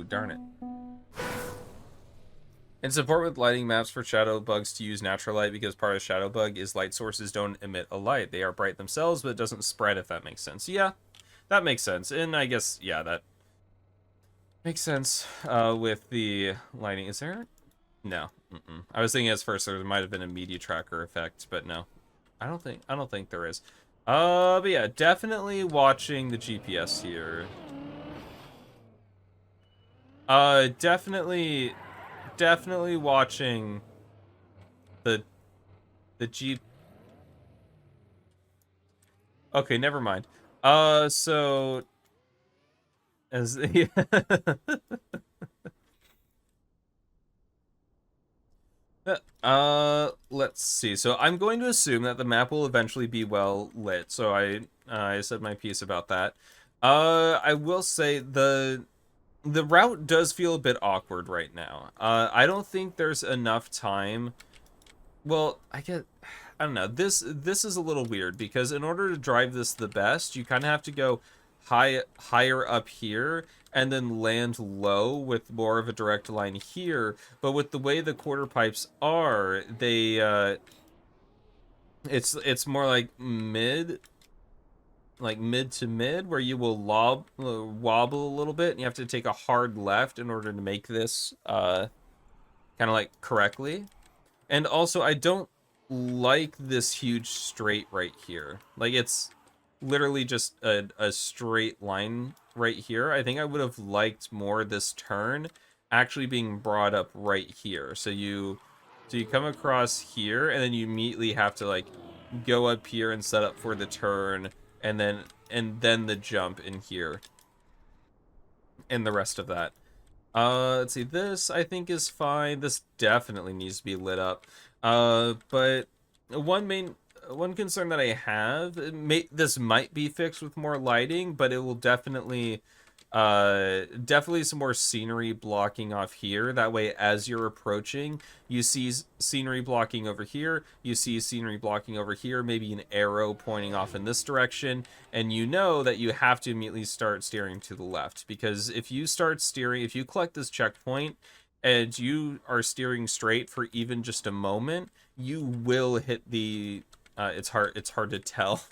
Darn it. In support with lighting maps for shadow bugs to use natural light, because part of shadow bug is light sources don't emit a light. They are bright themselves, but it doesn't spread, if that makes sense. Yeah, that makes sense. And I guess, yeah, that makes sense with the lighting. Is there? No. I was thinking as first there might have been a media tracker effect, but no. I don't think there is. But yeah, definitely watching the GPS here. Definitely watching the G. Okay, never mind. So as let's see. So I'm going to assume that the map will eventually be well lit. So I said my piece about that. I will say the route does feel a bit awkward right now. I don't think there's enough time. Well, I don't know. This is a little weird because in order to drive this the best, you kind of have to go higher up here and then land low with more of a direct line here. But with the way the quarter pipes are, it's more like mid to mid, where you will wobble a little bit, and you have to take a hard left in order to make this kind of like correctly. And also, I don't like this huge straight right here. Like, it's literally just a straight line right here. I think I would have liked more this turn actually being brought up right here. So you come across here, and then you immediately have to like go up here and set up for the turn, and then the jump in here and the rest of that. Let's see. This I think is fine. This definitely needs to be lit up. But one main one concern that I have, this might be fixed with more lighting, but it will definitely some more scenery blocking off here. That way, as you're approaching, you see scenery blocking over here, you see scenery blocking over here, maybe an arrow pointing off in this direction, and you know that you have to immediately start steering to the left, because if you collect this checkpoint and you are steering straight for even just a moment, you will hit the it's hard to tell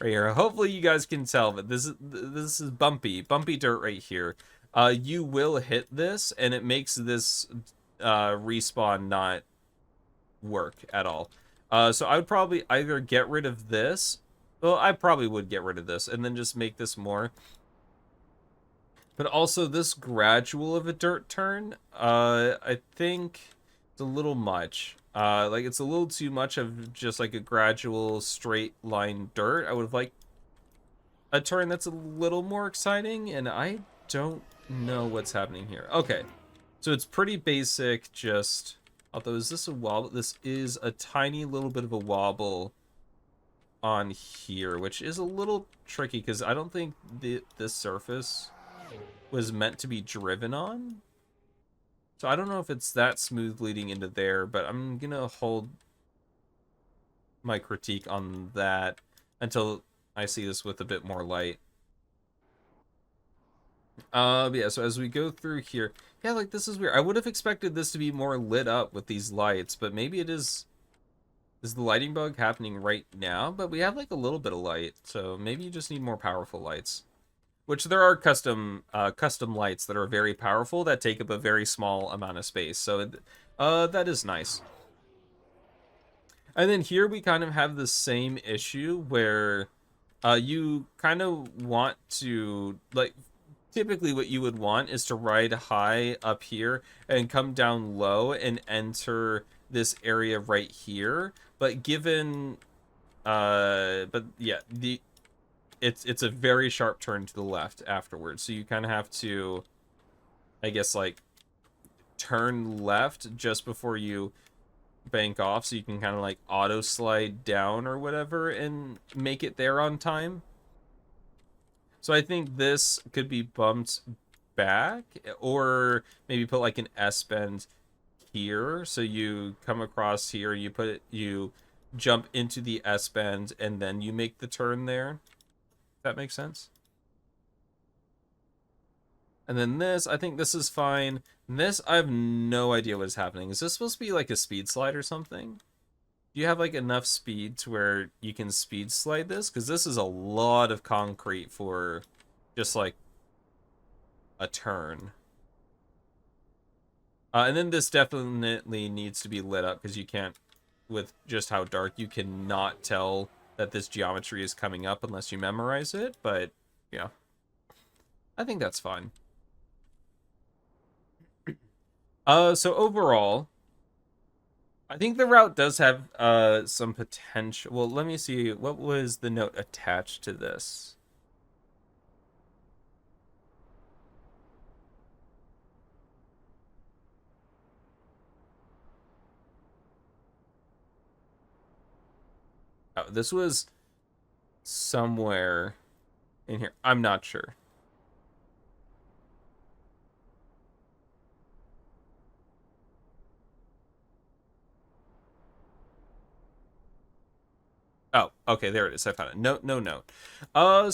right here. Hopefully you guys can tell, but this is bumpy dirt right here. You will hit this, and it makes this respawn not work at all. So I would probably either get rid of this. Well, I probably would get rid of this and then just make this more. But also this gradual of a dirt turn, I think it's a little much. Like, it's a little too much of just like a gradual straight line dirt. I would have liked a turn that's a little more exciting, and I don't know what's happening here. Okay, so it's pretty basic, just... Although, is this a wobble? This is a tiny little bit of a wobble on here, which is a little tricky, because I don't think this surface was meant to be driven on. So I don't know if it's that smooth leading into there, but I'm gonna hold my critique on that until I see this with a bit more light. But yeah, so as we go through here, yeah, like, this is weird. I would have expected this to be more lit up with these lights, but maybe it is the lighting bug happening right now? But we have like a little bit of light, so maybe you just need more powerful lights. Which there are custom lights that are very powerful that take up a very small amount of space. So that is nice. And then here we kind of have the same issue where you kind of want to, like, typically what you would want is to ride high up here and come down low and enter this area right here. But but yeah, it's a very sharp turn to the left afterwards. So you kind of have to, I guess, like, turn left just before you bank off, so you can kind of like auto slide down or whatever and make it there on time. So I think this could be bumped back, or maybe put like an S bend here, so you come across here, you jump into the S bend, and then you make the turn there. That makes sense. And then this, I think this is fine. This, I have no idea what is happening. Is this supposed to be like a speed slide or something? Do you have like enough speed to where you can speed slide this? Because this is a lot of concrete for just like a turn. And then this definitely needs to be lit up, because you can't, with just how dark, you cannot tell that this geometry is coming up unless you memorize it, but yeah, I think that's fine. So overall, I think the route does have some potential. Well, let me see. What was the note attached to this? Oh, this was somewhere in here. I'm not sure. Oh, okay, there it is. I found it. No note.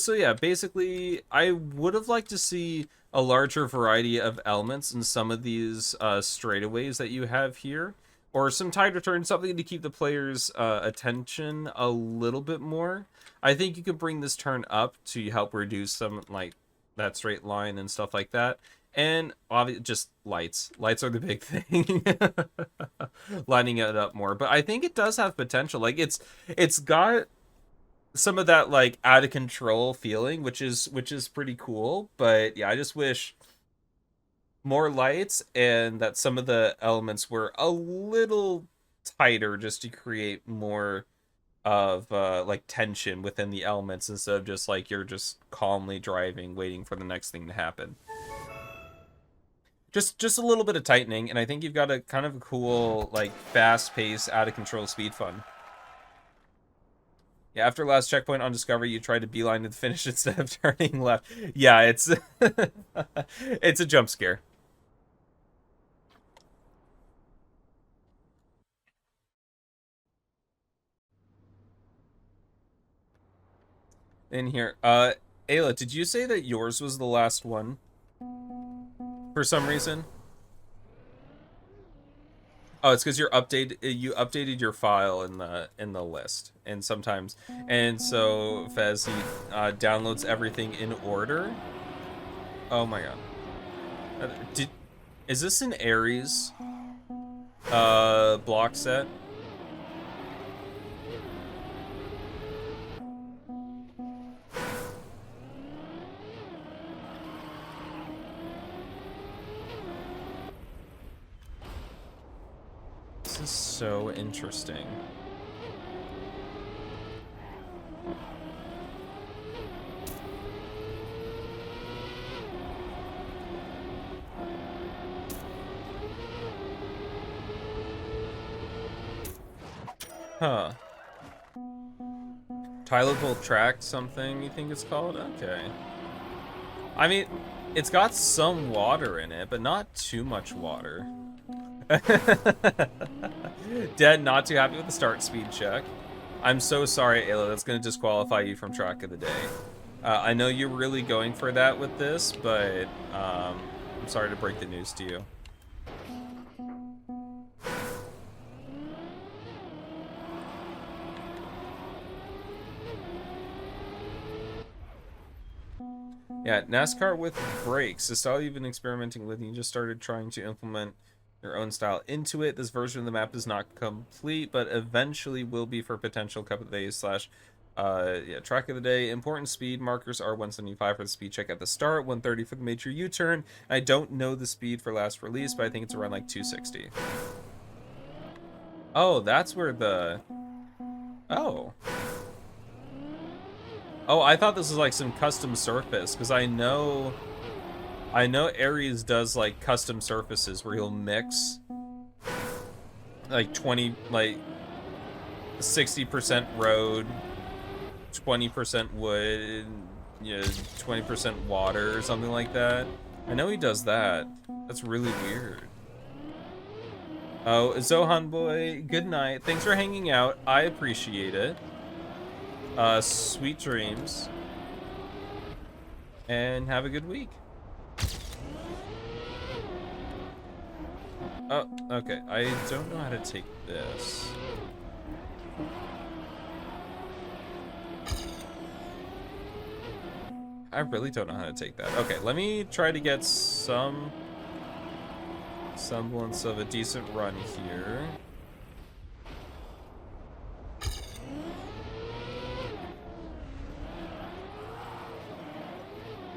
So yeah, basically, I would have liked to see a larger variety of elements in some of these straightaways that you have here, or some tide return, something to keep the player's attention a little bit more. I think you could bring this turn up to help reduce some like that straight line and stuff like that. And obviously, just lights. Lights are the big thing. Lining it up more, but I think it does have potential. Like it's got some of that like out of control feeling, which is pretty cool. But yeah, I just wish more lights and that some of the elements were a little tighter, just to create more of like tension within the elements instead of just like you're just calmly driving, waiting for the next thing to happen. Just a little bit of tightening, and I think you've got a kind of a cool, like, fast-paced, out-of-control speed fun. Yeah, after last checkpoint on Discovery, you tried to beeline to the finish instead of turning left. Yeah, it's it's a jump scare. In here, Ayla, did you say that yours was the last one for some reason? Oh, it's because you updated your file in the list, and sometimes, and so Fez he downloads everything in order. Oh my god, did is this an Ares block set? This is so interesting. Huh. Tileable track something, you think it's called? Okay. I mean, it's got some water in it, but not too much water. Dead, not too happy with the start speed check. I'm so sorry, Ayla, that's going to disqualify you from track of the day. I know you're really going for that with this, but I'm sorry to break the news to you. Yeah, NASCAR with brakes. The style you've been experimenting with, and you just started trying to implement your own style into it. This version of the map is not complete, but eventually will be for potential Cup of the Day slash yeah, track of the day. Important speed markers are 175 for the speed check at the start, 130 for the major U-turn. I don't know the speed for last release, but I think it's around like 260. Oh, that's where the... Oh. Oh, I thought this was like some custom surface, because I know Ares does like custom surfaces where he'll mix like 60% road, 20% wood, you know, 20% water or something like that. I know he does that. That's really weird. Oh, Zohan boy, good night. Thanks for hanging out. I appreciate it. Sweet dreams. And have a good week. Oh, okay. I don't know how to take this. I really don't know how to take that. Okay, let me try to get some semblance of a decent run here.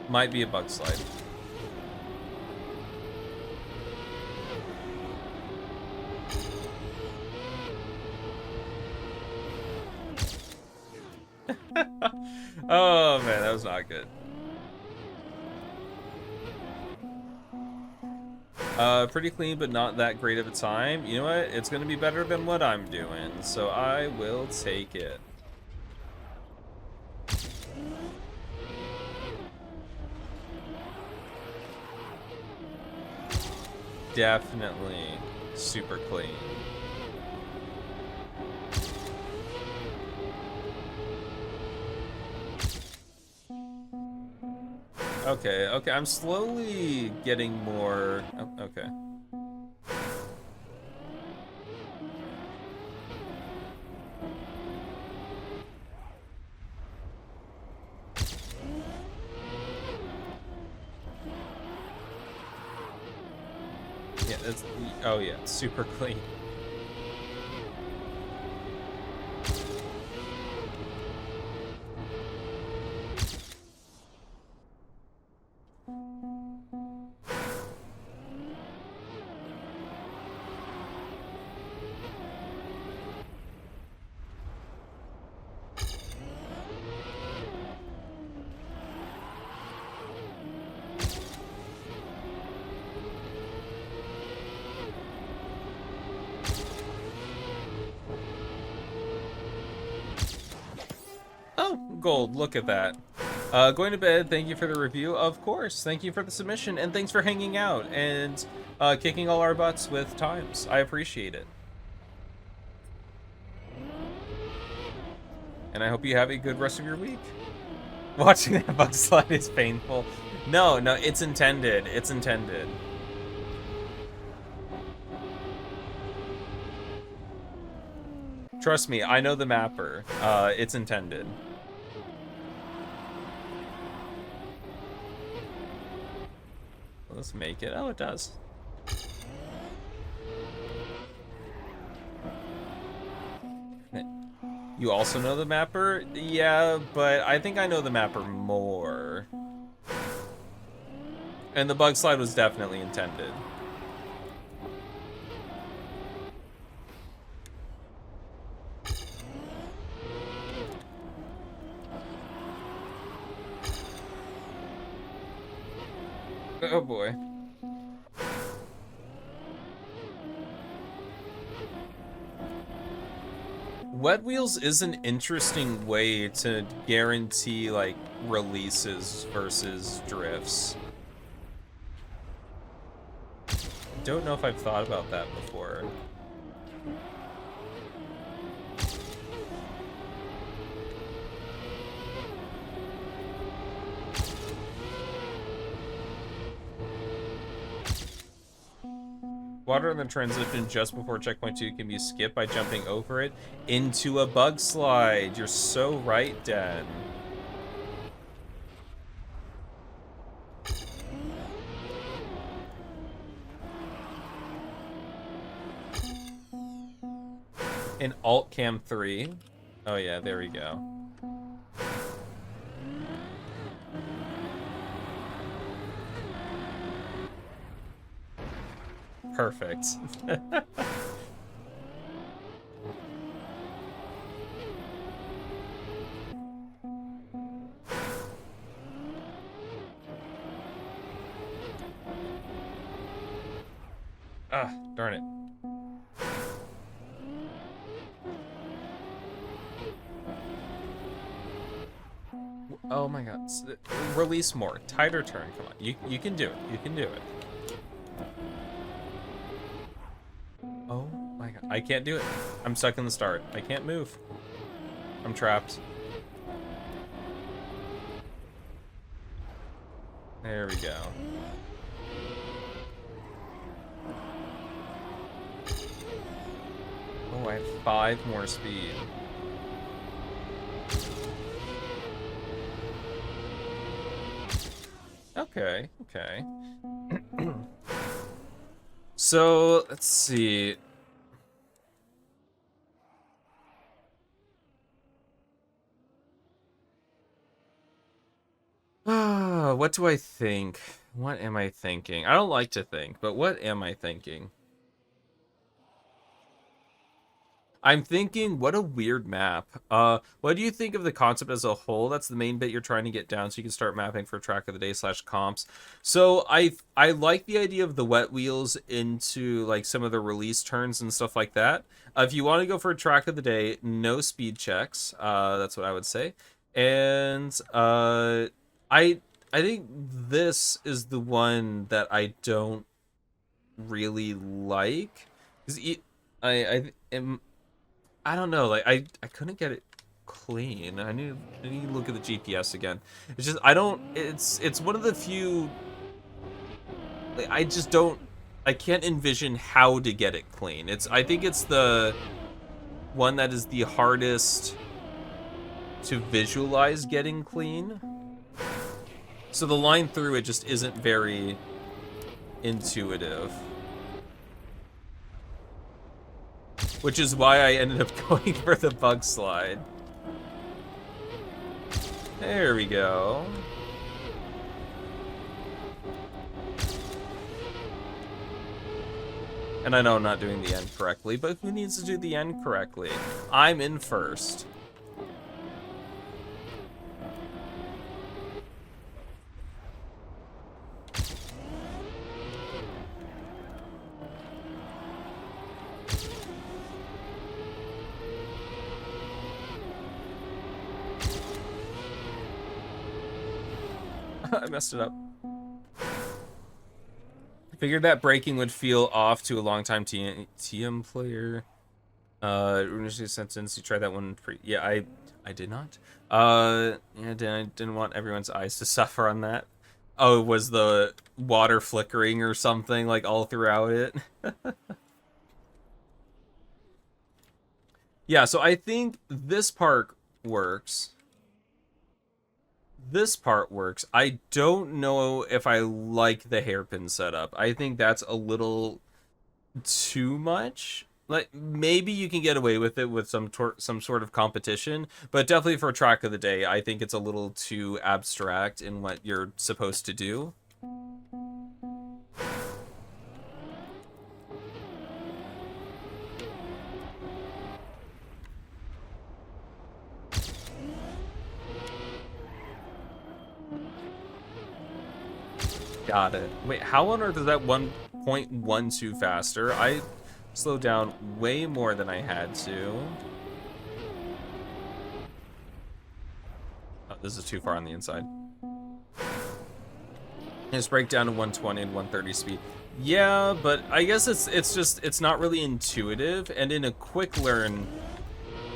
Might be a bug slide. Oh man, that was not good. Pretty clean, but not that great of a time. You know what? It's gonna be better than what I'm doing, so I will take it. Definitely super clean. Okay, okay, I'm slowly getting more... Oh, okay. Yeah, that's... Oh yeah, super clean. Oh, gold, look at that. Going to bed, thank you for the review, of course. Thank you for the submission, and thanks for hanging out and kicking all our butts with times. I appreciate it. And I hope you have a good rest of your week. Watching that bug slide is painful. No, no, it's intended. It's intended. Trust me, I know the mapper. It's intended. Let's make it. Oh, it does. You also know the mapper? Yeah, but I think I know the mapper more. And the bug slide was definitely intended. Oh boy. Wet Wheels is an interesting way to guarantee, like, releases versus drifts. Don't know if I've thought about that before. Water in the transition just before checkpoint 2 can be skipped by jumping over it into a bug slide. You're so right, Dan. In Alt Cam 3. Oh yeah, there we go. Perfect. Ah, darn it. Oh my god. Release more. Tighter turn. Come on. You can do it. You can do it. Oh my god. I can't do it. I'm stuck in the start. I can't move. I'm trapped. There we go. Oh, I have 5 more speed. Okay, okay. So, let's see. What do I think? What am I thinking? I don't like to think, but what am I thinking? I'm thinking, what a weird map. What do you think of the concept as a whole? That's the main bit you're trying to get down, so you can start mapping for track of the day / comps. So I like the idea of the wet wheels into like some of the release turns and stuff like that. If you want to go for a track of the day, no speed checks. That's what I would say. And I think this is the one that I don't really like. 'Cause I am I don't know. Like I couldn't get it clean. I need to look at the GPS again. It's just I don't. It's one of the few. Like, I just don't. I can't envision how to get it clean. I think it's the one that is the hardest to visualize getting clean. So the line through it just isn't very intuitive. Which is why I ended up going for the bug slide. There we go. And I know I'm not doing the end correctly, but who needs to do the end correctly? I'm in first. I messed it up. I figured that braking would feel off to a longtime TM player. Initially sentence, you tried that one yeah, I did not. Yeah, I didn't want everyone's eyes to suffer on that. Oh, was the water flickering or something like all throughout it? Yeah, so I think this part works. This part works. I don't know if I like the hairpin setup. I think that's a little too much. Like maybe you can get away with it with some sort of competition, but definitely for track of the day, I think it's a little too abstract in what you're supposed to do. Got it. Wait, how on earth is that 1.12 faster? I slowed down way more than I had to. Oh, this is too far on the inside. Just break down to 120 and 130 speed. Yeah, but I guess it's not really intuitive, and in a quick learn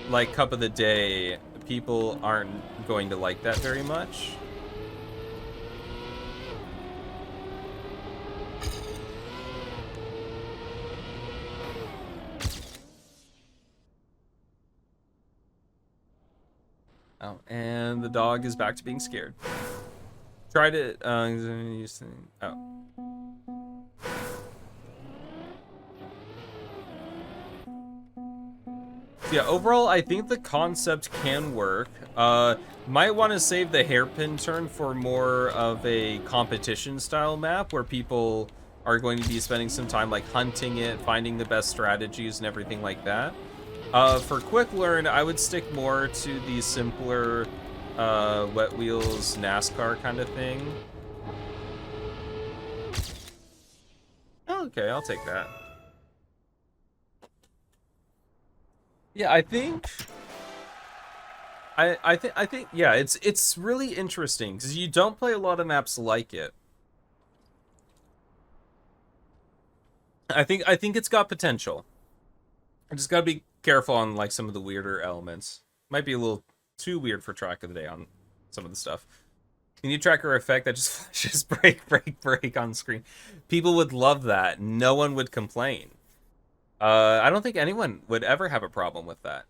like Cup of the Day, people aren't going to like that very much. Oh, and the dog is back to being scared. Tried it. Oh. Yeah, overall, I think the concept can work. Might want to save the hairpin turn for more of a competition style map where people are going to be spending some time like hunting it, finding the best strategies and everything like that. For quick learn, I would stick more to the simpler wet wheels NASCAR kind of thing. Okay, I'll take that. Yeah, I think yeah, it's really interesting because you don't play a lot of maps like it. I think it's got potential. I just gotta be careful on like some of the weirder elements. Might be a little too weird for track of the day on some of the stuff. Can you tracker effect that just flashes break on screen? People would love that. No one would complain. I don't think anyone would ever have a problem with that.